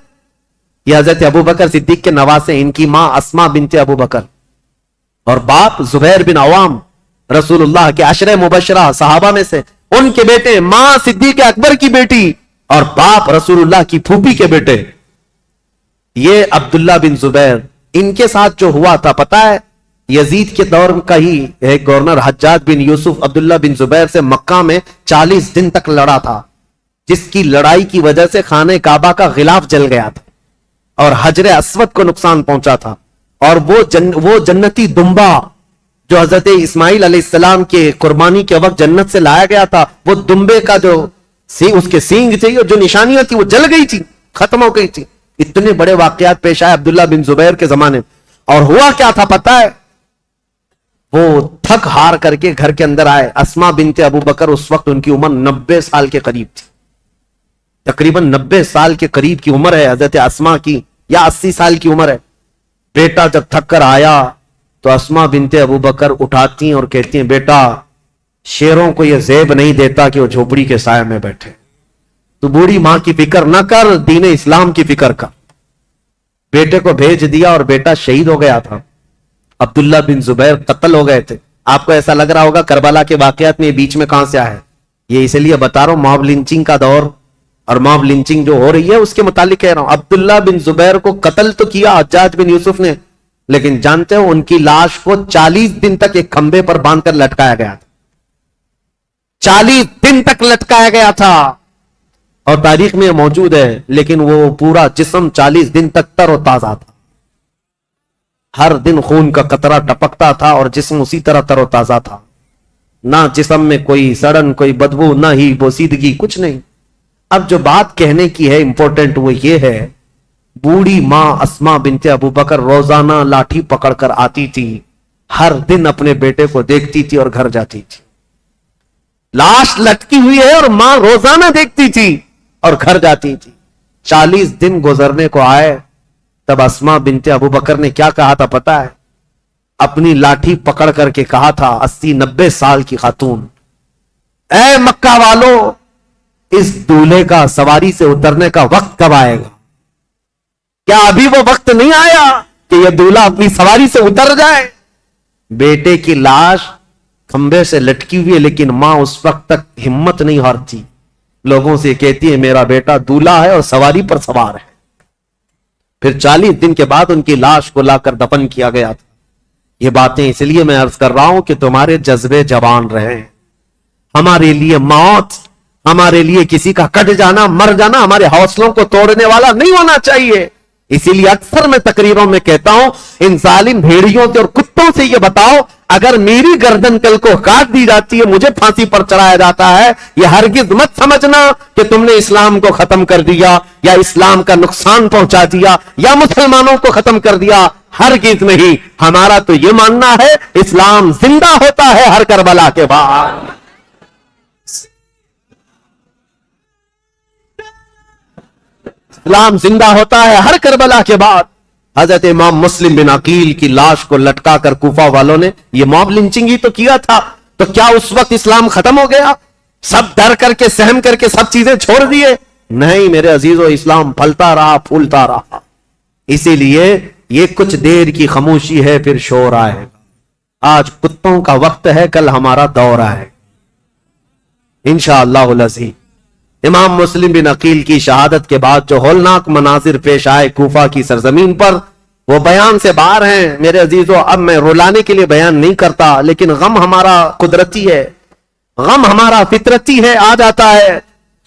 یہ حضرت ابو بکر صدیق کے نواسے. ان کی ماں اسما بنت ابو بکر اور باپ زبیر بن عوام, رسول اللہ کے عشرہ مبشرہ صحابہ میں سے. ان کے بیٹے, ماں صدیق اکبر کی بیٹی اور باپ رسول اللہ کی پھوپھی کے بیٹے. یہ عبداللہ بن زبیر, ان کے ساتھ جو ہوا تھا پتا ہے, یزید کے دور کا ہی ایک گورنر حجاج بن یوسف عبداللہ بن زبیر سے مکہ میں 40 دن تک لڑا تھا, جس کی لڑائی کی وجہ سے خانہ کعبہ کا غلاف جل گیا تھا اور حجر اسود کو نقصان پہنچا تھا. اور وہ جنتی دمبا جو حضرت اسماعیل علیہ السلام کے قربانی کے وقت جنت سے لایا گیا تھا, وہ دمبے کا جو اس کے سینگ تھے, جو نشانیاں تھی وہ جل گئی تھی, ختم ہو گئی تھی. اتنے بڑے واقعات پیش آئے عبداللہ بن زبیر کے زمانے میں. اور ہوا کیا تھا پتا ہے, وہ تھک ہار کر کے گھر کے اندر آئے. اسما بنت ابو بکر, اس وقت ان کی عمر 90 سال کے قریب تھی, تقریباً 90 سال کے قریب کی عمر ہے حضرت اسما کی, یا 80 سال کی عمر ہے. بیٹا جب تھک کر آیا تو اسما بنت ابو بکر اٹھاتی ہیں اور کہتی ہیں, بیٹا شیروں کو یہ زیب نہیں دیتا کہ وہ جھوپڑی کے سائے میں بیٹھے. تو بوڑھی ماں کی فکر نہ کر, دین اسلام کی فکر کر. بیٹے کو بھیج دیا اور بیٹا شہید ہو گیا تھا. عبداللہ بن زبیر قتل ہو گئے تھے. آپ کو ایسا لگ رہا ہوگا کربلا کے واقعات میں بیچ میں کہاں سے آئے. یہ اس لیے بتا رہا ہوں, موب لنچنگ کا دور اور موب لنچنگ جو ہو رہی ہے اس کے متعلق کہہ رہا ہوں. عبداللہ بن زبیر کو قتل تو کیا حجاج بن یوسف نے, لیکن جانتے ہو ان کی لاش کو 40 دن تک ایک کھمبے پر باندھ کر لٹکایا گیا تھا. 40 دن تک لٹکایا گیا تھا, اور تاریخ میں موجود ہے. لیکن وہ پورا جسم 40 دن تک تر و تازہ تھا. ہر دن خون کا قطرہ ٹپکتا تھا اور جسم اسی طرح تر و تازہ تھا. نہ جسم میں کوئی سڑن, کوئی بدبو, نہ ہی بوسیدگی, کچھ نہیں. اب جو بات کہنے کی ہے امپورٹنٹ وہ یہ ہے, بوڑھی ماں اسما بنت ابو بکر روزانہ لاٹھی پکڑ کر آتی تھی, ہر دن اپنے بیٹے کو دیکھتی تھی اور گھر جاتی تھی. لاش لٹکی ہوئی ہے اور ماں روزانہ دیکھتی تھی اور گھر جاتی تھی. 40 دن گزرنے کو آئے, تب اسما بنت ابو بکر نے کیا کہا تھا پتا ہے؟ اپنی لاٹھی پکڑ کر کے کہا تھا, 80-90 سال کی خاتون, اے مکہ والو, اس دولہے کا سواری سے اترنے کا وقت کب آئے گا؟ کیا ابھی وہ وقت نہیں آیا کہ یہ دولہا اپنی سواری سے اتر جائے؟ بیٹے کی لاش کھمبے سے لٹکی ہوئی ہے, لیکن ماں اس وقت تک ہمت نہیں ہارتی. لوگوں سے کہتی ہے میرا بیٹا دولہا ہے اور سواری پر سوار ہے. پھر 40 دن کے بعد ان کی لاش کو لا کر دفن کیا گیا تھا. یہ باتیں اس لیے میں عرض کر رہا ہوں کہ تمہارے جذبے جوان رہیں. ہمارے لیے موت, ہمارے لیے کسی کا کٹ جانا, مر جانا ہمارے حوصلوں کو توڑنے والا نہیں ہونا چاہیے. اسی لیے اکثر میں تقریروں میں کہتا ہوں, ان ظالم بھیڑیوں سے اور کتوں سے یہ بتاؤ, اگر میری گردن کل کو کاٹ دی جاتی ہے, مجھے پھانسی پر چڑھایا جاتا ہے, یہ ہرگز مت سمجھنا کہ تم نے اسلام کو ختم کر دیا یا اسلام کا نقصان پہنچا دیا یا مسلمانوں کو ختم کر دیا. ہرگز نہیں. ہمارا تو یہ ماننا ہے اسلام زندہ ہوتا ہے ہر کربلا کے بعد. اسلام زندہ ہوتا ہے ہر کربلا کے بعد. حضرت امام مسلم بن عقیل کی لاش کو لٹکا کر کوفہ والوں نے یہ موب لنچنگ ہی تو کیا تھا، تو کیا اس وقت اسلام ختم ہو گیا؟ سب ڈر کر کے سہم کر کے سب چیزیں چھوڑ دیے؟ نہیں میرے عزیزو، اسلام پھلتا رہا، پھولتا رہا. اسی لیے یہ کچھ دیر کی خاموشی ہے، پھر شور آئے. آج کتوں کا وقت ہے، کل ہمارا دور ہے انشاءاللہ العزیز. امام مسلم بن عقیل کی شہادت کے بعد جو ہولناک مناظر پیش آئے کوفہ کی سرزمین پر، وہ بیان سے باہر ہیں میرے عزیزو. اب میں رلانے کے لیے بیان نہیں کرتا، لیکن غم ہمارا قدرتی ہے، غم ہمارا فطرتی ہے، آ جاتا ہے.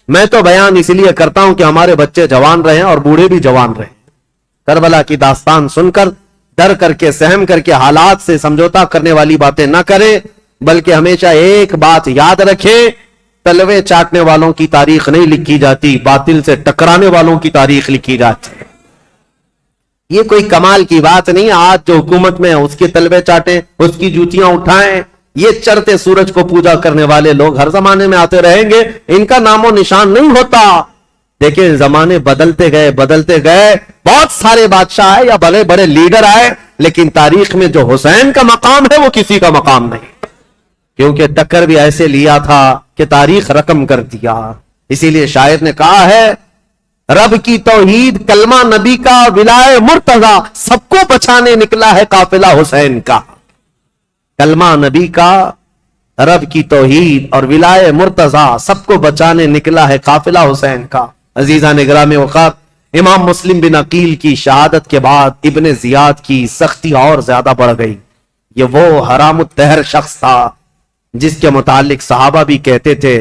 میں تو بیان اس لیے کرتا ہوں کہ ہمارے بچے جوان رہیں اور بوڑھے بھی جوان رہیں. کربلا کی داستان سن کر ڈر کر کے سہم کر کے حالات سے سمجھوتا کرنے والی باتیں نہ کریں، بلکہ ہمیشہ ایک بات یاد رکھیں، تلوے چاٹنے والوں کی تاریخ نہیں لکھی جاتی، باطل سے ٹکرانے والوں کی تاریخ لکھی جاتی ہے. یہ کوئی کمال کی بات نہیں. آج جو حکومت میں اس کے تلوے چاٹیں، اس کی جوتیاں اٹھائیں، یہ چڑھتے سورج کو پوجا کرنے والے لوگ ہر زمانے میں آتے رہیں گے، ان کا نام و نشان نہیں ہوتا. دیکھیں زمانے بدلتے گئے بہت سارے بادشاہ آئے یا بڑے بڑے لیڈر آئے، لیکن تاریخ میں جو حسین کا مقام ہے وہ کسی کا مقام نہیں، کیونکہ ٹکر بھی ایسے لیا تھا کہ تاریخ رقم کر دیا. اسی لیے شاعر نے کہا ہے، رب کی توحید کلمہ نبی کا ولائے مرتضی، سب کو بچانے نکلا ہے قافلہ حسین کا. کلمہ نبی کا، رب کی توحید اور ولائے مرتضی، سب کو بچانے نکلا ہے قافلہ حسین کا. عزیزان گرامی اوقات، امام مسلم بن عقیل کی شہادت کے بعد ابن زیاد کی سختی اور زیادہ بڑھ گئی. یہ وہ حرام الدہر شخص تھا جس کے متعلق صحابہ بھی کہتے تھے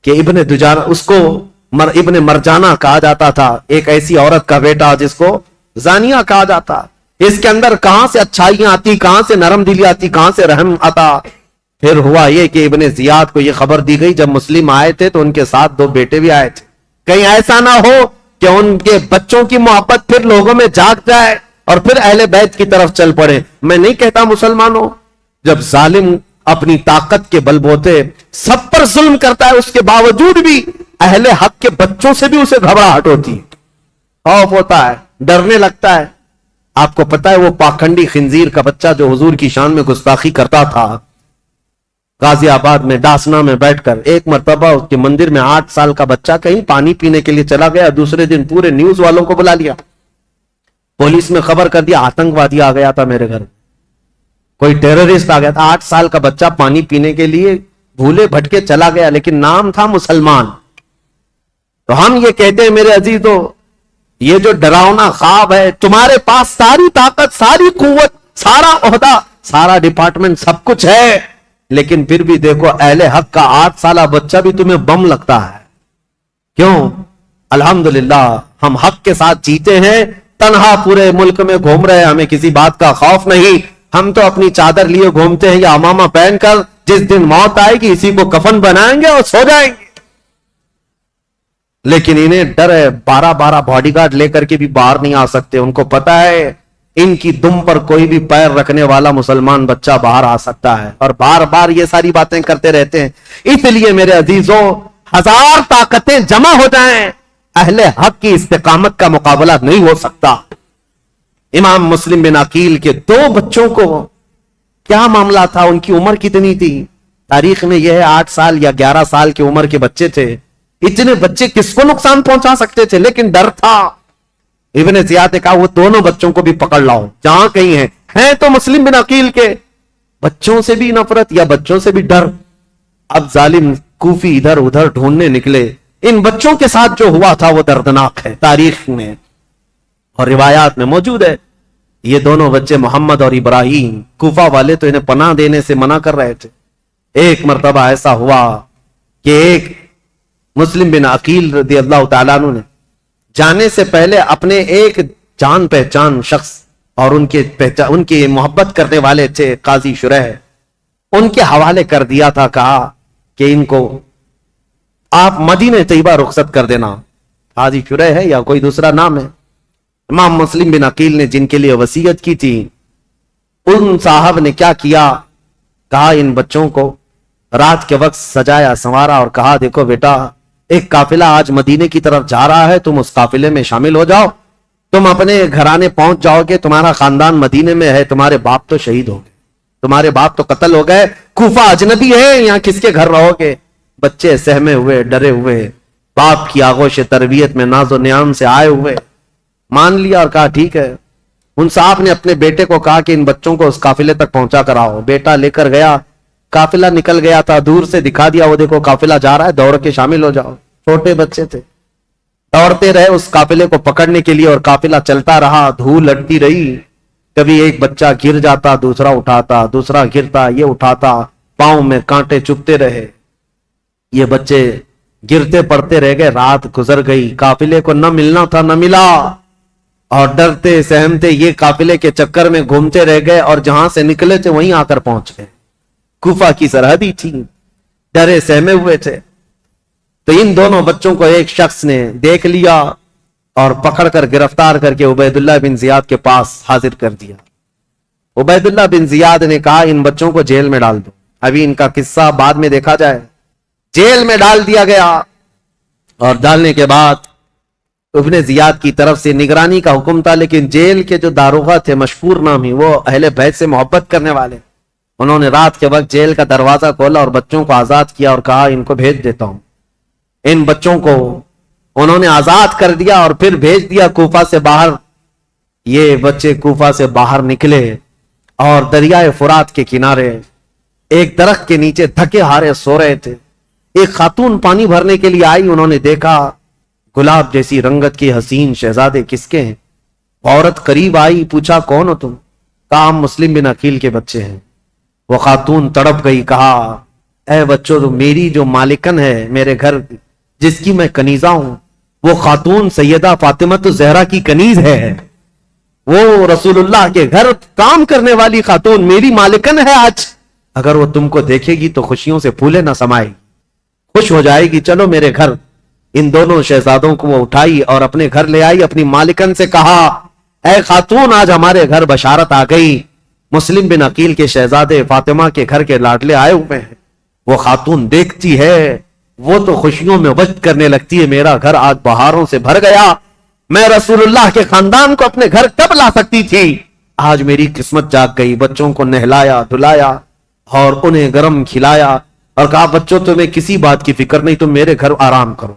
کہ ابن دجانہ، اس کو ابن مرجانہ کہا جاتا تھا، ایک ایسی عورت کا بیٹا جس کو زانیہ کہا جاتا. اس کے اندر کہاں سے اچھائیاں آتی، کہاں سے نرم دلی آتی، کہاں سے رحم آتا. پھر ہوا یہ کہ ابن زیاد کو یہ خبر دی گئی، جب مسلم آئے تھے تو ان کے ساتھ 2 بیٹے بھی آئے تھے. کہیں ایسا نہ ہو کہ ان کے بچوں کی محبت پھر لوگوں میں جاگ جائے اور پھر اہل بیت کی طرف چل پڑے. میں نہیں کہتا مسلمانوں، جب ظالم اپنی طاقت کے بل بوتے سب پر ظلم کرتا ہے، اس کے باوجود بھی اہل حق کے بچوں سے بھی اسے گھبراہٹ ہوتی، خوف ہوتا ہے، ڈرنے لگتا ہے. آپ کو پتا ہے وہ پاکھنڈی خنزیر کا بچہ جو حضور کی شان میں گستاخی کرتا تھا، غازی آباد میں ڈاسنا میں بیٹھ کر ایک مرتبہ اس کے مندر میں 8 سال کا بچہ کہیں پانی پینے کے لیے چلا گیا. دوسرے دن پورے نیوز والوں کو بلا لیا، پولیس میں خبر کر دیا آتنکوادی آ گیا تھا میرے گھر، کوئی ٹیررسٹ آ گیا تھا. 8 سال کا بچہ پانی پینے کے لیے بھولے بھٹکے چلا گیا، لیکن نام تھا مسلمان. تو ہم یہ کہتے ہیں میرے عزیزو، یہ جو ڈراؤنا خواب ہے، تمہارے پاس ساری طاقت، ساری قوت، سارا عہدہ، سارا ڈپارٹمنٹ، سب کچھ ہے، لیکن پھر بھی دیکھو اہل حق کا 8 سالہ بچہ بھی تمہیں بم لگتا ہے. کیوں؟ الحمدللہ ہم حق کے ساتھ جیتے ہیں، تنہا پورے ملک میں گھوم رہے ہیں، ہمیں کسی بات کا خوف نہیں. ہم تو اپنی چادر لیے گھومتے ہیں یا امامہ پہن کر، جس دن موت آئے گی اسی کو کفن بنائیں گے اور سو جائیں گے. لیکن انہیں ڈر ہے، 12 باڈی گارڈ لے کر کے بھی باہر نہیں آ سکتے. ان کو پتا ہے ان کی دم پر کوئی بھی پیر رکھنے والا مسلمان بچہ باہر آ سکتا ہے، اور بار بار یہ ساری باتیں کرتے رہتے ہیں. اس لیے میرے عزیزوں، 1000 طاقتیں جمع ہو جائیں، اہل حق کی استقامت کا مقابلہ نہیں ہو سکتا. امام مسلم بن عقیل کے 2 بچوں کو کیا معاملہ تھا، ان کی عمر کتنی تھی؟ تاریخ میں یہ ہے 8 سال یا 11 سال کی عمر کے بچے تھے. اتنے بچے کس کو نقصان پہنچا سکتے تھے، لیکن ڈر تھا. ابن زیاد نے کہا وہ دونوں بچوں کو بھی پکڑ لاؤ جہاں کہیں ہیں تو مسلم بن عقیل کے. بچوں سے بھی نفرت یا بچوں سے بھی ڈر. اب ظالم کوفی ادھر ادھر ڈھونڈنے نکلے. ان بچوں کے ساتھ جو ہوا تھا وہ دردناک ہے، تاریخ میں اور روایات میں موجود ہے. یہ دونوں بچے محمد اور ابراہیم، کوفہ والے تو انہیں پناہ دینے سے منع کر رہے تھے. ایک مرتبہ ایسا ہوا کہ ایک مسلم بن عقیل رضی اللہ تعالیٰ عنہ نے جانے سے پہلے اپنے ایک جان پہچان شخص اور ان کے محبت کرنے والے تھے قاضی شریح، ان کے حوالے کر دیا تھا. کہا کہ ان کو آپ مدینہ طیبہ رخصت کر دینا. قاضی شریح ہے یا کوئی دوسرا نام ہے. امام مسلم بن عقیل نے جن کے لیے وصیت کی تھی، ان صاحب نے کیا کیا، کہا ان بچوں کو رات کے وقت سجایا سنوارا اور کہا دیکھو بیٹا، ایک قافلہ آج مدینے کی طرف جا رہا ہے، تم اس قافلے میں شامل ہو جاؤ. تم اپنے گھرانے پہنچ جاؤ گے, تمہارا خاندان مدینے میں ہے, تمہارے باپ تو شہید ہو گئے, تمہارے باپ تو قتل ہو گئے, کوفہ اجنبی ہے, یہاں کس کے گھر رہو گے؟ بچے سہمے ہوئے, ڈرے ہوئے, باپ کی آغوش تربیت میں ناز و نیام سے آئے ہوئے, مان لیا اور کہا ٹھیک ہے. ان صاحب نے اپنے بیٹے کو کہا کہ ان بچوں کو اس قافلے تک پہنچا کر آؤ. بیٹا لے کر گیا, قافلہ نکل گیا تھا, دور سے دکھا دیا, وہ دیکھو قافلہ جا رہا ہے, دوڑ کے شامل ہو جاؤ. چھوٹے بچے تھے, دوڑتے رہے اس قافلے کو پکڑنے کے لیے, اور قافلہ چلتا رہا, دھول لٹتی رہی. کبھی ایک بچہ گر جاتا, دوسرا اٹھاتا, دوسرا گرتا, یہ اٹھاتا, پاؤں میں کانٹے چبھتے رہے. یہ بچے گرتے پڑتے رہ گئے. رات گزر گئی, قافلے کو نہ ملنا تھا, نہ ملا, اور ڈرتے سہمتے یہ قافلے کے چکر میں گھومتے رہ گئے, اور جہاں سے نکلے تھے وہیں آ کر پہنچ گئے. کوفہ کی سرحدی تھی, ڈرے سہمے ہوئے تھے. تو ان دونوں بچوں کو ایک شخص نے دیکھ لیا اور پکڑ کر گرفتار کر کے عبید اللہ بن زیاد کے پاس حاضر کر دیا. عبید اللہ بن زیاد نے کہا ان بچوں کو جیل میں ڈال دو, ابھی ان کا قصہ بعد میں دیکھا جائے. جیل میں ڈال دیا گیا, اور ڈالنے کے بعد ابن زیاد کی طرف سے نگرانی کا حکم تھا, لیکن جیل کے جو داروغہ تھے, مشکور نامی, وہ اہل بیت سے محبت کرنے والے, انہوں نے رات کے وقت جیل کا دروازہ کھولا اور بچوں کو آزاد کیا اور کہا ان کو بھیج دیتا ہوں. ان بچوں کو انہوں نے آزاد کر دیا اور پھر بھیج دیا کوفہ سے باہر. یہ بچے کوفہ سے باہر نکلے اور دریائے فرات کے کنارے ایک درخت کے نیچے تھکے ہارے سو رہے تھے. ایک خاتون پانی بھرنے کے لیے آئی, انہوں نے دیکھا گلاب جیسی رنگت کی حسین شہزادے کس کے ہیں. عورت قریب آئی, پوچھا کون ہو تم؟ کہا ہم مسلم بن عقیل کے بچے ہیں. وہ خاتون تڑپ گئی, کہا اے بچوں, تو میری جو مالکن ہے میرے گھر, جس کی میں کنیزہ ہوں, وہ خاتون سیدہ فاطمہ الزہرا کی کنیز ہے. وہ رسول اللہ کے گھر کام کرنے والی خاتون میری مالکن ہے. آج اگر وہ تم کو دیکھے گی تو خوشیوں سے پھولے نہ سمائے, خوش ہو جائے گی, چلو میرے گھر. ان دونوں شہزادوں کو وہ اٹھائی اور اپنے گھر لے آئی. اپنی مالکن سے کہا اے خاتون, آج ہمارے گھر بشارت آ گئی, مسلم بن عقیل کے شہزادے فاطمہ کے گھر کے لاڈلے آئے ہوئے ہیں. وہ خاتون دیکھتی ہے, وہ تو خوشیوں میں وجد کرنے لگتی ہے, میرا گھر آج بہاروں سے بھر گیا, میں رسول اللہ کے خاندان کو اپنے گھر کب لا سکتی تھی, آج میری قسمت جاگ گئی. بچوں کو نہلایا دھلایا اور انہیں گرم کھلایا اور کہا بچوں تمہیں کسی بات کی فکر نہیں, تم میرے گھر آرام کرو,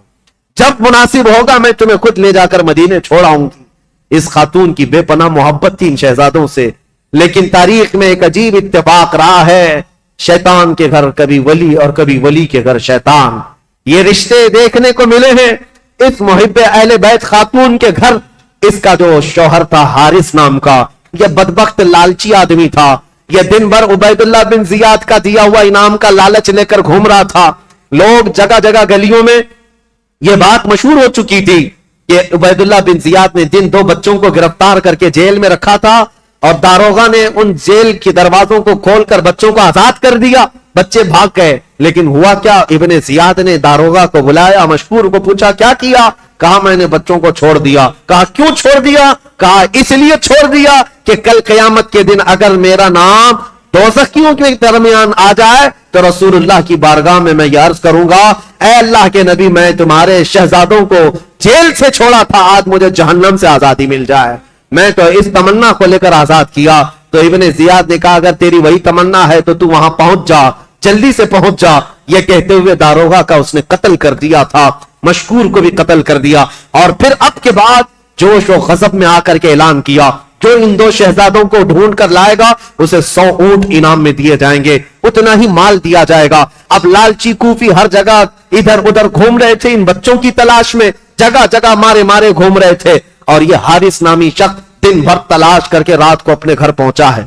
جب مناسب ہوگا میں تمہیں خود لے جا کر مدینے چھوڑ آؤں گی. اس خاتون کی بے پناہ محبت تھی ان شہزادوں سے. لیکن تاریخ میں ایک عجیب اتفاق رہا ہے, شیطان کے گھر کبھی ولی اور کبھی ولی کے گھر شیطان. یہ رشتے دیکھنے کو ملے ہیں. اس محب اہل بیت خاتون کے گھر اس کا جو شوہر تھا حارث نام کا, یہ بدبخت لالچی آدمی تھا. یہ دن بھر عبید اللہ بن زیاد کا دیا ہوا انعام کا لالچ لے کر گھوم رہا تھا. لوگ جگہ جگہ گلیوں میں یہ بات مشہور ہو چکی تھی کہ عبید اللہ بن زیاد نے جن دو بچوں کو گرفتار کر کے جیل میں رکھا تھا, اور داروغہ نے ان جیل کے دروازوں کو کھول کر بچوں کو آزاد کر دیا. بچے بھاگ گئے, لیکن ہوا کیا, ابن زیاد نے داروغہ کو بلایا, مشکور کو پوچھا کیا کیا, کہا میں نے بچوں کو چھوڑ دیا. کہا کیوں چھوڑ دیا, کہا اس لیے چھوڑ دیا کہ کل قیامت کے دن اگر میرا نام دوزخیوں کے درمیان آ جائے تو رسول اللہ کی بارگاہ میں یہ عرض کروں گا اے اللہ کے نبی, میں تمہارے شہزادوں کو جیل سے چھوڑا تھا, آج مجھے جہنم سے آزادی مل جائے, میں تو اس تمنا کو لے کر آزاد کیا. تو ابن زیاد نے کہا اگر تیری وہی تمنا ہے تو تو وہاں پہنچ جا, جلدی سے پہنچ جا. یہ کہتے ہوئے داروغہ کا اس نے قتل کر دیا تھا, مشکور کو بھی قتل کر دیا. اور پھر اب کے بعد جوش و غضب میں آ کر کے اعلان کیا جو ان دو شہزادوں کو ڈھونڈ کر لائے گا اسے 100 اونٹ انعام میں دیے جائیں گے, اتنا ہی مال دیا جائے گا. اب لالچی کوفی ہر جگہ ادھر ادھر گھوم رہے تھے ان بچوں کی تلاش میں, جگہ جگہ مارے مارے گھوم رہے تھے. اور یہ حارث نامی شخص دن بھر تلاش کر کے رات کو اپنے گھر پہنچا ہے,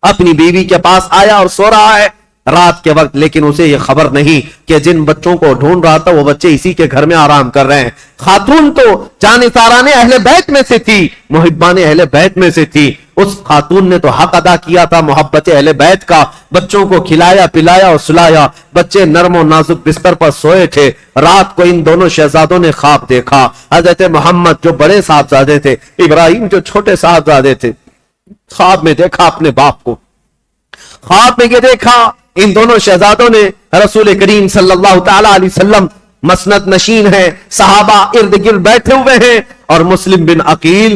اپنی بیوی کے پاس آیا اور سو رہا ہے رات کے وقت, لیکن اسے یہ خبر نہیں کہ جن بچوں کو ڈھونڈ رہا تھا وہ بچے اسی کے گھر میں آرام کر رہے ہیں. خاتون تو جانثاران اہل بیت میں سے تھی, محبان اہل بیت میں سے تھی. اس خاتون نے تو حق ادا کیا تھا محبت اہل بیت کا, بچوں کو کھلایا پلایا اور سلایا. بچے نرم و نازک بستر پر سوئے تھے. رات کو ان دونوں شہزادوں نے خواب دیکھا. حضرت محمد جو بڑے صاحبزادے تھے, ابراہیم جو چھوٹے صاحبزادے تھے, خواب میں دیکھا اپنے باپ کو. خواب میں یہ دیکھا ان دونوں شہزادوں نے رسول کریم صلی اللہ تعالی علیہ وسلم مسند نشین ہے, صحابہ ارد گرد بیٹھے ہوئے ہیں, اور مسلم بن عقیل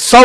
100